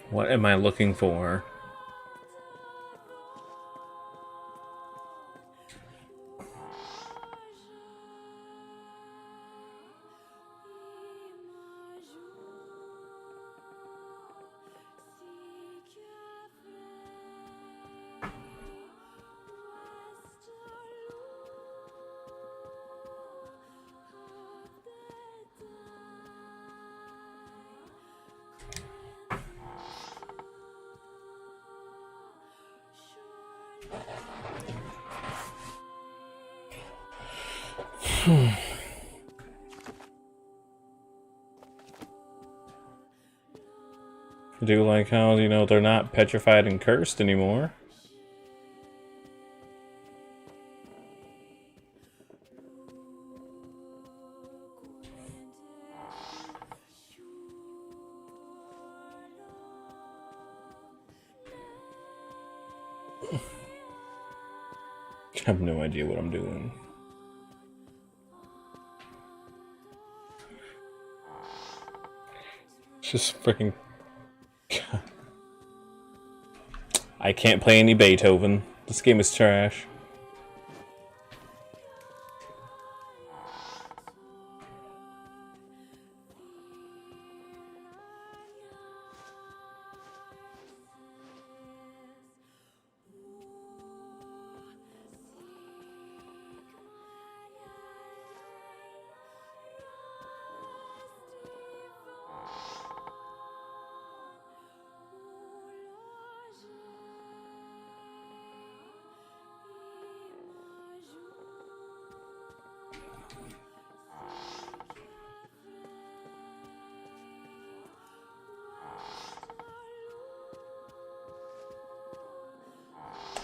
What am I looking for? I do like how, you know, they're not petrified and cursed anymore. I have no idea what I'm doing. It's just freaking... I can't play any Beethoven. This game is trash.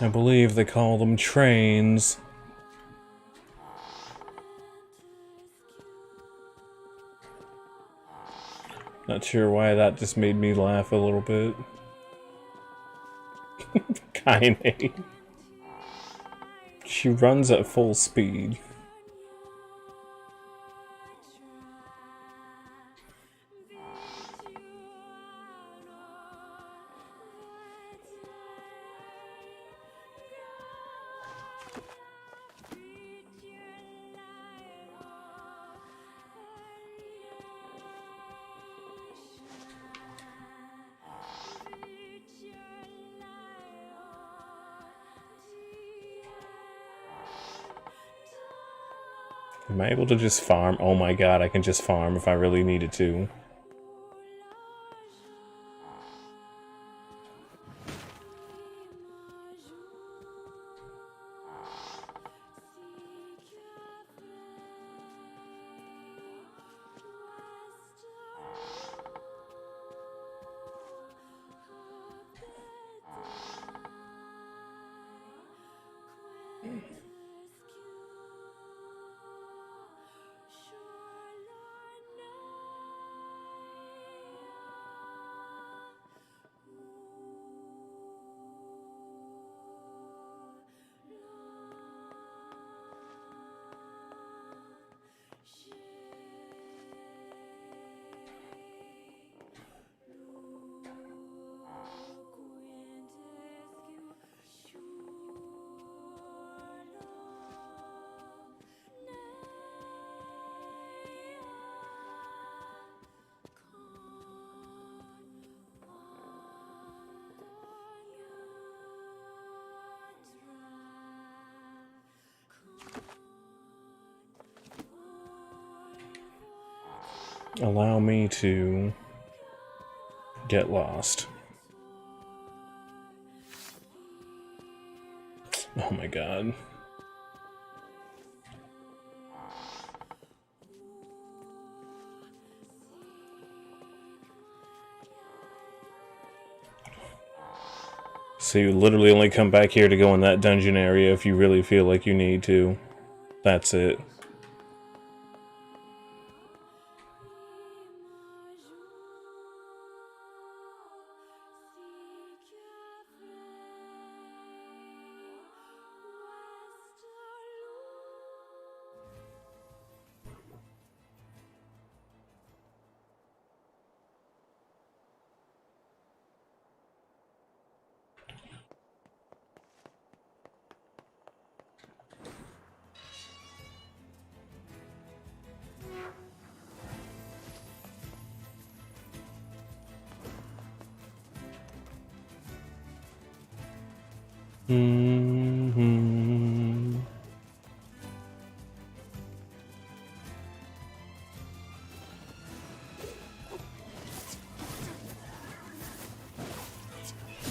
I believe they call them trains. Not sure why that just made me laugh a little bit. Kaine. She runs at full speed. Am I able to just farm? Oh my god, I can just farm if I really needed to. Allow me to get lost. Oh my god. So you literally only come back here to go in that dungeon area if you really feel like you need to. That's it.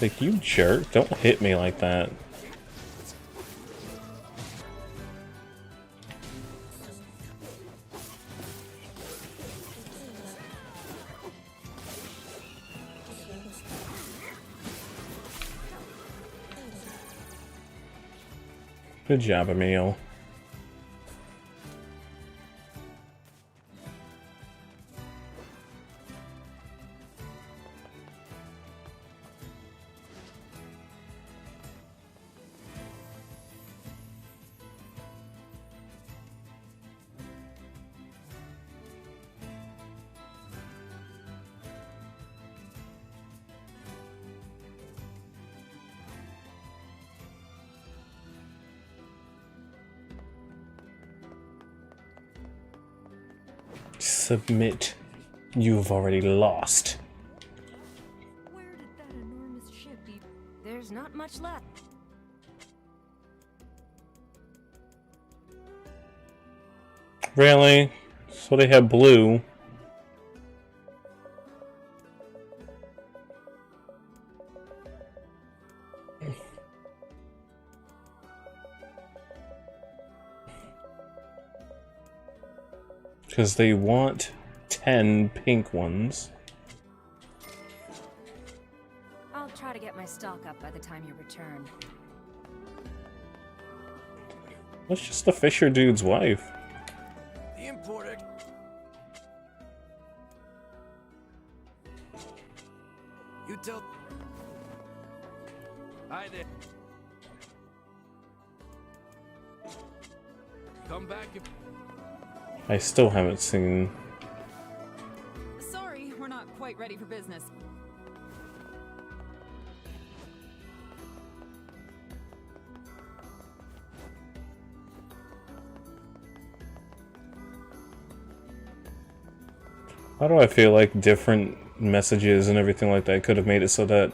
Like, you jerk, don't hit me like that. Good job, Emil. Submit. You've already lost.
Where did that enormous ship be? There's not much left.
Really? So they have blue. Because they want 10 pink ones.
I'll try to get my stock up by the time you return.
That's just the Fisher dude's wife.
The importer. You tell.
Hi there. Come back if...
I still haven't seen.
Sorry, we're not quite ready for business.
Why do I feel like different messages and everything like that could have made it so that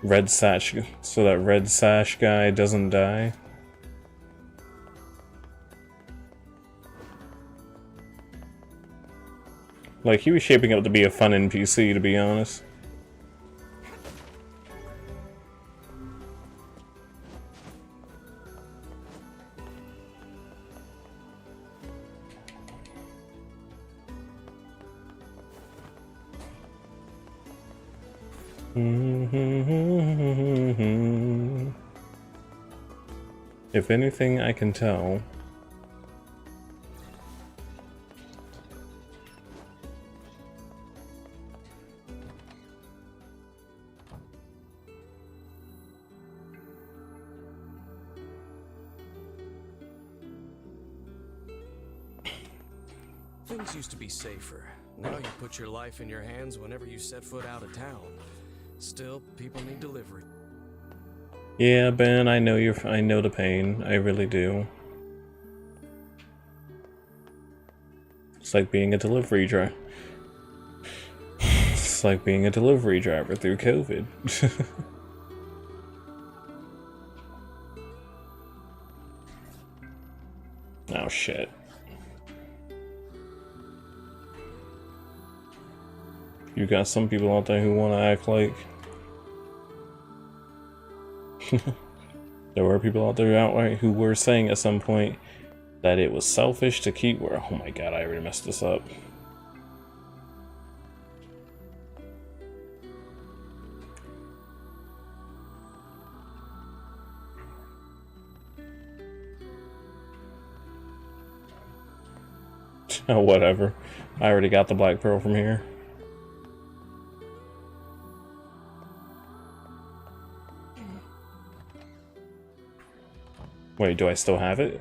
Red Sash guy doesn't die? Like, he was shaping up to be a fun NPC, to be honest. If anything I can tell,
Things used to be safer. Now you put your life in your hands whenever you set foot out of town. Still, people need delivery.
yeah, Ben, I know the pain. I really do. It's like being a delivery driver. It's like being a delivery driver through COVID. Oh shit. You got some people out there who want to act like there were people out there outright who were saying at some point that it was selfish to keep where. Oh my god, I already messed this up. Oh, whatever. I already got the Black Pearl from here. Wait, do I still have it?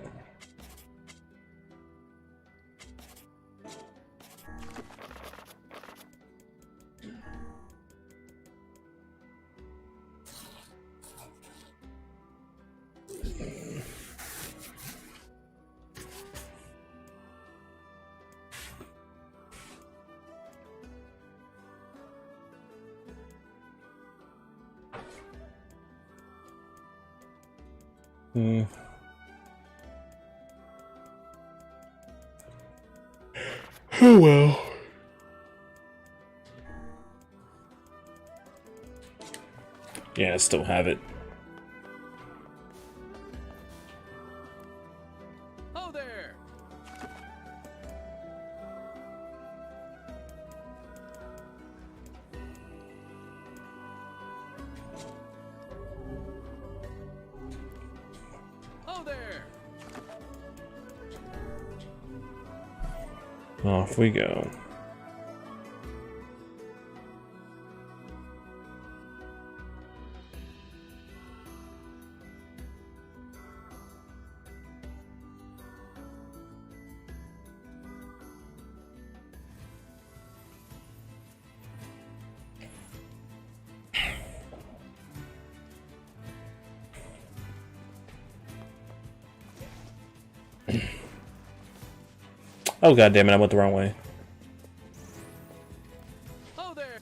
Oh well. Yeah, I still have it.
Oh there. Oh there.
Off we go. Oh god damn it, I went the wrong way.
Oh there.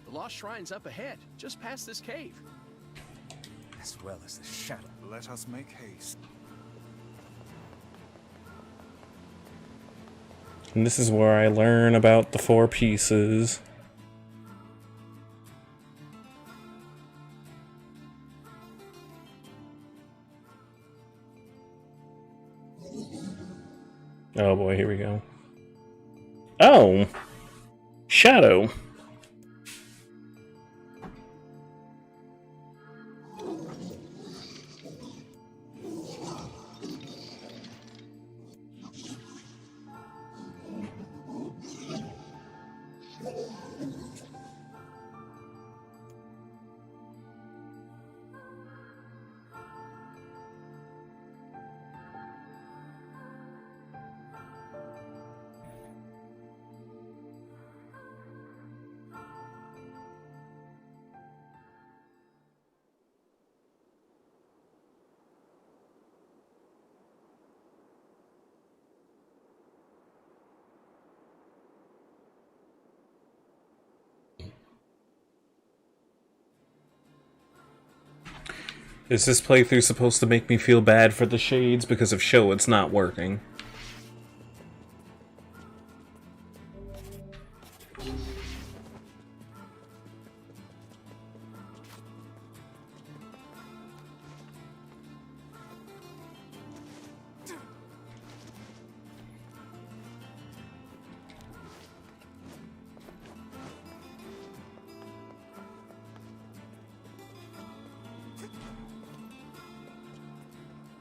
The lost shrine's up ahead, just past this cave.
As well as the shadow.
Let us make haste.
And this is where I learn about the 4 pieces. Oh boy, here we go. Oh! Shadow! Is this playthrough supposed to make me feel bad for the shades? Because if so, it's not working.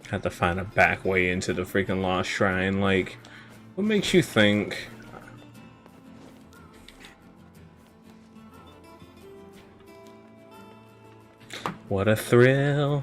Had to find a back way into the freaking Lost Shrine. Like, what makes you think? What a thrill.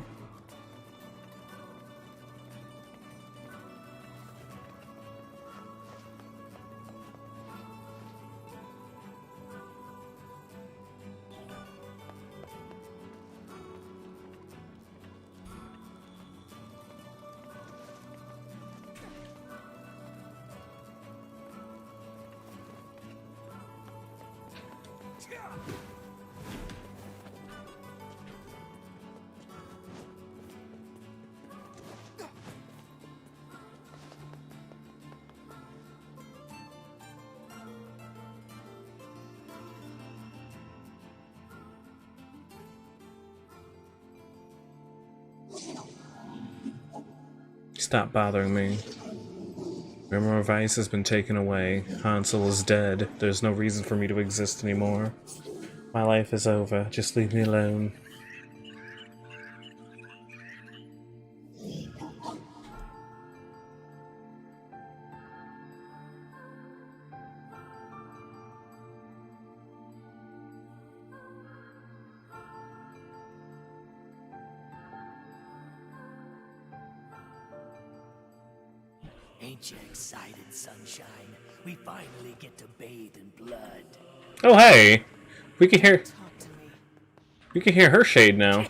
Stop bothering me. Memory Vice has been taken away. Hansel is dead. There's no reason for me to exist anymore. My life is over. Just leave me alone.
Ain't you excited, sunshine? We finally get to bathe in blood.
Oh hey! We can hear her shade now.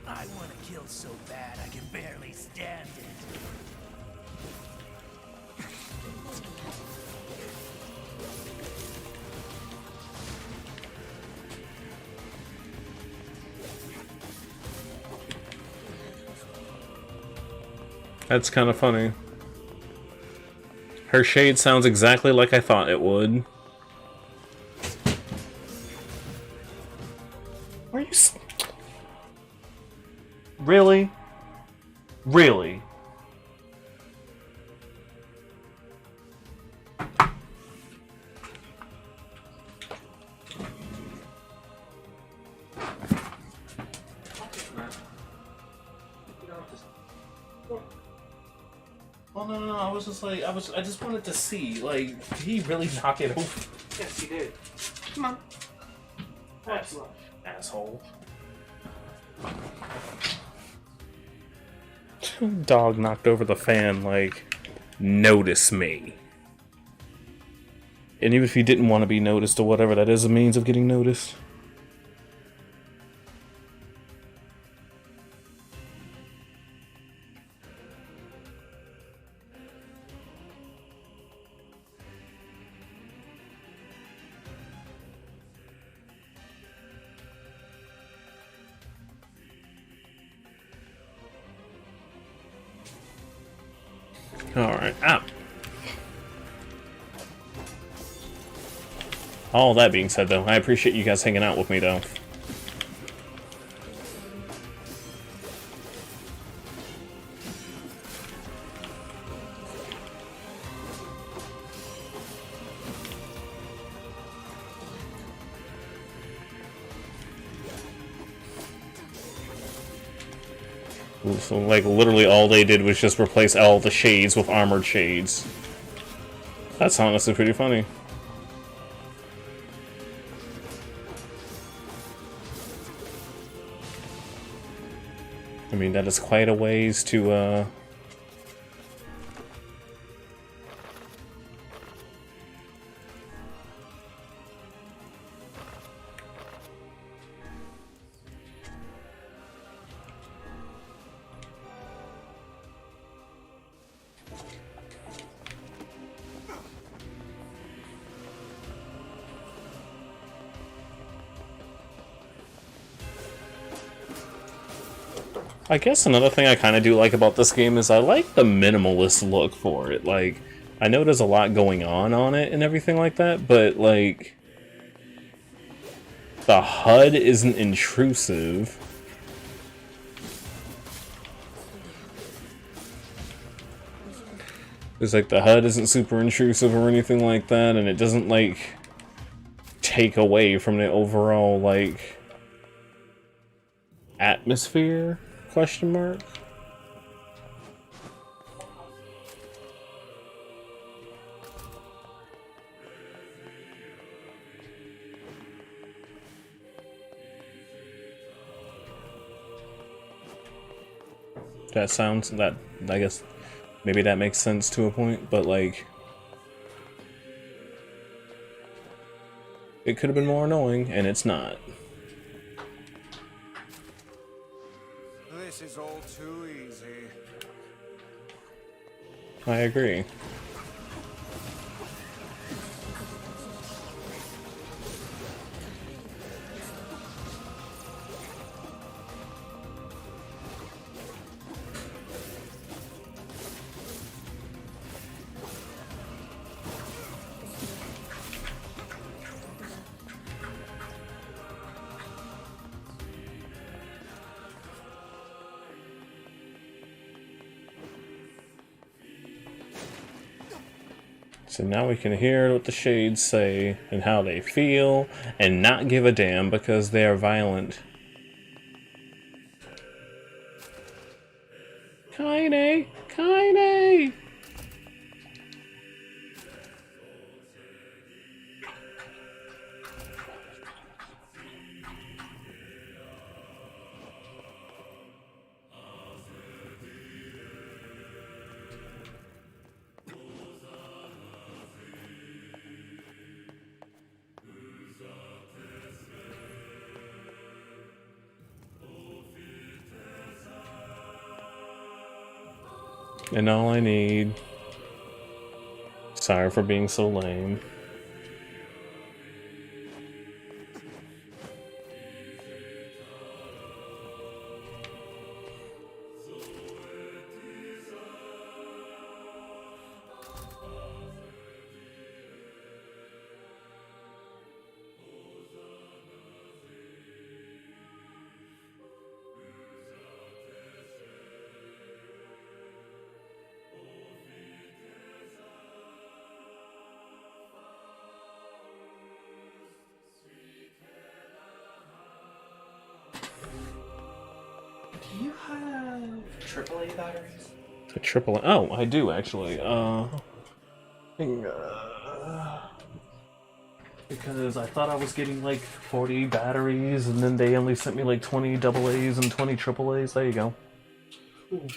I want to kill so bad I can barely stand it.
That's kind of funny. Her shade sounds exactly like I thought it would. Are you really? Really? Oh no, I was just like, I just wanted to see, like, did he really knock it over?
Yes, he did.
Come on. That's asshole. Dog knocked over the fan, like, notice me. And even if he didn't want to be noticed or whatever, that is a means of getting noticed. Alright, ah. All that being said, though, I appreciate you guys hanging out with me, though. So, like, literally all they did was just replace all the shades with armored shades. That's honestly pretty funny. I mean, that is quite a ways to, I guess another thing I kind of do like about this game is I like the minimalist look for it. Like, I know there's a lot going on it and everything like that, but, like, the HUD isn't intrusive. It's like the HUD isn't super intrusive or anything like that, and it doesn't, like, take away from the overall, like, atmosphere? Question mark? That sounds, that, I guess, maybe that makes sense to a point, but, like, it could have been more annoying, and it's not.
This is all too easy.
I agree. So now we can hear what the shades say and how they feel and not give a damn because they are violent. Kaine! Kaine! And all I need... Sorry for being so lame.
Do you have AAA batteries?
A triple... Oh, I do actually. Because I thought I was getting like 40 batteries, and then they only sent me like 20 AA's and 20 AAA's. There you go.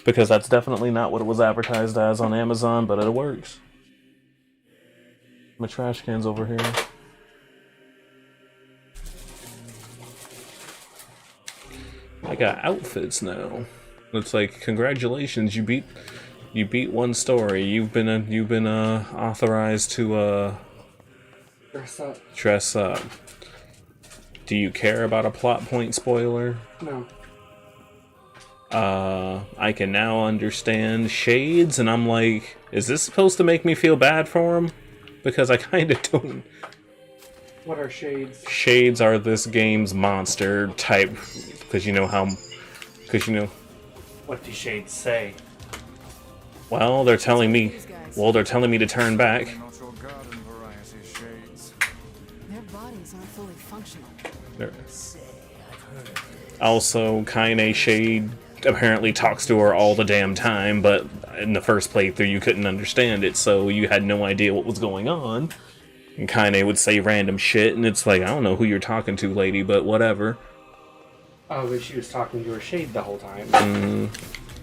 Because that's definitely not what it was advertised as on Amazon, but it works. My trash can's over here. I got outfits now. It's like, congratulations, you beat one story. You've been authorized to dress up. Do you care about a plot point spoiler?
No.
I can now understand shades, and I'm like, is this supposed to make me feel bad for him? Because I kind of don't.
What are shades?
Shades are this game's monster type, because you know.
What do shades say?
Well, they're telling me to turn back.
Their bodies aren't fully functional.
Also, Kaine Shade apparently talks to her all the damn time, but in the first playthrough you couldn't understand it, so you had no idea what was going on. And Kaine would say random shit, and it's like, I don't know who you're talking to, lady, but whatever.
Oh, but she was talking to her shade the whole time.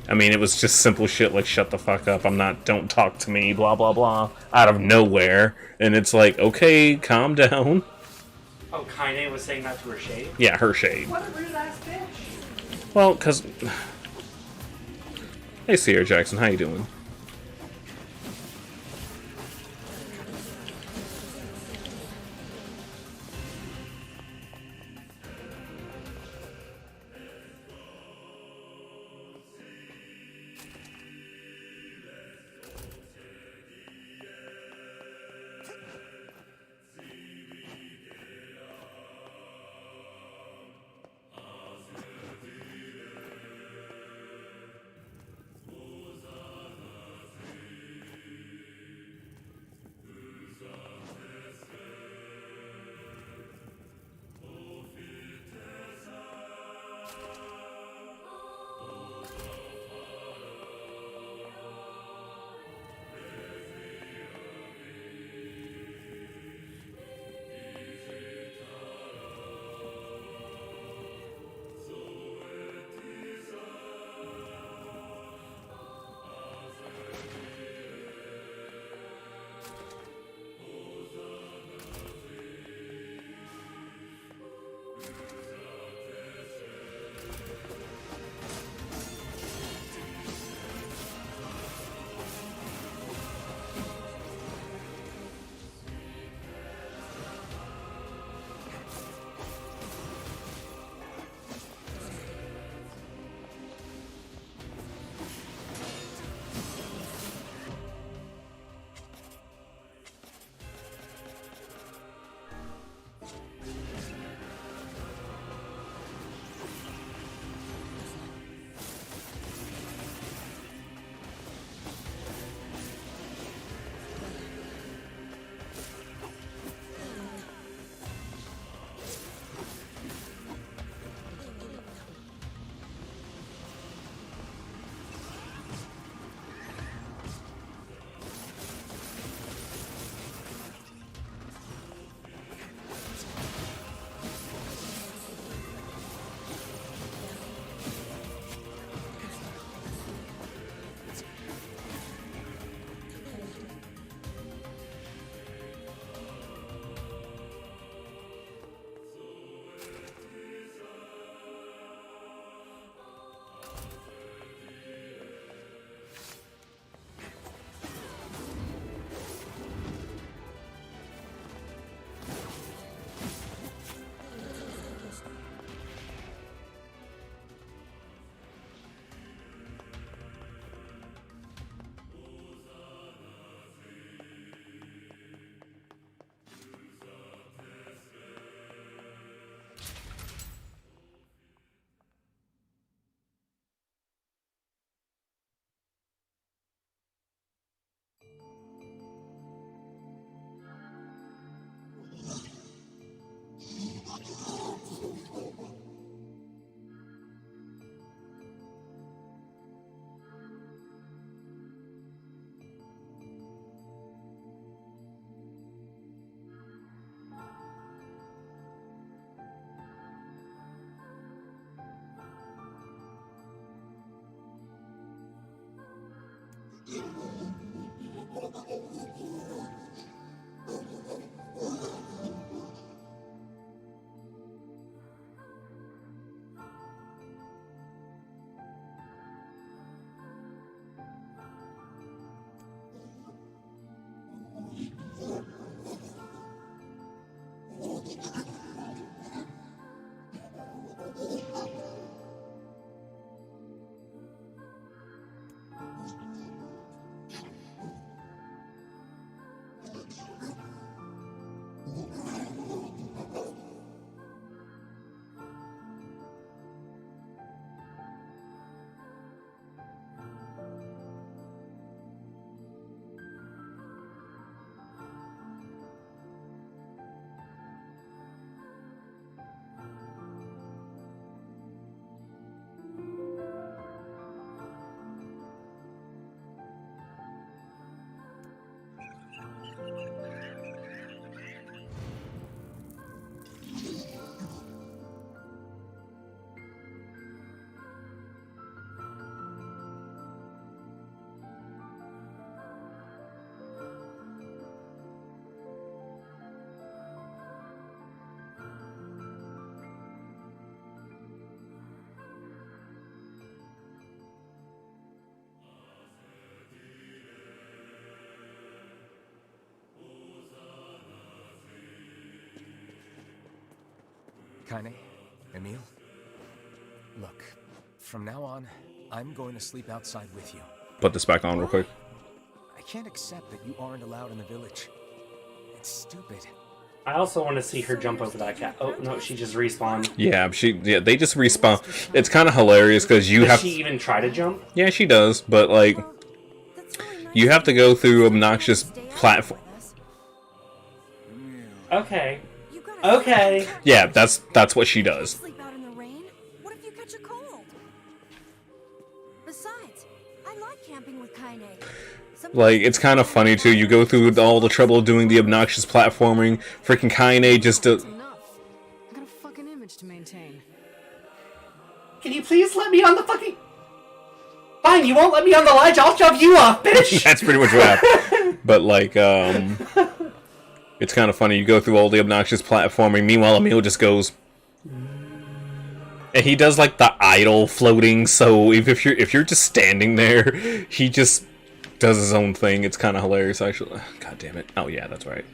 I mean, it was just simple shit like, shut the fuck up, don't talk to me, blah blah blah, out of nowhere. And it's like, okay, calm down.
Oh, Kaine was saying that to her shade?
Yeah, her shade.
What a rude ass bitch.
Well, cause... Hey, Sierra Jackson, how you doing?
Kaine, Emil, look, from now on, I'm going to sleep outside with you.
Put this back on real quick.
I can't accept that you aren't allowed in the village. It's stupid.
I also want to see her jump over that cat. Oh no, she just respawned.
Yeah, they just respawn. It's kind of hilarious because you
Does
have.
she even try to jump?
Yeah, she does, but like, you have to go through obnoxious platform.
Okay. Okay.
Yeah, that's what she does.
Sleep out in the rain? What if you catch a cold? Besides, I like camping with Kaine.
Like, it's kind of funny too. You go through all the trouble of doing the obnoxious platforming. Freaking Kaine just
Enough. I got a fucking image to maintain.
Can you please let me on the fucking... Fine, you won't let me on the ledge, I'll shove you off, bitch!
That's pretty much what happened. But like, it's kind of funny. You go through all the obnoxious platforming. Meanwhile, Emil just goes, and he does like the idle floating. So if you're just standing there, he just does his own thing. It's kind of hilarious, actually. God damn it! Oh yeah, that's right.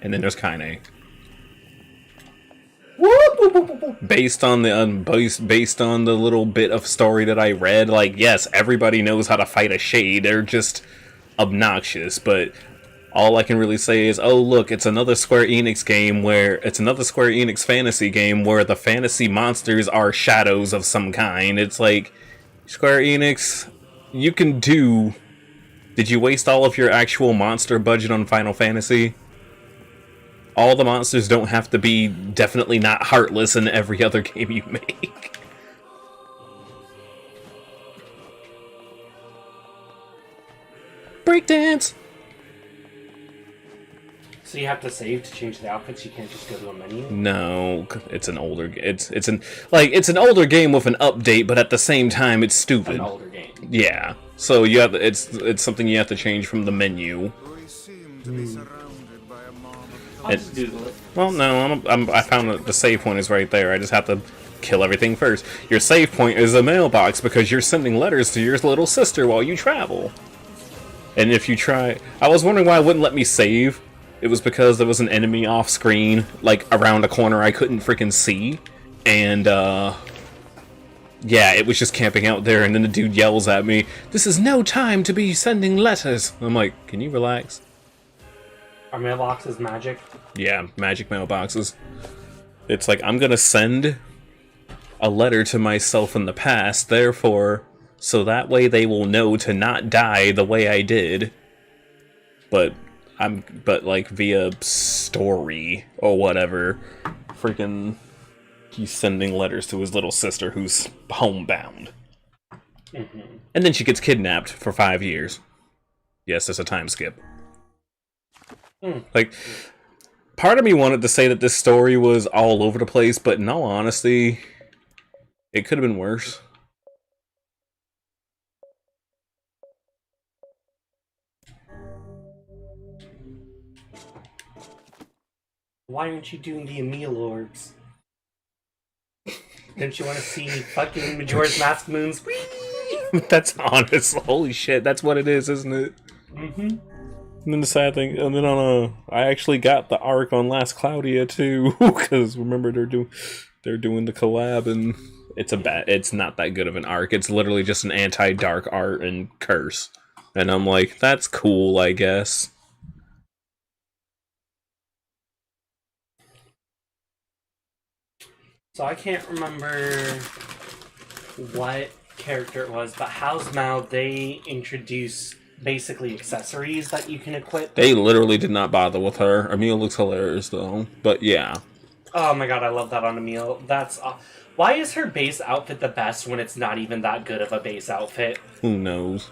And then there's Kaine. Based on the little bit of story that I read, like, yes, everybody knows how to fight a shade. They're just obnoxious, but all I can really say is, oh look, it's another Square Enix fantasy game where the fantasy monsters are shadows of some kind. It's like, Square Enix, you can do... Did you waste all of your actual monster budget on Final Fantasy? All the monsters don't have to be definitely not heartless in every other game you make. Breakdance!
So you have to save to change the outfits, you can't just go to a menu?
No, it's an older it's an older game with an update, but at the same time it's stupid.
An older game.
Yeah. So you have it's something you have to change from the menu.
I'll just Google it.
Well, no, I found that the save point is right there. I just have to kill everything first. Your save point is a mailbox because you're sending letters to your little sister while you travel. And if you try... I was wondering why it wouldn't let me save. It was because there was an enemy off screen, like, around a corner I couldn't freaking see. And, yeah, it was just camping out there, and then the dude yells at me, "This is no time to be sending letters." I'm like, can you relax?
Are mailboxes magic?
Yeah, magic mailboxes. It's like, I'm gonna send a letter to myself in the past, therefore, so that way they will know to not die the way I did. But like via story or whatever. Freaking, he's sending letters to his little sister who's homebound. Mm-hmm. And then she gets kidnapped for 5 years. Yes, there's a time skip. Like, part of me wanted to say that this story was all over the place, but in all honesty, it could have been worse.
Why aren't you doing the Emil orbs? Don't you want to see fucking Majora's Mask moons?
That's honest. Holy shit, that's what it is, isn't it?
Mm-hmm.
And then the sad thing, and then I actually got the arc on Last Claudia too, because remember they're doing the collab, and it's not that good of an arc. It's literally just an anti-dark art and curse, and I'm like, that's cool, I guess.
So I can't remember what character it was, but Housemail, they introduce basically accessories that you can equip.
They literally did not bother with her. Emil looks hilarious though, but yeah.
Oh my god, I love that on Emil. That's why is her base outfit the best when it's not even that good of a base outfit?
Who knows?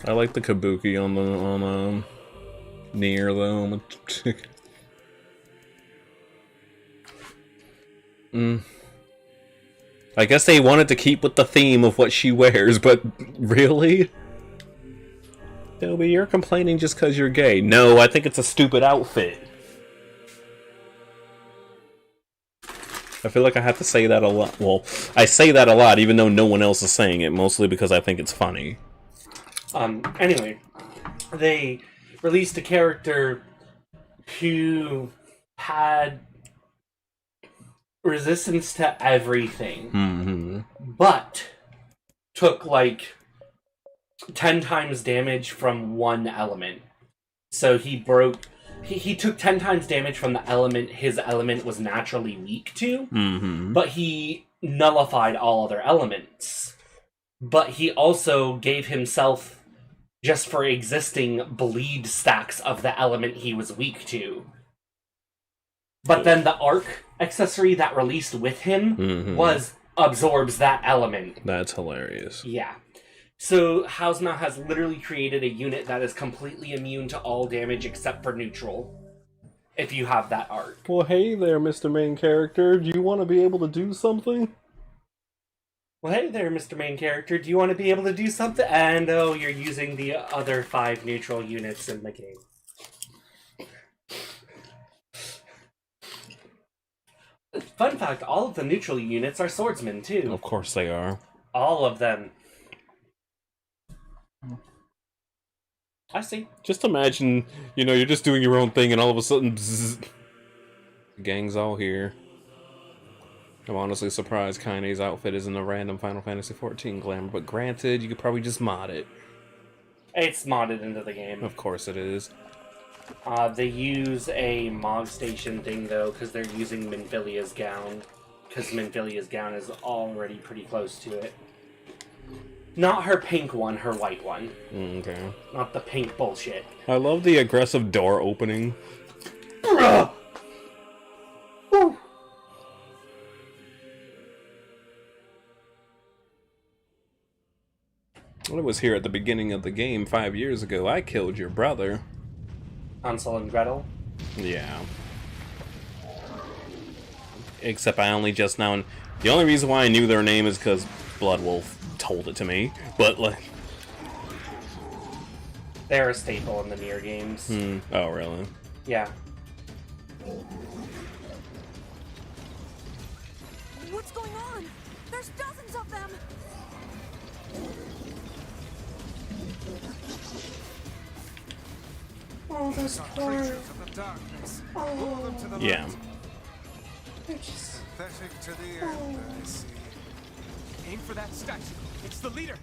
I like the kabuki on Nier though. I guess they wanted to keep with the theme of what she wears, but really? Dobby, you're complaining just because you're gay. No, I think it's a stupid outfit. I feel like I have to say that a lot. Well, I say that a lot even though no one else is saying it, mostly because I think it's funny.
Anyway, they released a character who had resistance to everything, but took like 10 times damage from one element. So he took 10 times damage from the element his element was naturally weak to, but he nullified all other elements. But he also gave himself, just for existing, bleed stacks of the element he was weak to. But then the arc accessory that released with him absorbs that element.
That's hilarious.
Yeah. So Hausma has literally created a unit that is completely immune to all damage except for neutral, if you have that arc.
Well, hey there, Mr. Main Character. Do you want to be able to do something?
Well, hey there, Mr. Main Character. Do you want to be able to do something? And oh, you're using the other 5 neutral units in the game. Fun fact, all of the neutral units are swordsmen, too.
Of course they are.
All of them. I see.
Just imagine, you know, you're just doing your own thing and all of a sudden, bzzz, the gang's all here. I'm honestly surprised Kaine's outfit isn't a random Final Fantasy XIV glamour, but granted, you could probably just mod it.
It's modded into the game.
Of course it is.
They use a Mog Station thing, though, because they're using Minfilia's gown. Because Minfilia's gown is already pretty close to it. Not her pink one, her white one.
Okay.
Not the pink bullshit.
I love the aggressive door opening.
Bruh! Woo!
When I was here at the beginning of the game 5 years ago, I killed your brother.
Hansel and Gretel?
Yeah. Except I only just now... And the only reason why I knew their name is because Bloodwulf told it to me. But, like...
They're a staple in the Nier games.
Oh, really?
Yeah.
What's going on? There's dozens of them!
Oh, those
creatures of the darkness. Pull them to the
Yeah.
light. Pathetic to the end, I see.
Aim for that statue. It's the leader.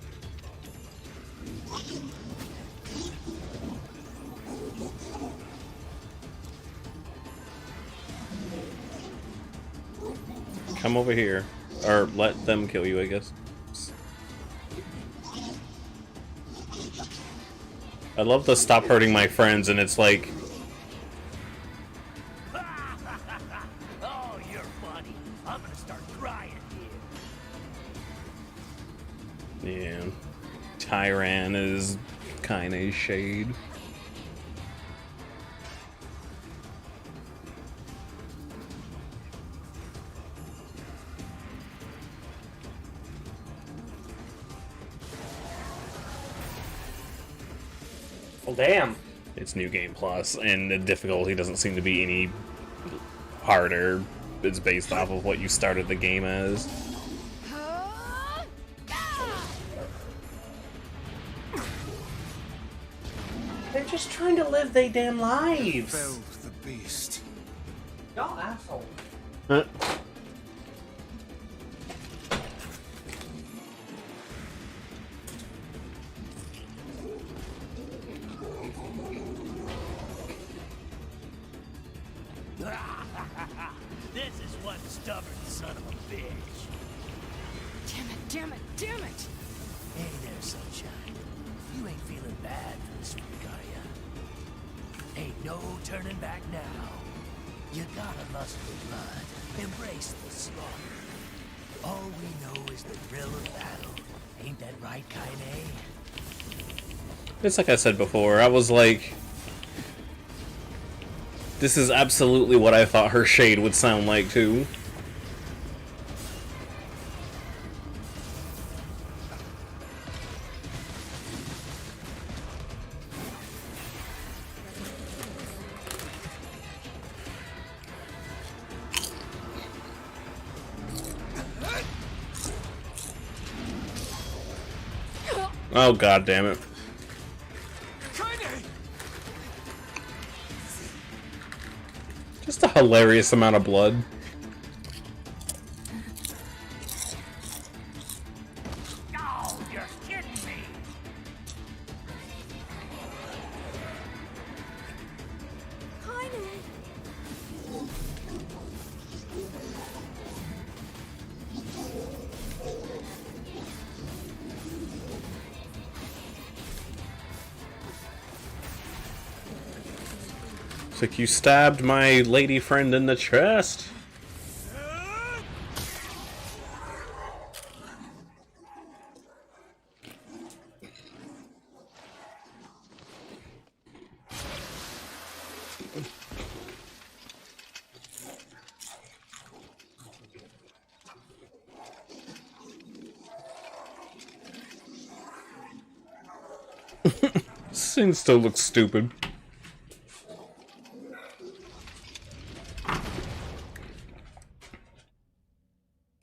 Come over here. Or let them kill you, I guess. I love the stop hurting my friends, and it's like...
Oh, you're funny. I'm gonna start crying here.
Yeah. Tyran is Kaine's shade.
Well, damn.
It's New Game Plus, and the difficulty doesn't seem to be any harder. It's based off of what you started the game as.
They're just trying to live their damn lives.
Felled the beast.
Y'all assholes.
This is one stubborn son of a bitch.
Damn it, damn it, damn it!
Hey there, Sunshine. You ain't feeling bad for this week, are ya? Ain't no turning back now. You gotta lust for blood. Embrace the slaughter. All we know is the thrill of battle. Ain't that right, Kaine?
It's like I said before, I was like... This is absolutely what I thought her shade would sound like, too. Oh, god damn it.
hilarious amount of blood.
Oh, you're kidding me.
It's like you stabbed my lady friend in the chest. This thing still looks stupid.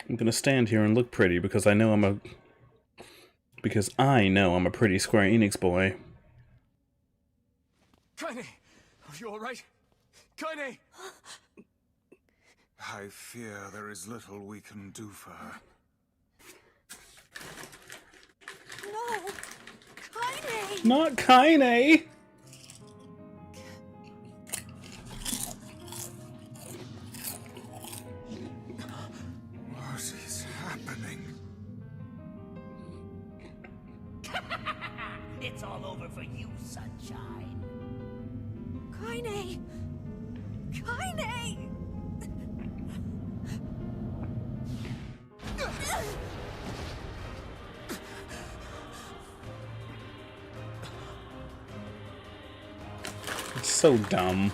I'm gonna stand here and look pretty because I know I'm a pretty Square Enix boy.
Kaine! Are you alright? Kaine!
I fear there is little we can do for her.
No! Kaine!
Not Kaine!
What is happening?
It's all over for you, sunshine.
Kaine! Kaine!
It's so dumb.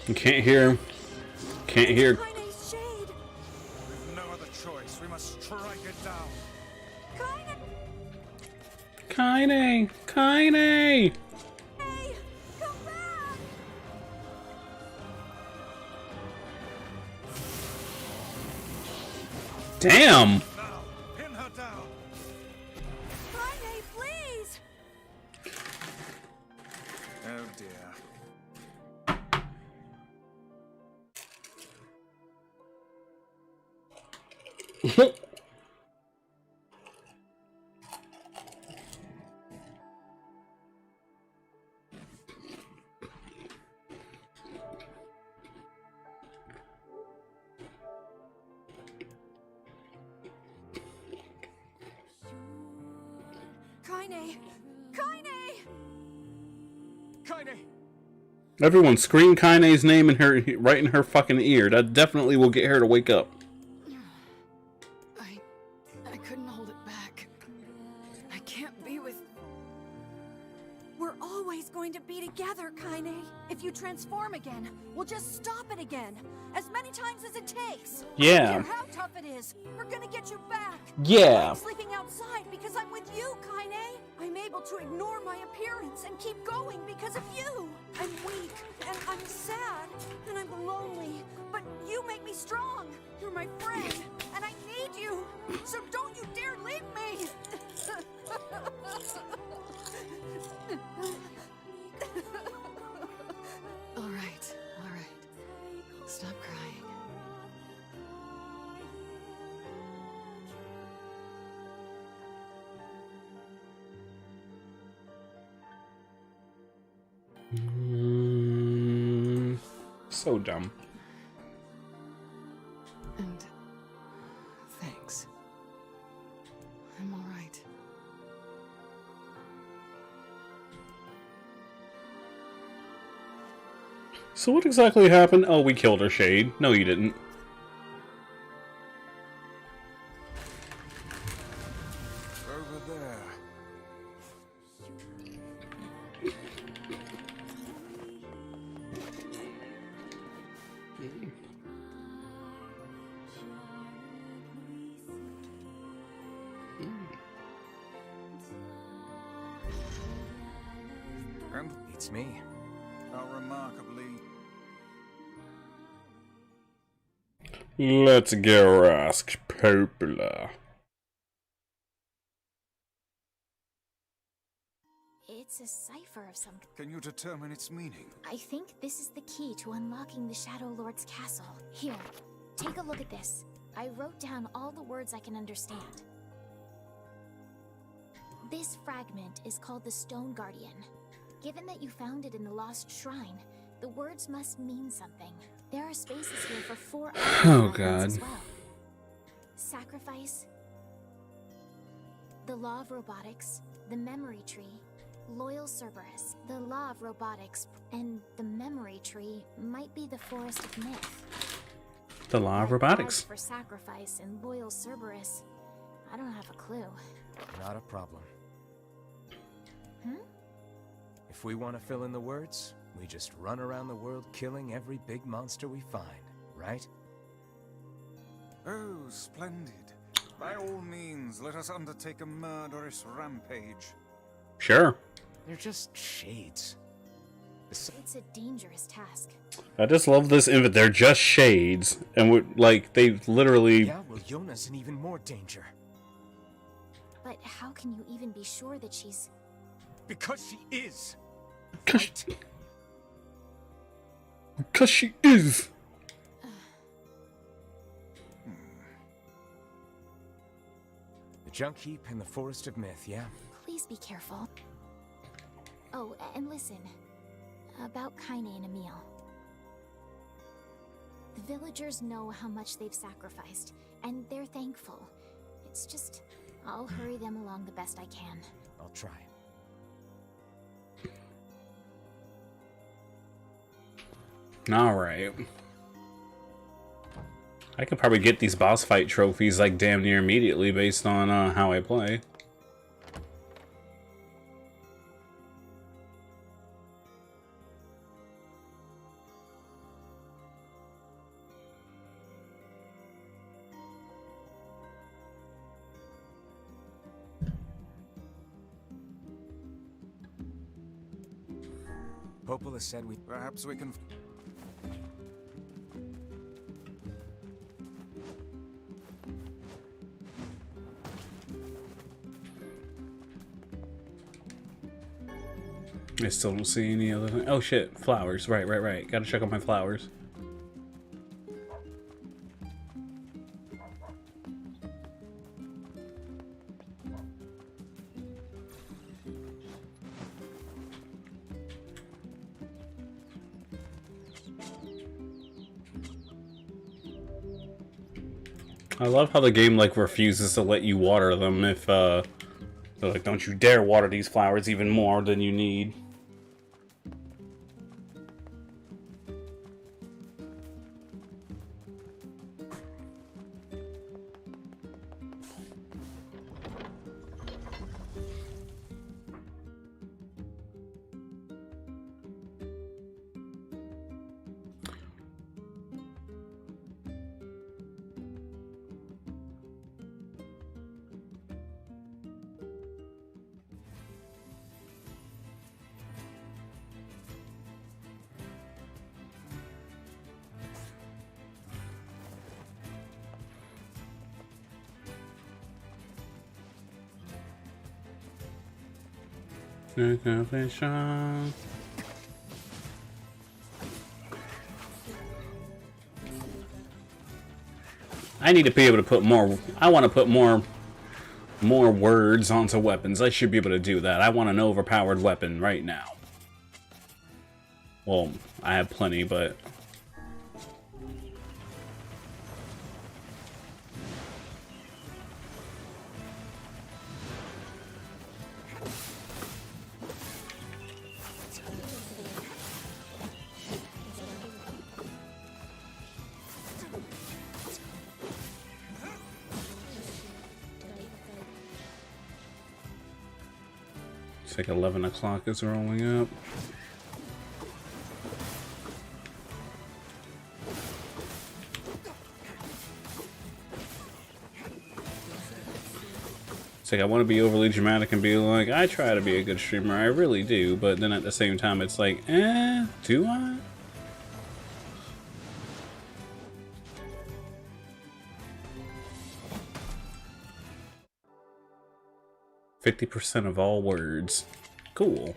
You can't hear. Can't hear.
Kaine's shade!
We've no other choice. We must strike it down.
Kaine!
Kaine! Kaine!
Hey! Come back!
Damn!
Now, pin her down.
Kaine, please!
Oh dear.
Kaine! Kaine!
Kaine!
Everyone scream Kaine's name in her right in her fucking ear. That definitely will get her to wake up.
I couldn't hold it back. I can't be with...
We're always going to be together, Kaine. If you transform again, we'll just stop it again. As many times as it takes.
Yeah.
I don't care how tough it is. We're gonna get you back.
Yeah.
I'm sleeping outside because I'm with you, Kaine. I'm able to ignore my appearance and keep going because of you. I'm weak, and I'm sad, and I'm lonely. But you make me strong. You're my friend, and I need you. So don't you dare leave me.
All right. Stop crying.
So dumb.
And thanks. I'm all right.
So what exactly happened? Oh, we killed her, Shade. No, you didn't.
Over there. And
It's me.
how remarkably
Let's go ask Popula.
It's a cipher of some.
Can you determine its meaning?
I think this is the key to unlocking the Shadow Lord's castle. Here, take a look at this. I wrote down all the words I can understand. This fragment is called the Stone Guardian. Given that you found it in the Lost Shrine, the words must mean something. There are spaces here for 4
Oh,
other
God.
as well. Sacrifice, the Law of Robotics, the Memory Tree, Loyal Cerberus, the Law of Robotics, and the Memory Tree might be the Forest of Myth.
The Law of Robotics.
For Sacrifice and Loyal Cerberus, I don't have a clue.
Not a problem.
Hmm?
If we want to fill in the words, we just run around the world killing every big monster we find, right?
Oh, splendid. By all means, let us undertake a murderous rampage.
Sure.
They're just shades.
It's a dangerous task.
I just love this image. They're just shades, and we're, like, they literally.
Yeah, well, Yona's in even more danger.
But how can you even be sure that she's...
Because she is.
Because she is.
The junk heap in the Forest of Myth, yeah?
Please be careful. Oh, and listen. About Kaine and Emil. The villagers know how much they've sacrificed, and they're thankful. It's just, I'll hurry them along the best I can.
I'll try.
Alright. I could probably get these boss fight trophies like damn near immediately based on how I play.
Popola said we...
Perhaps we can...
I still don't see any other thing. Oh shit, flowers. Right. Gotta check out my flowers. I love how the game like refuses to let you water them if they're like, don't you dare water these flowers even more than you need. I need to be able to put more. I want to put more words onto weapons. I should be able to do that. I want an overpowered weapon right now. Well, I have plenty, but it's like 11 o'clock is rolling up. It's like I want to be overly dramatic and be like, I try to be a good streamer, I really do, but then at the same time it's like, do I? 50% of all words. Cool.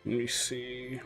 Let me see.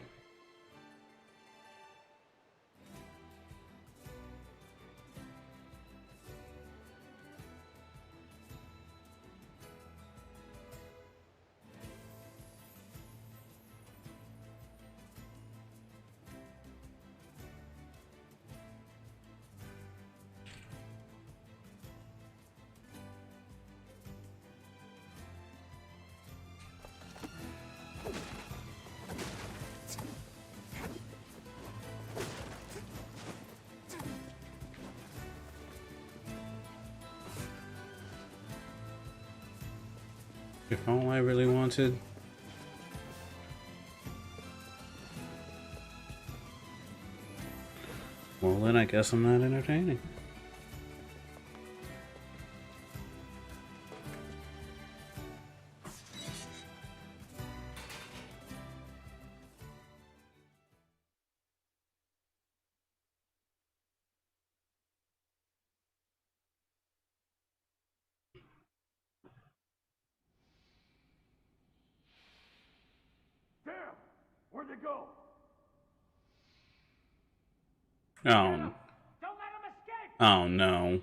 If all I really wanted. Well, then I guess I'm not entertaining.
Damn! Where'd they go?
Oh.
Don't let them escape!
Oh no.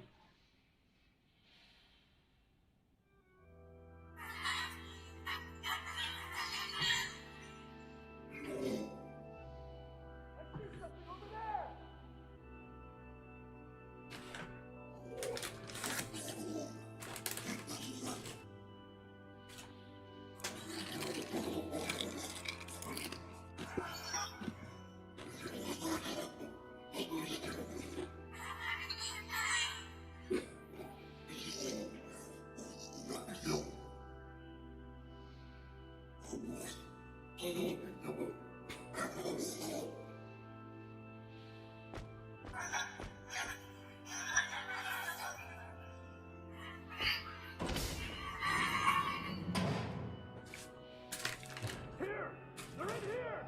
Here! They're in here!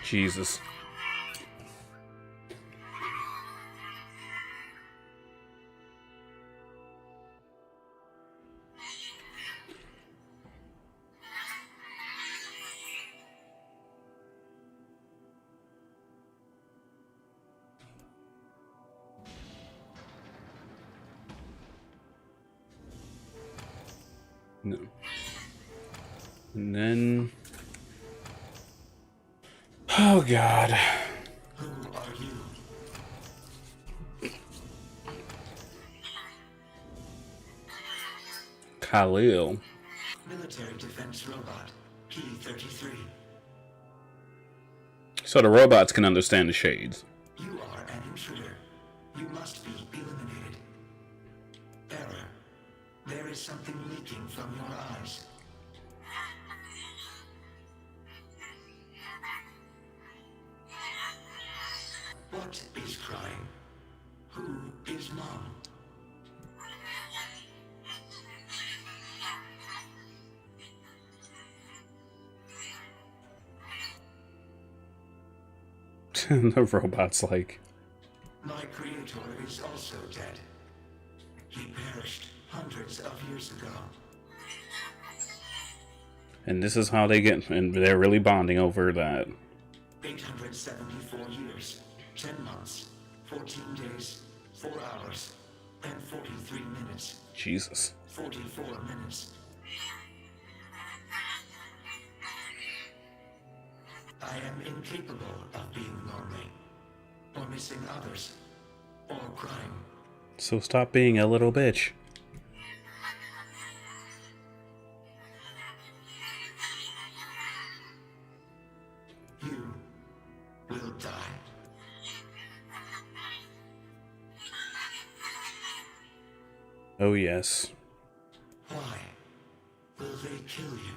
Jesus. No. And then... Oh God.
Who are you?
Khalil.
Military defense robot, Key 33.
So the robots can understand the shades.
You are an intruder. You must be eliminated. Error. There is something leaking from your eyes. What is crying? Who is Mom?
The robot's like...
My creator is also dead. He perished hundreds of years ago.
And this is how they get... And they're really bonding over that.
874 years, 10 months, 14 days, 4 hours, and 43 minutes.
Jesus.
44 minutes. I am incapable of being lonely, or missing others, or crying.
So stop being a little bitch.
You will die.
Oh yes.
Why will they kill you?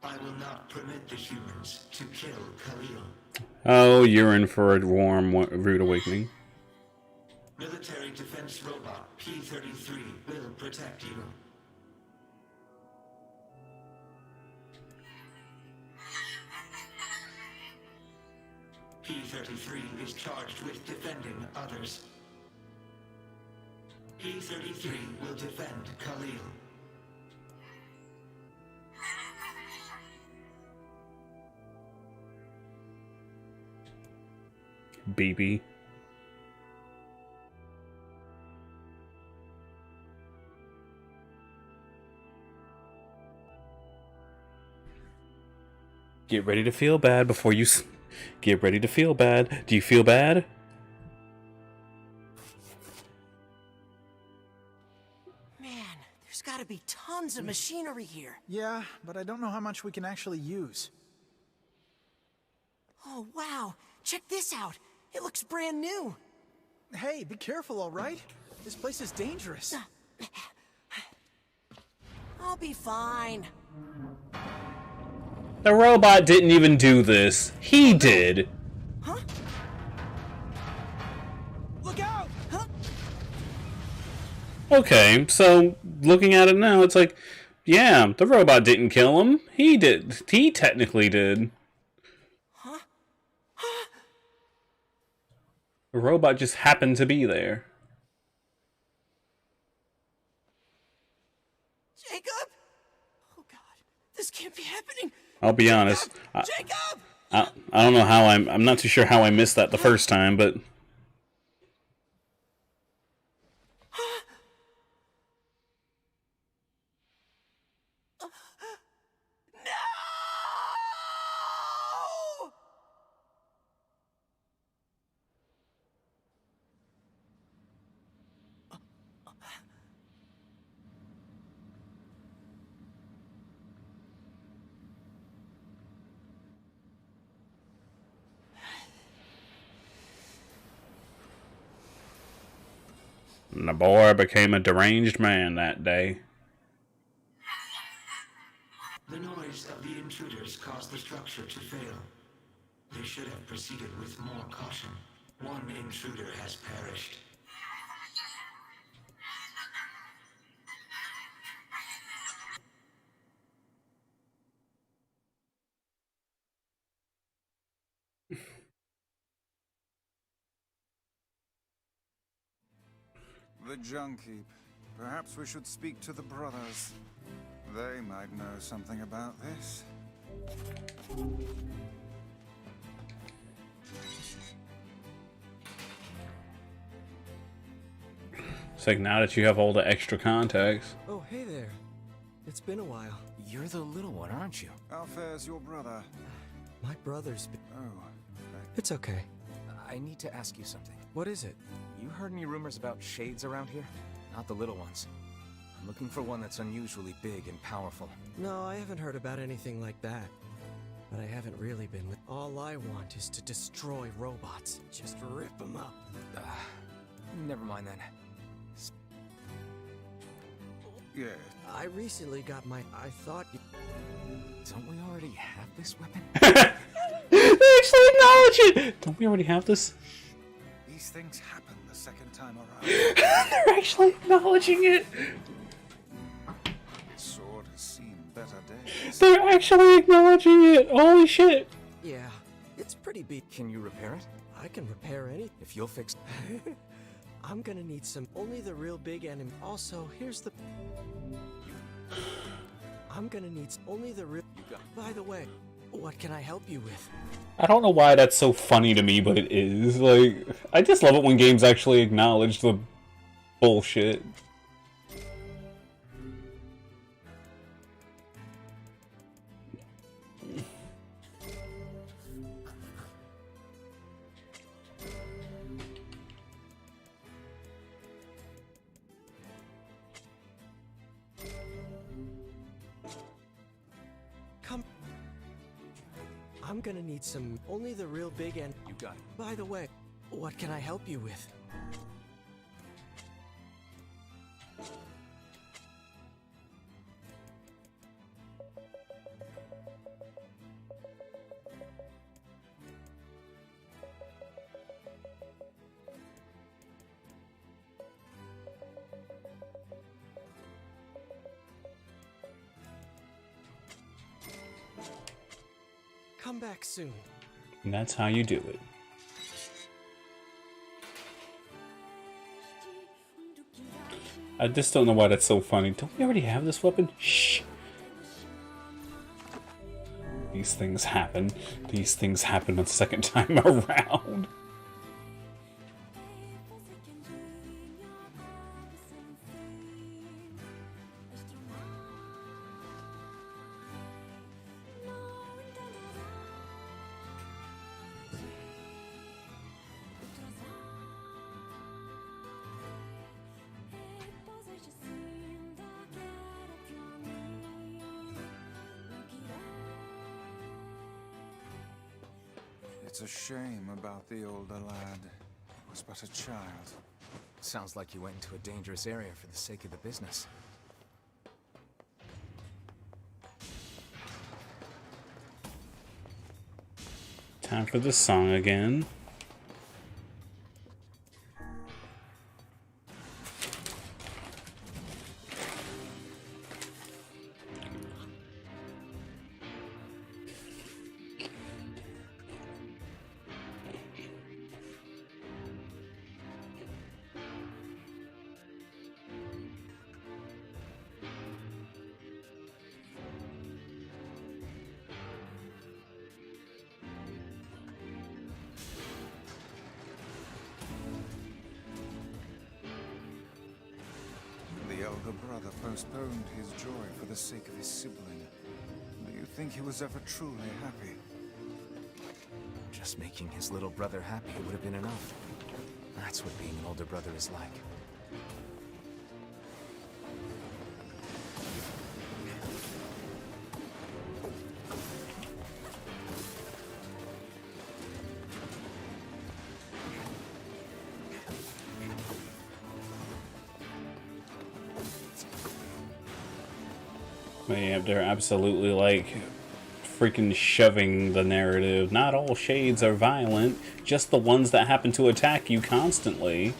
I will not permit the humans to kill Khalil.
Oh, you're in for a warm, rude awakening.
Military defense robot P-33 will protect you. P-33 is charged with defending others. P-33 will defend Khalil.
BB. Get ready to feel bad before you... Get ready to feel bad. Do you feel bad?
Man, there's gotta be tons of machinery here.
Yeah, but I don't know how much we can actually use.
Oh, wow. Check this out. It looks brand new.
Hey, be careful, all right? This place is dangerous.
I'll be fine.
The robot didn't even do this. He did.
Huh? Look out! Huh?
Okay, so looking at it now, it's like, yeah, the robot didn't kill him. He did. He technically did.
Huh?
The robot just happened to be there.
Jacob? Oh god, this can't be happening.
I'll be honest.
Jacob!
I don't know how I'm not too sure how I missed that the first time, but the boy became a deranged man that day.
The noise of the intruders caused the structure to fail. They should have proceeded with more caution. One intruder has perished.
The junk heap. Perhaps we should speak to the brothers. They might know something about this.
It's like now that you have all the extra contacts.
Oh, hey there. It's been a while.
You're the little one, aren't you?
How fares your brother?
My brother's been...
Oh.
It's okay.
I need to ask you something.
What is it?
You heard any rumors about shades around here? Not the little ones. I'm looking for one that's unusually big and powerful.
No, I haven't heard about anything like that. But I haven't really been with... All I want is to destroy robots. Just rip them up.
Never mind then.
Yeah.
I recently got my... I thought...
Don't we already have this weapon?
They actually acknowledge it! Don't we already have this?
These things happen the second time around.
They're actually acknowledging it!
Sword has seen better days.
They're actually acknowledging it! Holy shit!
Yeah, it's pretty beat.
Can you repair it?
I can repair any.
If you'll fix...
I'm gonna need some... Only the real big enemy. Also, here's the...
I'm gonna need only the real. By the way, what can I help you with?
I don't know why that's so funny to me, but it is. Like, I just love it when games actually acknowledge the bullshit.
Come. I'm gonna need some. Only the real big and.
You got it.
By the way, what can I help you with? Come back soon.
And that's how you do it. I just don't know why that's so funny. Don't we already have this weapon? Shh. These things happen. These things happen a second time around.
It's a shame about the older lad. He was but a child.
Sounds like you went into a dangerous area for the sake of the business.
Time for the song again.
The elder brother postponed his joy for the sake of his sibling. Do you think he was ever truly happy?
Just making his little brother happy would have been enough. That's what being an older brother is like.
Yeah, they're absolutely like freaking shoving the narrative. Not all shades are violent, just the ones that happen to attack you constantly.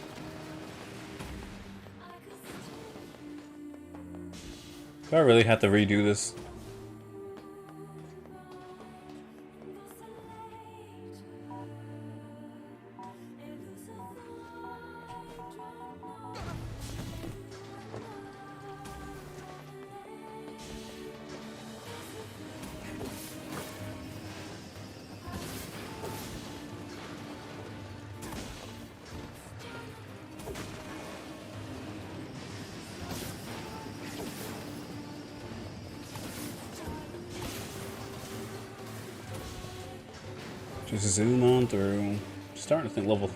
Do I really have to redo this? Just zoom on through. Starting to think level.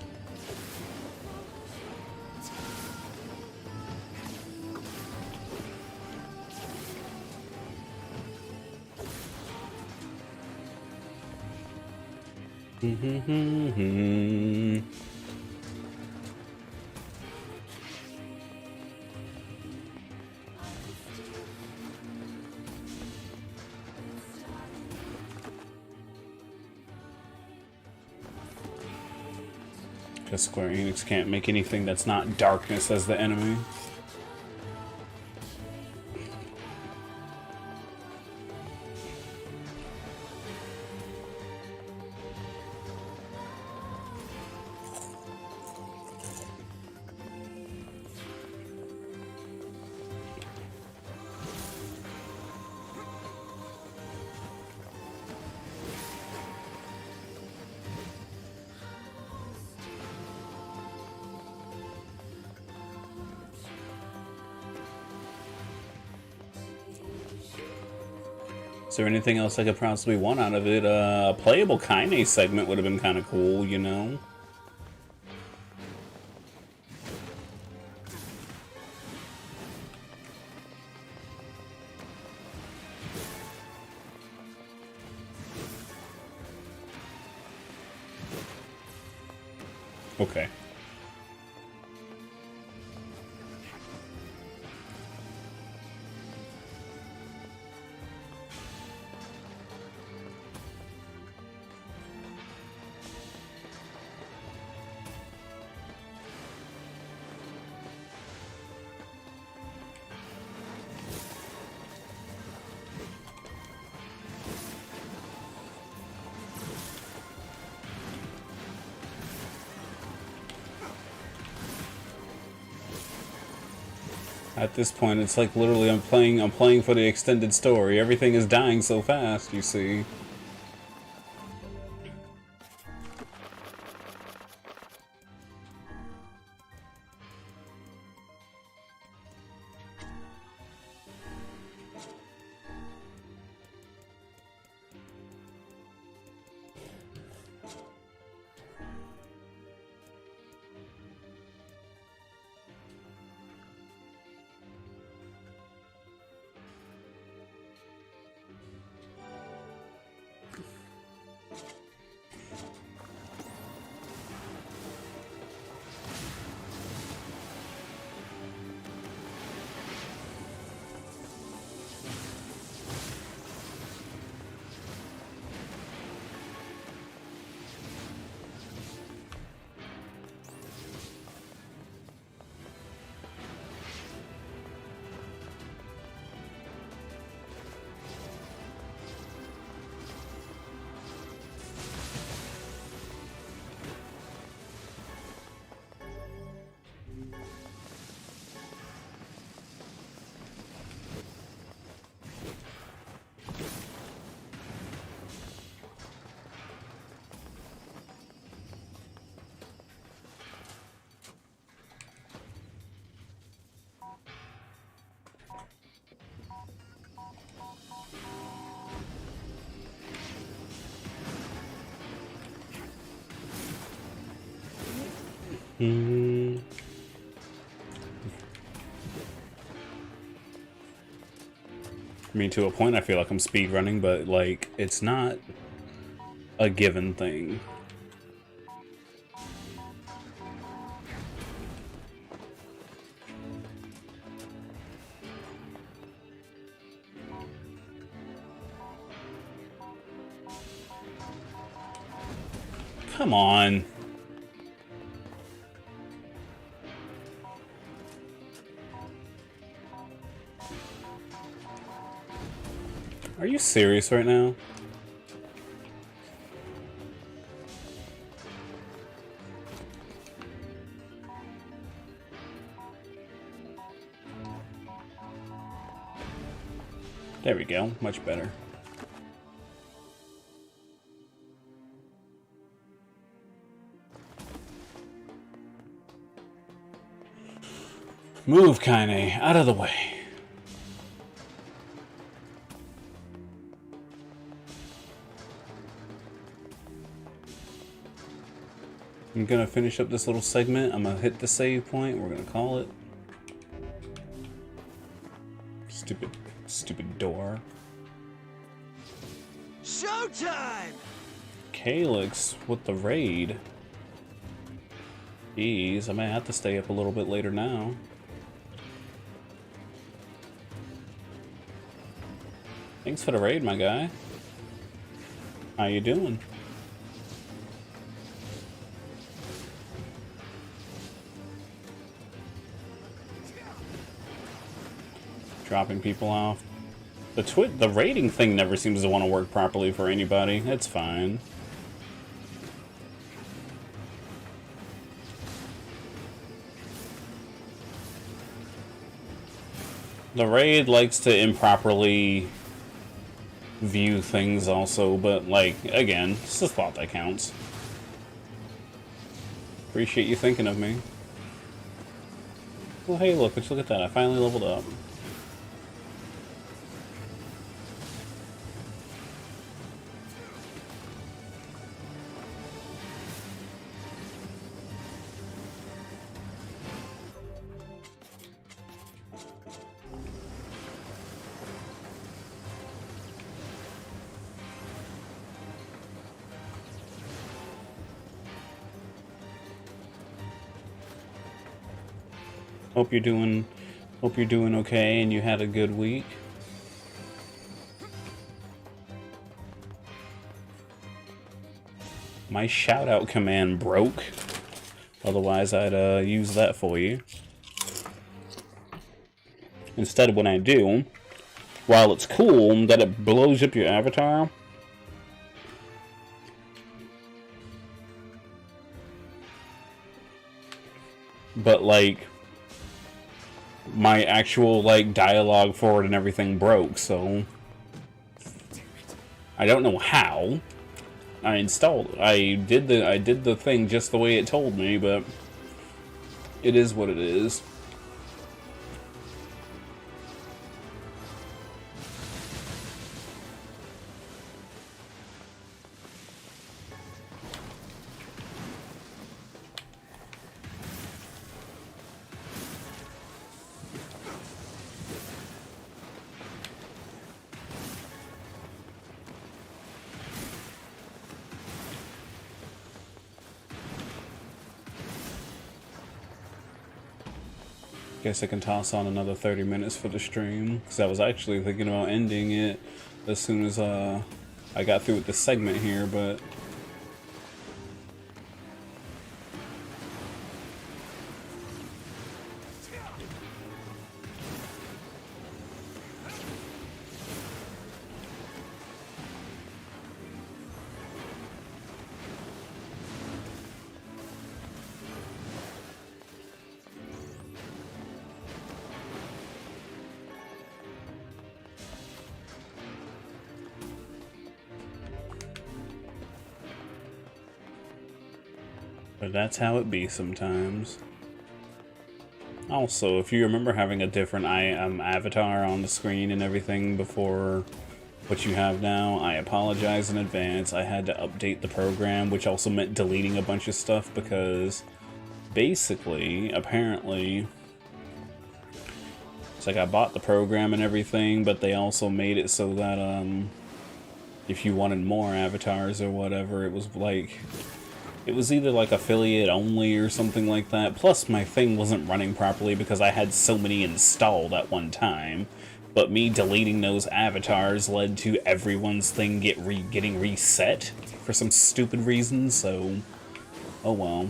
Because Square Enix can't make anything that's not darkness as the enemy. Is there anything else I could possibly want out of it? A playable Kaine segment would have been kind of cool, you know? Okay. At this point, it's like literally I'm playing for the extended story. Everything is dying so fast, you see. I mean, to a point, I feel like I'm speedrunning, but, like, it's not a given thing. Come on. Are you serious right now? There we go, much better. Move, Kaine, out of the way. I'm gonna finish up this little segment. I'm gonna hit the save point. We're gonna call it. Stupid door.
Showtime!
Calyx with the raid. Jeez, I might have to stay up a little bit later now. Thanks for the raid, my guy. How you doing? Dropping people off. The rating thing never seems to want to work properly for anybody. It's fine. The raid likes to improperly view things also, but like, again, it's the thought that counts. Appreciate you thinking of me. Well, hey, look at that. I finally leveled up. Hope you're doing okay and you had a good week. My shout out command broke. Otherwise I'd use that for you. Instead, when I do, while it's cool that it blows up your avatar, but like my actual like dialogue for it and everything broke, so I don't know how. I installed it. I did the thing just the way it told me, but it is what it is. Guess I can toss on another 30 minutes for the stream, because I was actually thinking about ending it as soon as I got through with this segment here, but that's how it be sometimes. Also, if you remember having a different avatar on the screen and everything before what you have now, I apologize in advance. I had to update the program, which also meant deleting a bunch of stuff because basically, apparently, it's like I bought the program and everything, but they also made it so that if you wanted more avatars or whatever, it was like, it was either like affiliate only or something like that. Plus my thing wasn't running properly because I had so many installed at one time. But me deleting those avatars led to everyone's thing getting reset for some stupid reason, so oh well.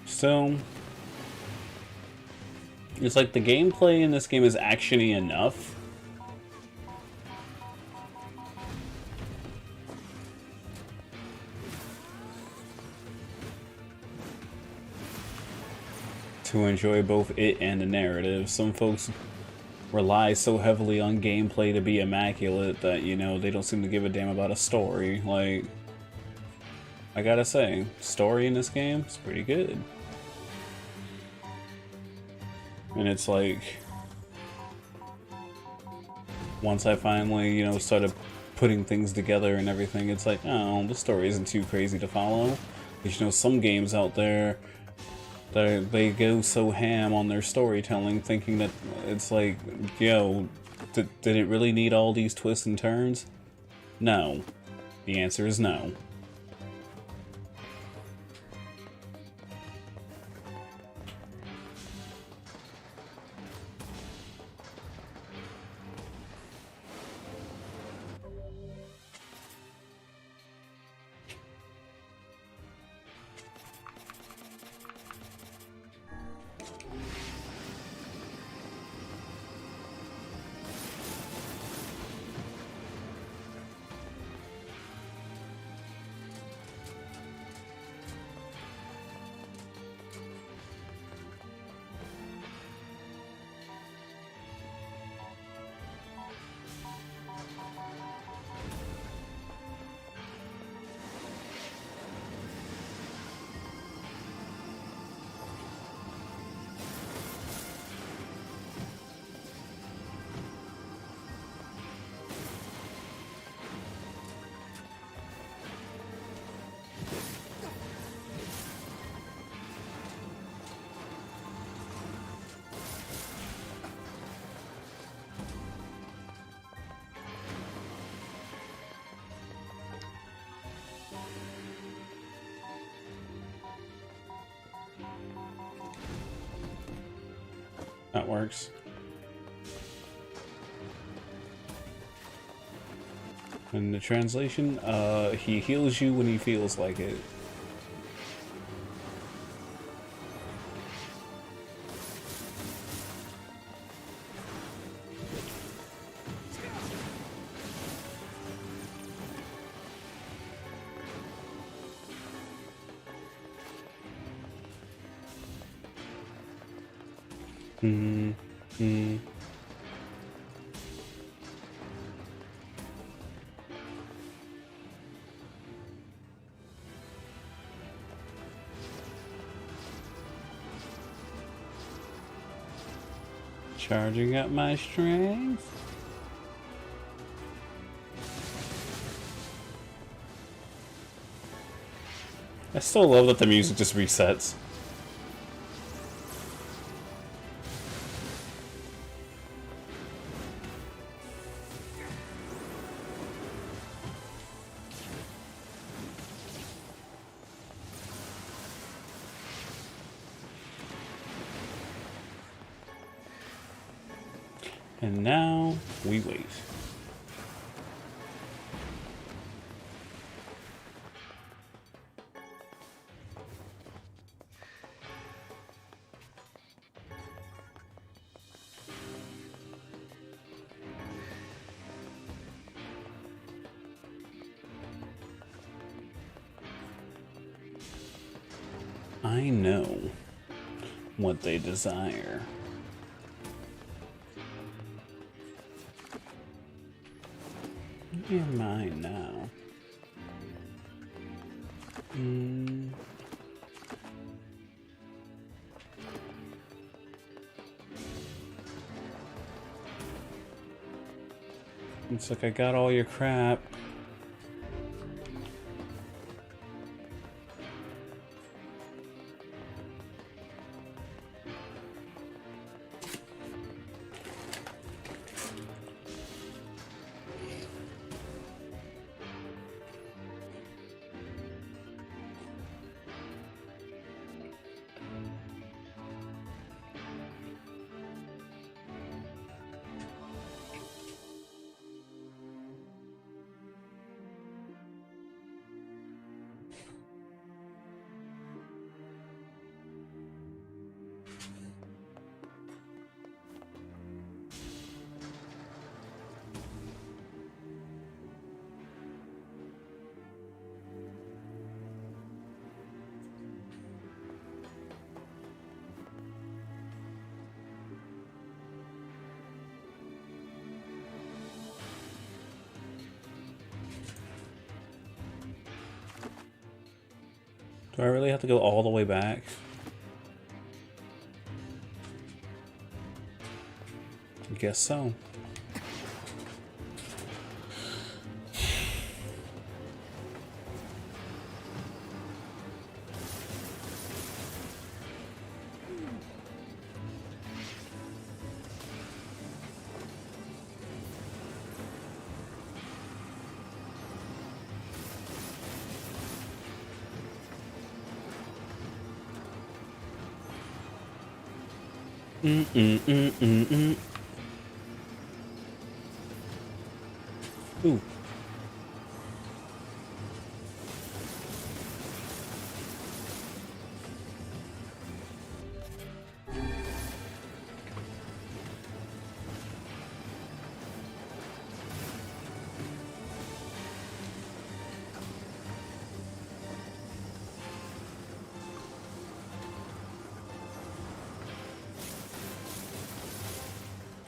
So, it's like the gameplay in this game is actiony enough. To enjoy both it and the narrative. Some folks rely so heavily on gameplay to be immaculate that, you know, they don't seem to give a damn about a story. Like, I gotta say, story in this game is pretty good. And it's like, once I finally, you know, started putting things together and everything, it's like, oh, the story isn't too crazy to follow. Because, you know, some games out there, they go so ham on their storytelling, thinking that it's like, yo, did it really need all these twists and turns? No. The answer is no. That works. In the translation, he heals you when he feels like it. Charging up my strength. I still love that the music just resets. And now we wait. I know what they desire. You're mine now. It's like I got all your crap. Do I really have to go all the way back? I guess so. Ooh.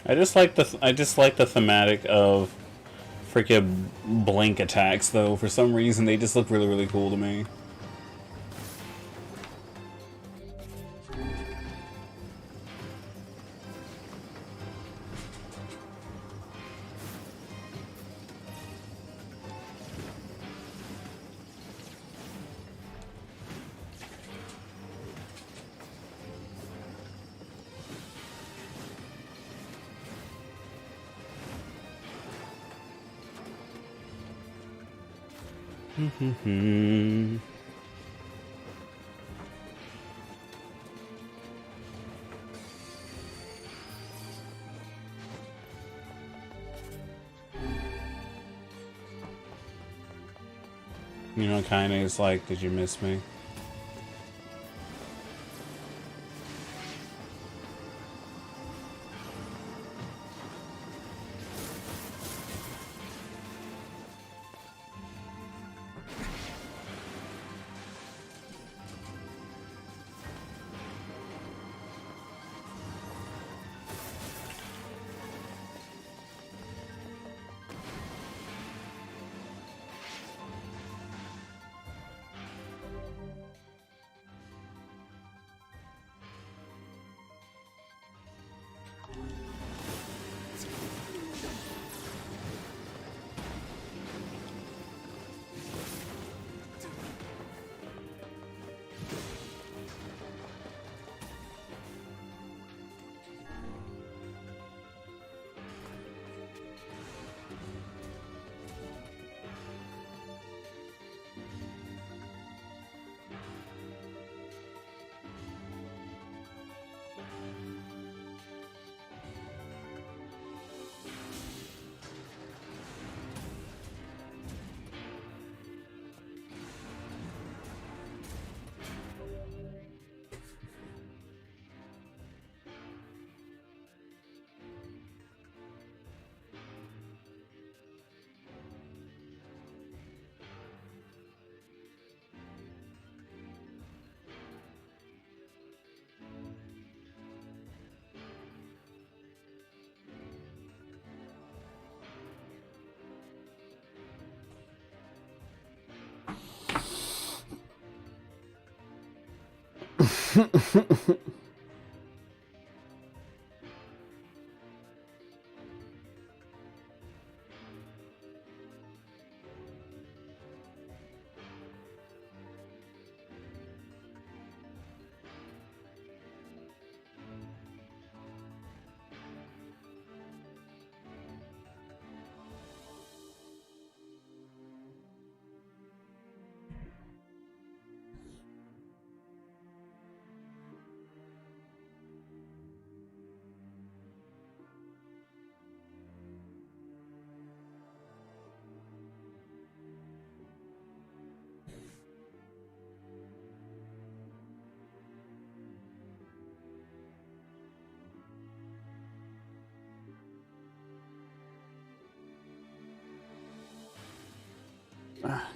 I just like the thematic of freaking blink attacks though. For some reason they just look really, really cool to me. You know, kinda is like, did you miss me?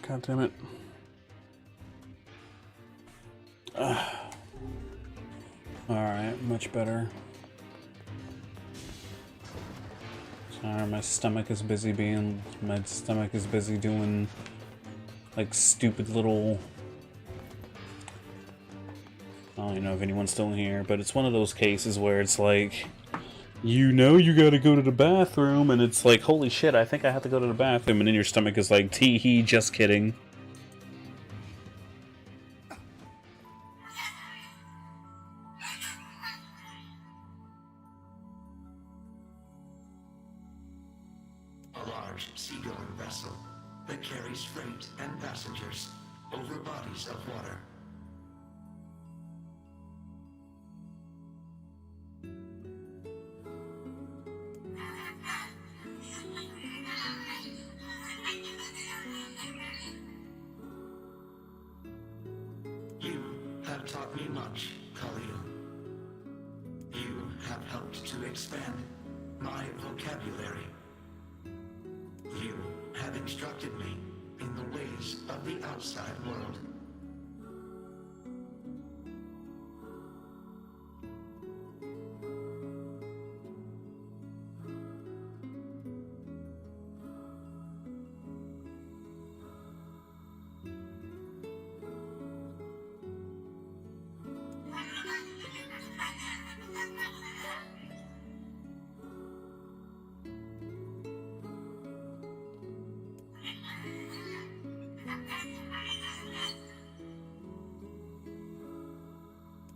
God damn it. Alright, much better. Sorry, my stomach is busy doing like stupid little, I don't even know if anyone's still here, but it's one of those cases where it's like, you know you gotta go to the bathroom, and it's like, holy shit, I think I have to go to the bathroom, and then your stomach is like, tee-hee, just kidding.
A large seagoing vessel that carries freight and passengers over bodies of water. You have taught me much, Khalil. You have helped to expand my vocabulary. You have instructed me in the ways of the outside world.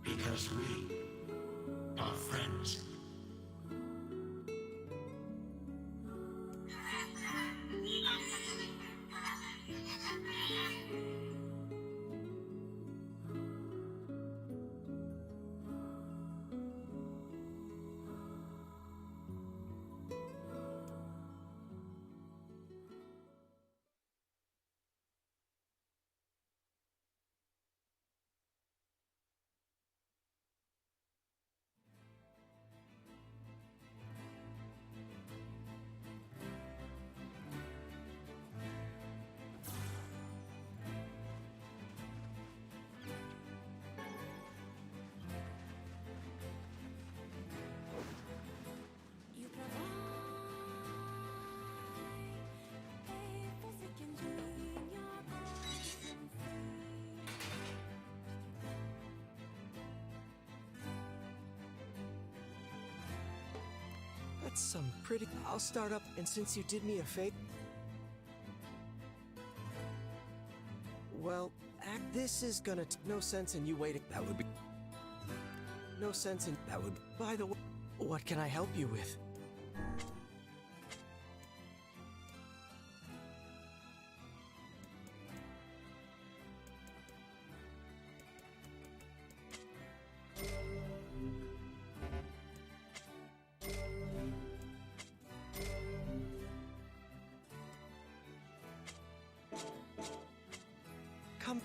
Because we are friends.
That's some pretty... I'll start up, and since you did me a favor... Well, this is gonna... No sense in you waiting. That would be... No sense in... That would... By the way, what can I help you with? Come.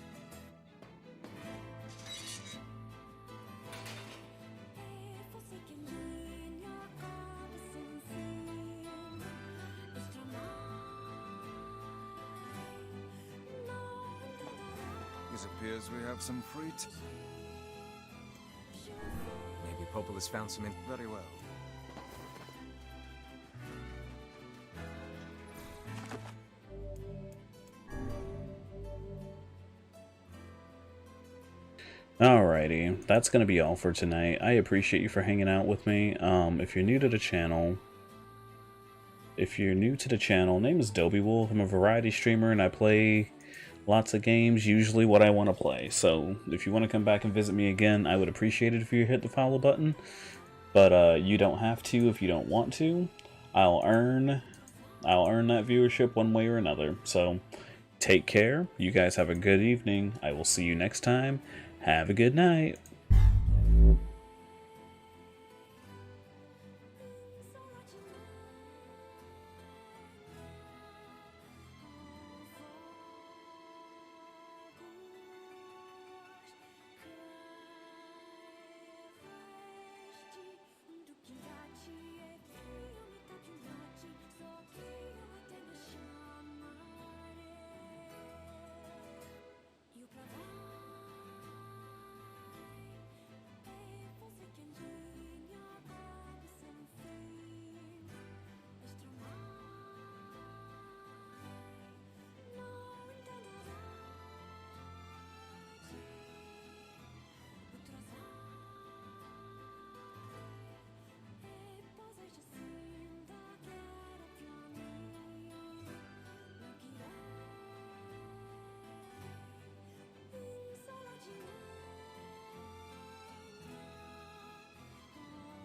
It appears we have some free
Maybe Popol has found some in...
Very well.
Alrighty, that's going to be all for tonight. I appreciate you for hanging out with me. If you're new to the channel, name is Dobywulf. I'm a variety streamer and I play lots of games, usually what I want to play. So if you want to come back and visit me again, I would appreciate it if you hit the follow button. But you don't have to if you don't want to. I'll earn that viewership one way or another. So take care. You guys have a good evening. I will see you next time. Have a good night.